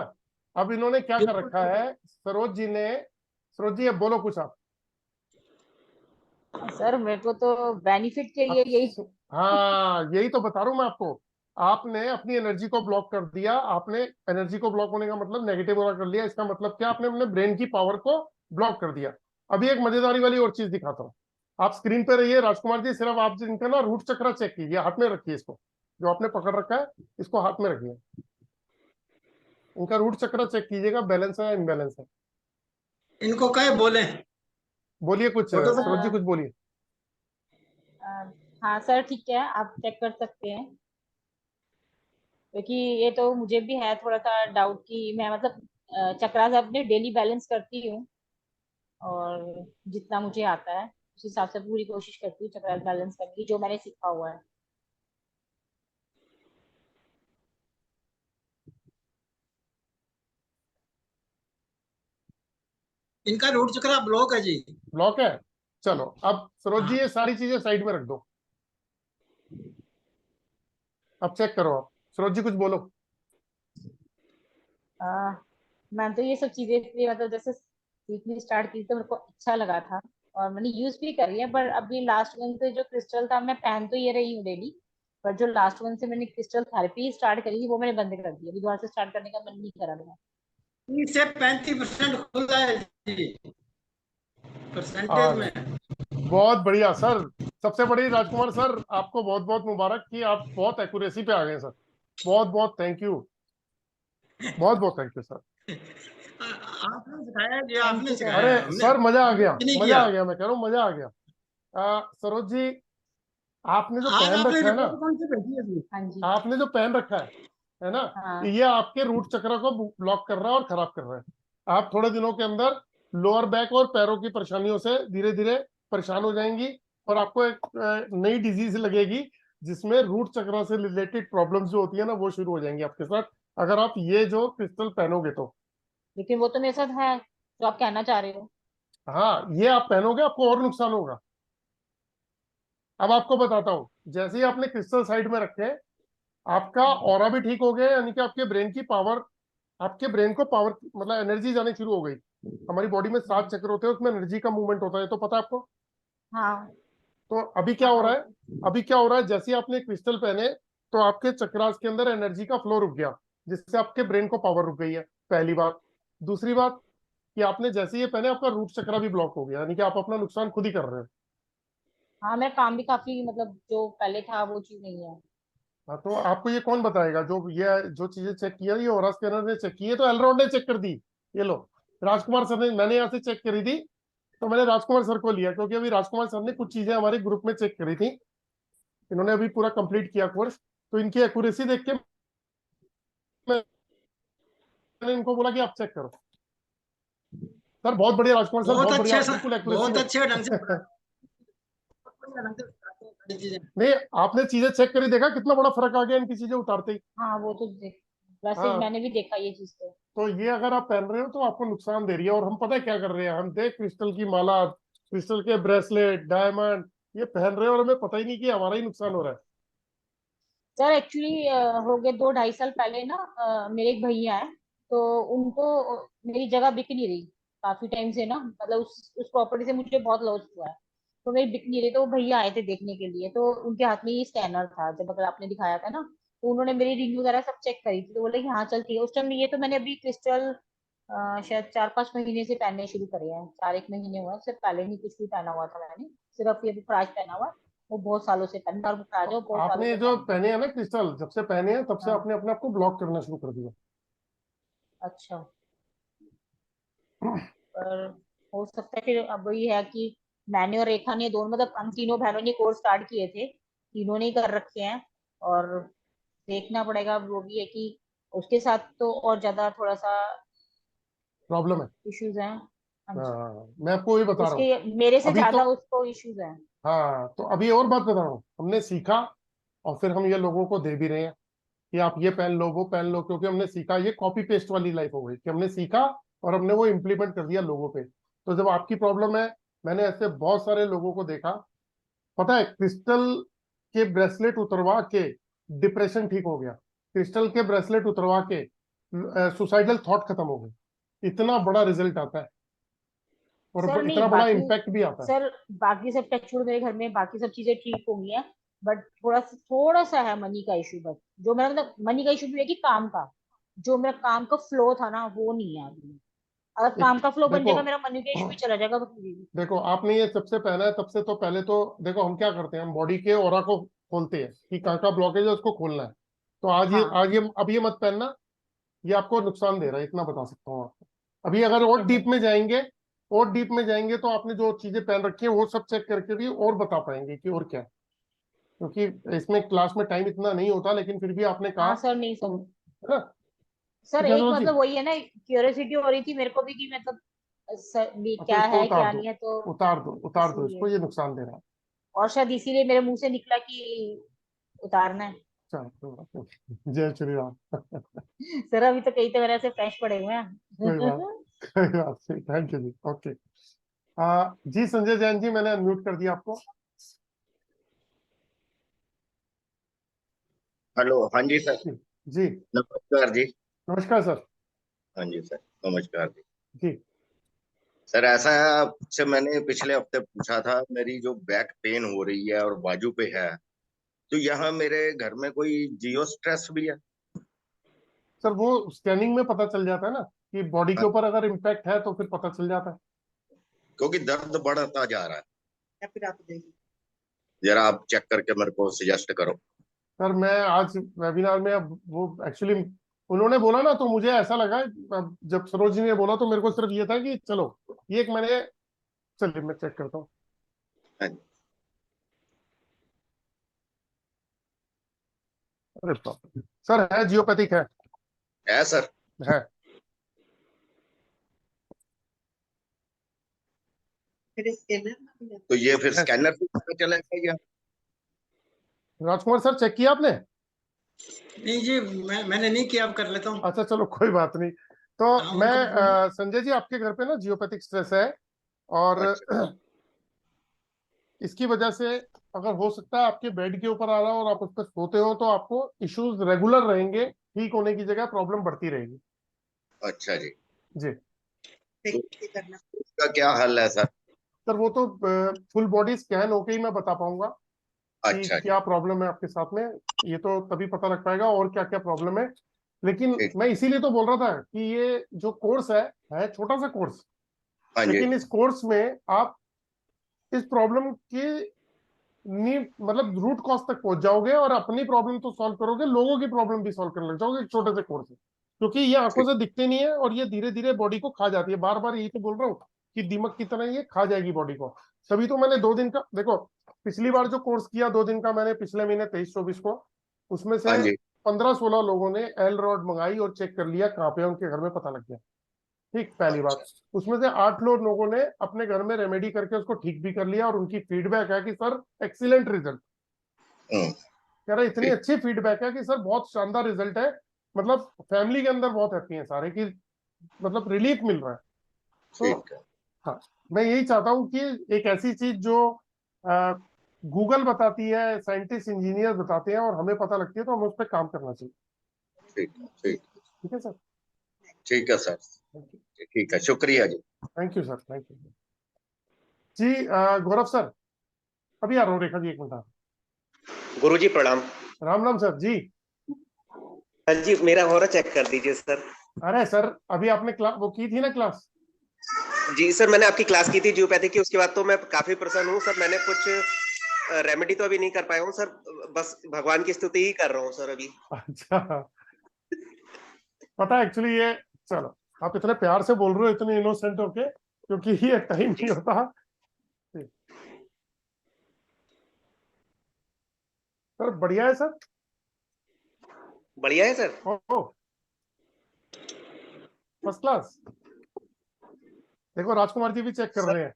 अब इन्होंने क्या कर रखा है, सरोज जी ने। सरोज जी, अब बोलो कुछ आप। सर मेरे को तो बेनिफिट के लिए अब यही। हाँ, यही तो बता रहा हूं मैं आपको। आपने अपनी एनर्जी को ब्लॉक कर दिया। आपने एनर्जी को ब्लॉक होने का मतलब नेगेटिव ऑरा कर लिया। इसका मतलब क्या, आपने अपने ब्रेन की पावर को ब्लॉक कर दिया। अभी एक मजेदारी वाली और चीज दिखाता हूँ। आप स्क्रीन पे रहिए राजकुमार जी, सिर्फ आप इनका ना रूट चक्र चेक कीजिए, हाथ में रखिए इसको, जो आपने पकड़ रखा है इसको हाथ में रखिए। इनका रूट चक्र चेक कीजिएगा, बैलेंस है या इनबैलेंस है। इनको कहे बोले बोलिए कुछ, फोटो से सरोज जी कुछ बोलिए। हाँ सर ठीक है, आप चेक कर सकते हैं, क्योंकि ये तो मुझे भी है थोड़ा सा डाउट कि मैं मतलब चक्रास अपने डेली बैलेंस करती हूँ, और जितना मुझे आता है उस हिसाब से पूरी कोशिश करती हूँ चक्रास बैलेंस करने की, जो मैंने सीखा हुआ है। इनका रूट चक्र ब्लॉक है जी। ब्लॉक है, चलो अब सरोज जी हाँ ये सारी चीजें साइड में रख दो। अब चेक करो आप, सरोज जी कुछ बोलो। आ, मैं तो ये सब चीजें इसलिए मतलब जैसे सीखनी स्टार्ट की तो मेरे को अच्छा लगा था, और मैंने यूज भी करी है, पर अभी लास्ट वन से जो क्रिस्टल था मैं पहन तो ये रही हूँ डेली, पर जो लास्ट वन से मैंने क्रिस्टल थेरेपी स्टार्ट करी थी वो मैंने बंद कर दी, अभी दोबारा से स्टार्ट करने का मन नहीं करा मेरा। 30 से 35% खुला है जी परसेंटेज आ, में। बहुत बढ़िया सर। सबसे बड़ी राजकुमार सर, आपको बहुत बहुत मुबारक कि आप बहुत एक्यूरेसी पे आ गए सर। बहुत बहुत थैंक यू, बहुत बहुत थैंक यू सर। आपने सिखाया जी, थैंक आपने यू सर। अरे सिखाया, हमने सर मजा आ गया, कुछ नहीं मजा किया। आ गया, मैं कह रहा हूँ मजा आ गया। सरोज जी, आपने जो आज पहन आपने रखा है ना, रिपोर्ट कौन सी भेजी है जी? हाँ जी। आपने जो पहन रखा है ना, हाँ ये आपके रूट चक्र को ब्लॉक कर रहा है और खराब कर रहा है। आप थोड़े दिनों के अंदर लोअर बैक और पैरों की परेशानियों से धीरे धीरे परेशान हो जाएंगी, और आपको एक नई डिजीज लगेगी जिसमें रूट चक्र से रिलेटेड प्रॉब्लम्स जो होती है ना वो शुरू हो जाएंगी आपके साथ, अगर आप ये जो क्रिस्टल पहनोगे तो। लेकिन वो तो मेरे साथ है जो आप कहना चाह रहे हो। हाँ, ये आप पहनोगे आपको और नुकसान होगा। अब आपको बताता हूँ, जैसे ही आपने क्रिस्टल साइड में रखे, आपका ऑरा भी ठीक हो गया, यानी कि आपके ब्रेन की पावर, आपके ब्रेन को पावर मतलब एनर्जी जानी शुरू हो गई। हमारी बॉडी में 7 चक्र होते हैं, उसमें एनर्जी का मूवमेंट होता है, तो पता है आपको। हाँ तो अभी क्या हाँ हो हाँ, रहा वो है, तो अभी क्या हो रहा है, जैसे ही आपने क्रिस्टल पहने तो आपके चक्रास के अंदर एनर्जी का फ्लो रुक गया, जिससे आपके ब्रेन को पावर रुक गई है, पहली बात। दूसरी बात कि आपने जैसे ही ये पहने आपका रूट चक्रा भी ब्लॉक हो गया, यानी कि आप अपना नुकसान खुद ही कर रहे हो। हाँ, मेरा काम भी काफी मतलब जो पहले था वो चीज नहीं है। हाँ, तो आपको ये कौन बताएगा, जो ये जो चीजें चेक किया ये ओरा स्कैनर ने चेक की है, तो एलरॉड ने चेक कर दी। ये लो, राजकुमार सर ने, मैंने यहाँ से चेक करी थी, तो मैंने राजकुमार सर को लिया, क्योंकि अभी राजकुमार सर ने कुछ चीजें हमारे ग्रुप में चेक करी थी। इन्होंने अभी पूरा कंप्लीट किया कोर्स, तो इनकी एक्यूरेसी देख के मैंने इनको बोला कि आप चेक करो। सर बहुत बढ़िया राजकुमार सर, बहुत बढ़िया, बिल्कुल एक्यूरेसी बहुत में। अच्छे ढंग से सारी चीजें। नहीं, आपने चीजें चेक करी, देखा कितना बड़ा फर्क आ गया इनकी चीजें उतारते ही। हाँ वो तो वैसे हाँ, मैंने भी देखा ये चीज तो। तो ये अगर आप पहन रहे हो तो आपको नुकसान दे रही है, और हम पता है क्या कर रहे हैं, हम देख क्रिस्टल की माला, क्रिस्टल के ब्रेसलेट, डायमंड ये पहन रहे हैं, और हमें पता ही नहीं कि हमारा ही नुकसान हो रहा है। सर एक्चुअली हो गए 2-2.5 साल पहले ना, मेरे एक भैया है, तो उनको मेरी जगह बिक नहीं रही काफी टाइम से ना, मतलब उस प्रॉपर्टी से मुझे बहुत लॉस हुआ है, तो मेरी बिक नहीं रही, तो वो भैया आए थे देखने के लिए, तो उनके हाथ में ये स्कैनर था जब अगर आपने दिखाया था ना, तो उन्होंने मेरी रिंग वगैरह सब चेक करी थी, तो बोले कि हाँ चल ठीक है। उस टाइम ये तो मैंने अभी क्रिस्टल शायद 4-5 महीने से पहनने शुरू करे हैं, 4 एक महीने हुआ है, उससे पहले नहीं कुछ भी पहना हुआ था मैंने, सिर्फ ये भी प्राज पहना हुआ है, वो बहुत सालों से पहना, और वो प्राज तो है वो बहुत सालों आपने से जो पहनती हूँ। पहने हैं ना क्रिस्टल, जब से पहने हैं तब से हाँ। आपने अपने आप को ब्लॉक करना शुरू कर दिया। अच्छा। पर हो सकता है फिर अब वही है कि मैंने और रेखा ने दोनों मतलब हम तीनों बहनों ने कोर्स स्टार्ट किए थे, तीनों ने ही कर रखे हैं, और देखना पड़ेगा, वो भी है कि उसके साथ तो और ज्यादा थोड़ा सा प्रॉब्लम है। इश्यूज हैं। हाँ जी। हाँ, मैं आपको ये बता रहा हूँ। उसके मेरे से अभी तो, ज्यादा उसको इश्यूज हैं। हाँ तो अभी और बात बता रहा हूँ, हमने सीखा और फिर हम ये लोगों को दे भी रहे हैं कि आप ये पहन लो वो पहन लो, क्योंकि हमने सीखा, ये कॉपी पेस्ट वाली लाइफ हो गई कि हमने सीखा और हमने वो इम्प्लीमेंट कर दिया लोगों पे। तो जब आपकी प्रॉब्लम है, मैंने ऐसे बहुत सारे लोगों को देखा, पता है क्रिस्टल के ब्रेसलेट उतरवा के डिप्रेशन ठीक हो गया, क्रिस्टल के ब्रेसलेट उतरवा के सुसाइडल थॉट खत्म हो गए। इतना बड़ा रिजल्ट आता है, और सर नहीं इतना बड़ा बाकी, इम्पैक्ट भी आता है। सर बाकी सब टचवुड मेरे घर में बाकी सब चीजें ठीक हो गई हैं, बट थोड़ा सा है मनी का इशू। बट जो मेरा मतलब मनी का इशू भी है कि काम का, जो मेरा काम का फ्लो था ना वो नहीं है अभी। अगर काम का फ्लो बन देखो जाएगा, मेरा मनी का इशू भी चला जाएगा तो फिर भी। देखो, आपने ये सबसे पहना है, तब से तो पहले तो देखो हम क्या करते हैं, हम बॉडी के ऑरा को खोलते हैं कि कहाँ का ब्लॉकेज है, उसको खोलना है। तो हाँ अब ये मत पहनना, ये आपको नुकसान दे रहा है, इतना बता सकता हूँ आपको। अभी अगर और डीप में जाएंगे, और डीप में जाएंगे तो आपने जो चीजें पहन रखी है वो सब चेक करके भी और बता पाएंगे कि और क्या है। क्योंकि इसमें क्लास में टाइम इतना नहीं होता, लेकिन फिर भी आपने कहा हाँ सर, नहीं तो, सर। है ना? सर ठीक है एक सरोज जी। मतलब वही है ना, क्यूरियोसिटी हो रही थी मेरे को भी कि मतलब सर भी अच्छा, क्या इसको है उतार क्या दो, नहीं है, तो उतार दो इसको, इसीलिए। ये नुकसान दे रहा है। और शायद इसीलिए मेरे मुंह से निकला कि उतारना है। चलो कोई बात नहीं। जय श्री राम। सर अभी तो कई तो मेरे ऐसे फ्रेश पड़े हुए कोई बात हैं। कोई बात नहीं, थैंक यू जी, ओके। जी संजय जैन जी, मैंने अनम्यूट कर दिया आपको। हेलो, हाँ जी सर। जी नमस्कार जी। नमस्कार सर। हाँ जी सर, नमस्कार जी। जी सर ऐसा है, आपसे मैंने पिछले हफ्ते पूछा था, मेरी जो बैक पेन हो रही है और बाजू पे है, तो यहाँ मेरे घर में कोई जियो स्ट्रेस भी है? सर, वो स्कैनिंग में पता चल जाता है ना कि बॉडी के हाँ, ऊपर अगर इम्पैक्ट है तो फिर पता चल जाता है। क्योंकि दर्द बढ़ता जा रहा है। या फिर आप देखिए, जरा आप चेक करके मेरे को सजेस्ट करो। सर मैं आज वेबिनार में, अब वो एक्चुअली उन्होंने बोला ना तो मुझे ऐसा लगा, अब जब सरोज ने बोला तो मेरे को सिर्फ ये था कि चलो ये एक मैंने, चलिए मैं चेक करता हूँ। हाँ जी। अरे बाप रे। सर है, जियोपैथिक है सर? है। तो ये फिर है सर। स्कैनर से पता चलेगा या? राजकुमार सर, चेक किया आपने? नहीं जी, मैंने नहीं किया, अब कर लेता हूँ। अच्छा चलो कोई बात नहीं। तो हाँ, मैं उनको बोलो। संजय जी, आपके घर पे ना जियोपैथिक स्ट्रेस है, और अच्छा। इसकी वजह से अगर हो सकता है आपके बेड के ऊपर आ रहा हो और आप उस पर सोते हो तो आपको इश्यूज रेगुलर रहेंगे, ठीक होने की जगह प्रॉब्लम बढ़ती रहेगी। अच्छा जी। जी तो इसका क्या हल है सर? सर, वो तो फुल बॉडी स्कैन होके ही मैं बता पाऊंगा कि अच्छा जी। क्या प्रॉब्लम है आपके साथ में। ये तो तभी पता लग पाएगा और क्या क्या प्रॉब्लम है। लेकिन ठीक। मैं इसीलिए तो बोल रहा था कि ये जो कोर्स है छोटा सा कोर्स, हाँ जी। लेकिन इस कोर्स में आप इस प्रॉब्लम की नी मतलब रूट कॉज तक पहुंच जाओगे और अपनी प्रॉब्लम तो सॉल्व करोगे, लोगों की प्रॉब्लम भी सॉल्व करने लग जाओगे एक छोटे से कोर्स से। क्योंकि ये आंखों ठीक। से दिखते नहीं है और ये धीरे धीरे बॉडी को खा जाती है। बार बार यही तो बोल रहा हूँ कि दीमक की तरह ये खा जाएगी बॉडी को। तभी तो मैंने 2 दिन का, देखो पिछली बार जो कोर्स किया 2 दिन का मैंने, पिछले महीने 23-24 को, उसमें हाँ से जी। 15-16 लोगों ने एल रॉड मंगाई और चेक कर लिया कहाँ पे है, उनके घर में पता लग गया। ठीक, पहली बात। अच्छा। उसमें से 8 लोगों ने अपने घर में रेमेडी करके उसको ठीक भी कर लिया और उनकी फीडबैक है कि सर एक्सीलेंट रिजल्ट। हम्म। कह रहा इतनी ठीक। अच्छी फीडबैक है कि सर बहुत शानदार रिजल्ट है। मतलब फैमिली के अंदर बहुत हैप्पी है सारे कि मतलब रिलीफ मिल रहा है। तो ठीक है। हाँ, मैं यही चाहता हूँ कि एक ऐसी चीज जो गूगल बताती है, साइंटिस्ट इंजीनियर बताते हैं और हमें पता लगती है, तो हमें उस पर काम करना चाहिए। ठीक है। ठीक। ठीक है सर। ठीक है सर। Thank you. ठीक है, शुक्रिया जी। Thank you sir, thank you जी। गौरव सर, अभी आ रहा हूँ, रेखा जी 1 मिनट। गुरुजी प्रणाम। राम राम सर जी। हाँ जी, मेरा हो रहा चेक कर दीजिए सर। अरे सर, अभी आपने क्लास वो की थी ना क्लास? जी सर, मैंने आपकी क्लास की थी जियोपैथी की, उसके बाद तो मैं काफी प्रसन्न हूँ सर। मैंने कुछ रेमेडी तो अभी नहीं कर पाया हूँ सर, बस भगवान की स्तुति ही कर रहा हूँ सर अभी। अच्छा, पता है एक्चुअली ये, चलो आप इतने प्यार से बोल रहे हो, इतने इनोसेंट होके, क्योंकि ये टाइम नहीं होता। सर बढ़िया है सर। बढ़िया है सर। ओ फर्स्ट क्लास। देखो राजकुमार जी भी चेक कर सर रहे हैं।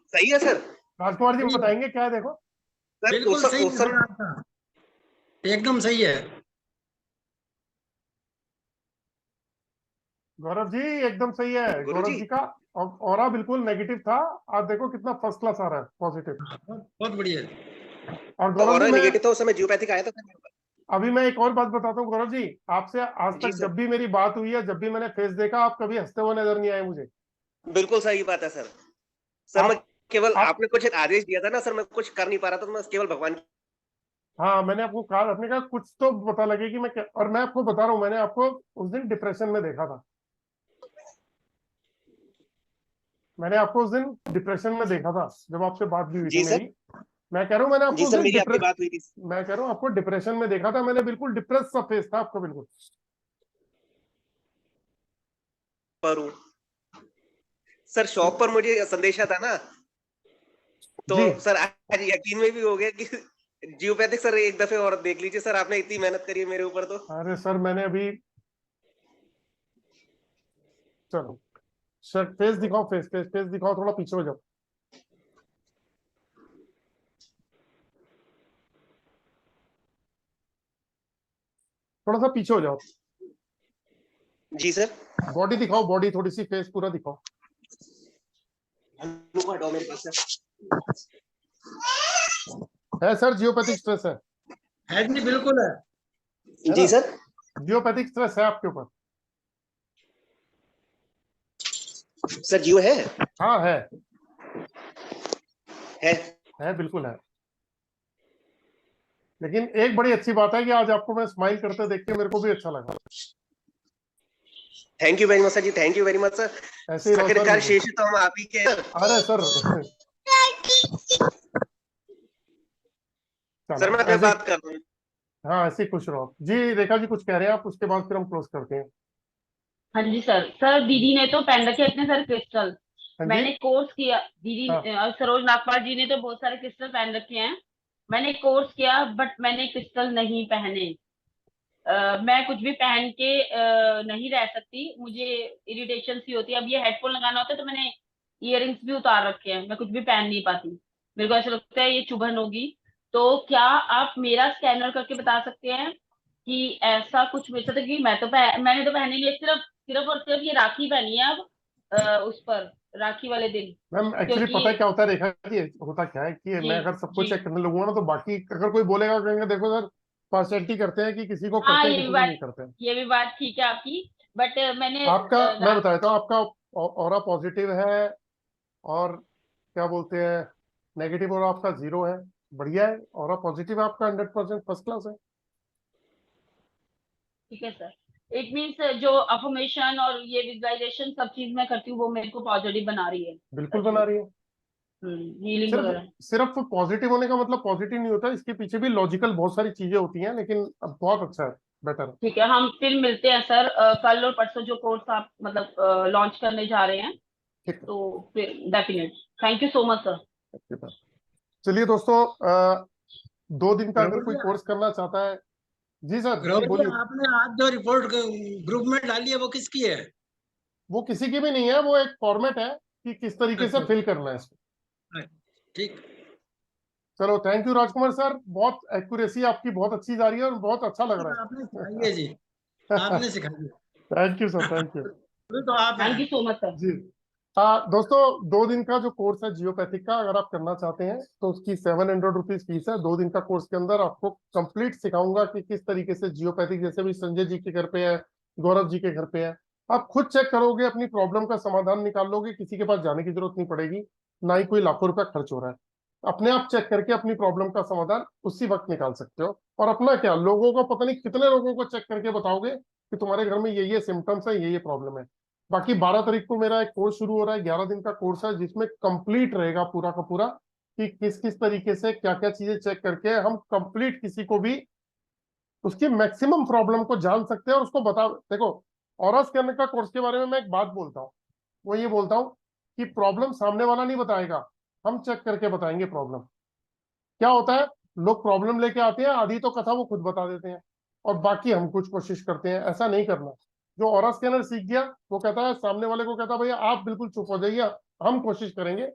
सही है सर। राजकुमार जी सही है, बताएंगे क्या है, देखो। सर बिल्कुल सही है सर, आपका एकदम सही है। गौरव जी एकदम सही है। गौरव गुरुजी जी का ऑरा बिल्कुल नेगेटिव था, आज देखो कितना फर्स्ट क्लास आ रहा है, पॉजिटिव। बहुत बढ़िया। और गौरव और जी मैं निगेटिव था उस समय जियोपैथिक आया था सर। अभी मैं एक और बात बताता हूँ गौरव जी, आपसे आज जी तक सर, जब भी मेरी बात हुई है, जब भी मैंने फेस देखा, आप कभी हंसते हुए नजर नहीं आए मुझे। बिल्कुल सही बात है सर। सर मैं आप केवल आप आपने कुछ एक आदेश दिया था ना सर, मैं कुछ कर नहीं पा रहा था, तो मैं केवल भगवान हाँ, मैंने आपको कहा, आपने कहा कुछ तो पता लगे कि मैं क्या, और मैं आपको बता रहा हूँ, मैंने आपको उस दिन डिप्रेशन में देखा था। मैंने आपको उस दिन डिप्रेशन में देखा था जब आपसे बात भी हुई थी जी सर। मेरी। मैं कह रहा हूँ मैंने आपको जी उस सर, दिन मेरी आपकी बात हुई थी। मैं कह रहा हूँ आपको डिप्रेशन में देखा था मैंने, बिल्कुल डिप्रेस सा फेस था आपका, बिल्कुल। पर हूँ सर, शॉप पर मुझे संदेशा था ना, तो जी सर आज यकीन में भी हो गया कि जियोपैथिक। सर एक दफे और देख लीजिए सर, आपने इतनी मेहनत करी है मेरे ऊपर तो। अरे सर, मैंने अभी, चलो सर फेस दिखाओ, फेस फेस फेस दिखाओ, थोड़ा पीछे हो जाओ। थोड़ा सा पीछे हो जाओ। जी सर। बॉडी दिखाओ, बॉडी थोड़ी सी, फेस पूरा दिखाओ। मेरे पास है सर, जियोपैथिक स्ट्रेस है जी बिल्कुल है जी ना? सर। जियोपैथिक स्ट्रेस है आपके ऊपर। सर जियो है। हाँ है बिल्कुल है। लेकिन एक बड़ी अच्छी बात है कि आज आपको मैं स्माइल करते देख के मेरे को भी अच्छा लगा। Thank you very much sir जी, thank you very much sir. ऐसे ही रहो सर, आखिरकार बिल्कुल। शेष तो हम आप ही के हैं। अरे सर सर मैं चलो ऐसे, बात कर रहा हूँ। हाँ ऐसे ही खुश रहो आप। जी रेखा जी कुछ कह रहे हैं आप, उसके बाद फिर हम क्लोज करते हैं। हाँ जी सर। सर दीदी ने तो पहन रखे अपने सर क्रिस्टल। हाँ जी। मैंने कोर्स किया दीदी, हाँ सरोज नागपाल जी ने तो बहुत सारे क्रिस्टल पहन रखे हैं। मैंने कोर्स किया बट मैंने क्रिस्टल नहीं पहने। मैं कुछ भी पहन के नहीं रह सकती, मुझे इरिटेशन सी होती है। अब ये हेडफोन लगाना होता है तो मैंने इयररिंग्स भी उतार रखे हैं, मैं कुछ भी पहन नहीं पाती। मेरे को ऐसा लगता है ये चुभन होगी। तो क्या आप मेरा स्कैनर करके बता सकते हैं कि ऐसा कुछ मेरे साथ है? कि मैंने तो पहने नहीं है, सिर्फ सिर्फ और सिर्फ ये राखी पहनी है अब, उस पर राखी वाले दिन। मैम, एक्चुअली क्योंकि पता है क्या होता है रेखा जी, होता क्या है कि जी मैं अगर सबको जी चेक करने लगूंगा ना, तो बाकी अगर कोई बोलेगा, कहेंगे देखो सर पार्शियलिटी करते हैं कि किसी को हाँ, करते हैं किसी को नहीं करते हैं। ये भी बात ठीक है आपकी। बट मैंने आपका, मैं बता देता हूँ, आपका ऑरा पॉजिटिव है, और क्या बोलते हैं, नेगेटिव और आपका 0 है। बढ़िया है, ऑरा पॉजिटिव है आपका, 100% फर्स्ट क्लास है। ठीक है सर। इट मीन्स जो अफर्मेशन और ये विजुअलाइजेशन सब चीज मैं करती हूँ वो मेरे को पॉजिटिव बना रही है। बिल्कुल बना रही है। हीलिंग सिर्फ वगैरह। सिर्फ पॉजिटिव होने का मतलब पॉजिटिव नहीं होता, इसके पीछे भी लॉजिकल बहुत सारी चीजें होती हैं, लेकिन अब बहुत अच्छा है, बेटर है। ठीक है, हम फिर मिलते हैं सर। कल और परसों जो कोर्स आप मतलब लॉन्च करने जा रहे हैं, ठीक है। तो फिर definite. Thank you so much sir. चलिए दोस्तों, 2 दिन का अगर राहुल कोई जी, कोर्स करना चाहता है। जी सर, जी राहुल जी, बोलिए। आपने आज जो रिपोर्ट ग्रुप में डाली है वो किसकी है? वो किसी की भी नहीं है, वो एक फॉर्मेट है कि किस तरीके से अच्छा फिल करना है इसको। अच्छा, ठीक। चलो, थैंक यू राजकुमार सर, बहुत एक्यूरेसी आपकी बहुत अच्छी जा रही है और बहुत अच्छा लग रहा आपने सिखाई है। है जी, आपने सिखाई है। Thank you sir, thank you. अभी तो आप हैं। Thank you so much sir. जी हाँ दोस्तों, 2 दिन का जो कोर्स है जियोपैथिक का, अगर आप करना चाहते हैं तो उसकी 700 रुपीज फीस है। 2 दिन का कोर्स के अंदर आपको कंप्लीट सिखाऊंगा कि किस तरीके से जियोपैथिक, जैसे भी संजय जी के घर पे है, गौरव जी के घर पे है, आप खुद चेक करोगे, अपनी प्रॉब्लम का समाधान निकाल लोगे, किसी के पास जाने की जरूरत नहीं पड़ेगी, ना ही कोई लाखों रुपया खर्च हो रहा है। अपने आप चेक करके अपनी प्रॉब्लम का समाधान उसी वक्त निकाल सकते हो। और अपना क्या, लोगों को पता नहीं कितने लोगों को चेक करके बताओगे कि तुम्हारे घर में ये सिम्टम्स है, ये प्रॉब्लम है। बाकी 12 तारीख को मेरा एक कोर्स शुरू हो रहा है, 11 दिन का कोर्स है, जिसमें कंप्लीट रहेगा पूरा का पूरा कि किस किस तरीके से क्या क्या चीजें चेक करके हम कंप्लीट किसी को भी उसकी मैक्सिमम प्रॉब्लम को जान सकते हैं और उसको बता। देखो, ऑरा स्कैनर का कोर्स के बारे में मैं एक बात बोलता हूँ, वो ये बोलता हूँ कि प्रॉब्लम सामने वाला नहीं बताएगा, हम चेक करके बताएंगे प्रॉब्लम। क्या होता है, लोग प्रॉब्लम लेके आते हैं, आधी तो कथा वो खुद बता देते हैं और बाकी हम कुछ कोशिश करते हैं। ऐसा नहीं करना। जो ऑरा स्कैनर सीख गया वो कहता है, सामने वाले को कहता है भैया आप बिल्कुल चुप हो जाइए, हम कोशिश करेंगे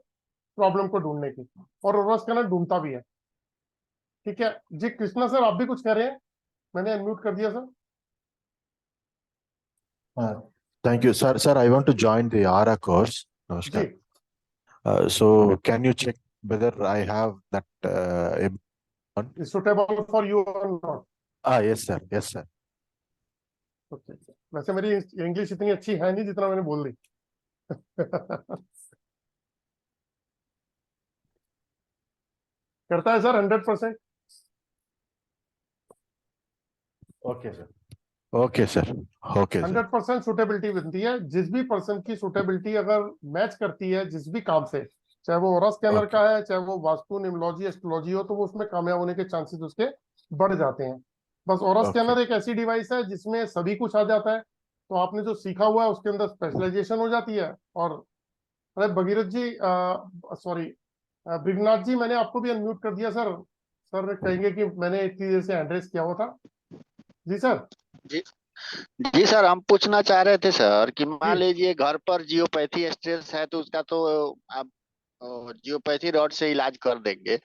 प्रॉब्लम को ढूंढने की, और ऑरा स्कैनर ढूंढता भी है। ठीक है जी। कृष्णा सर, आप भी कुछ कह रहे हैं? मैंने अनम्यूट कर दिया sir. Thank you, sir. Sir, I want to join the ARA course. जी Namaskar. So, can you check whether I have that? Suitable for you or not? Yes, sir. Yes, sir. Okay. वैसे मेरी English इतनी अच्छी है नहीं जितना मैंने बोल दी। करता है sir 100%। Okay sir, Okay, sir. Okay, sir. 100% suitability बनती है। जिस भी पर्सन की सूटेबिलिटी अगर मैच करती है जिस भी काम से, चाहे वो ऑरा स्कैनर Okay. का है, चाहे वो वास्तु, न्यूमरोलॉजी, एस्ट्रोलॉजी हो, तो वो उसमें कामयाब होने के चांसेस उसके बढ़ जाते हैं। बस ऑरा Okay. स्कैनर एक ऐसी डिवाइस है जिसमें सभी कुछ आ जाता है, तो आपने जो सीखा हुआ है उसके अंदर स्पेशलाइजेशन हो जाती है। और अरे भगीरथ जी, सॉरी ब्रिगनाथ जी, मैंने आपको भी अनम्यूट कर दिया सर। सर कहेंगे कि मैंने इतनी देर से हैंड रेस किया हुआ था। जी सर। जी जी सर, हम पूछना चाह रहे थे सर कि मान जी लीजिए घर पर जियोपैथी स्ट्रेस है तो उसका तो आप जियोपैथी रॉड से इलाज कर देंगे।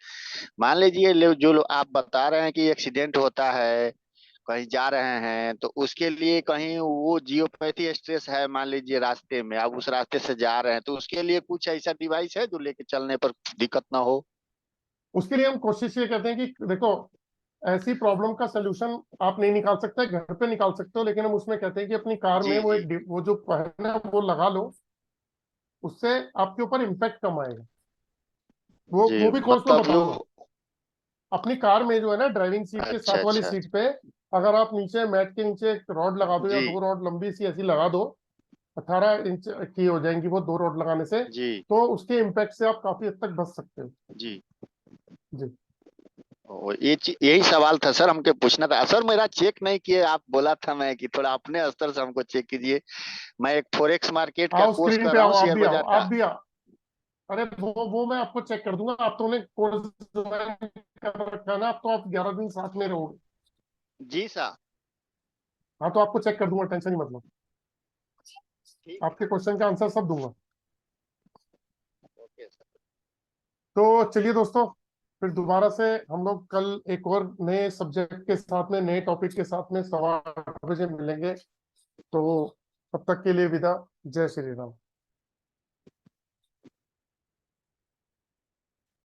मान लीजिए आप बता रहे हैं कि एक्सीडेंट होता है, कहीं जा रहे हैं, तो उसके लिए कहीं वो जियोपैथी स्ट्रेस है, मान लीजिए रास्ते में आप उस रास्ते से जा रहे हैं, तो उसके लिए कुछ ऐसा डिवाइस है जो लेके चलने पर दिक्कत ना हो? उसके लिए हम कोशिश ये करते हैं कि देखो, ऐसी प्रॉब्लम का सोल्यूशन आप नहीं निकाल सकते, घर पे निकाल सकते हो, लेकिन हम उसमें कहते हैं कि अपनी कार में जी वो जी एक वो जो है ना वो लगा लो, उससे आपके ऊपर इम्पैक्ट कम आएगा। जी, वो भी कोर्स में मतलब जो बताऊंगा। अपनी कार में जो है ना, ड्राइविंग सीट के अच्छा साथ वाली अच्छा सीट पे अगर आप नीचे मैट के नीचे एक रॉड लगा दो, या जी 2 रॉड लंबी सी ऐसी लगा दो, 18 इंच की हो जाएंगी वो 2 रॉड लगाने से, जी तो उसके इम्पैक्ट से आप काफी हद तक बच सकते हो। जी। जी यही सवाल था सर, हमके पूछना था सर। मेरा चेक नहीं किए, आप बोला था मैं कि थोड़ा अपने स्तर से हमको चेक कीजिए। मैं एक फोरेक्स मार्केट का आओ कोर्स स्क्रीन कर पे रहा आओ, हूँ, आप शेयर भी आओ, बाजार आप का। भी आओ। अरे वो मैं आपको चेक कर दूंगा। आप तो ने कोर्स ज्वाइन कर रखा ना, आप तो आप 11 दिन साथ में रहोगे। जी सर। हाँ तो आपको चेक कर दूंगा, टेंशन ही मत लो। ठीक। आपके क्वेश्चन का आंसर सब दूंगा। Okay sir. तो चलिए दोस्तों, फिर दोबारा से हम लोग कल एक और नए सब्जेक्ट के साथ में, नए टॉपिक के साथ में 8:15 बजे मिलेंगे। तो तब तक के लिए विदा। जय श्री राम।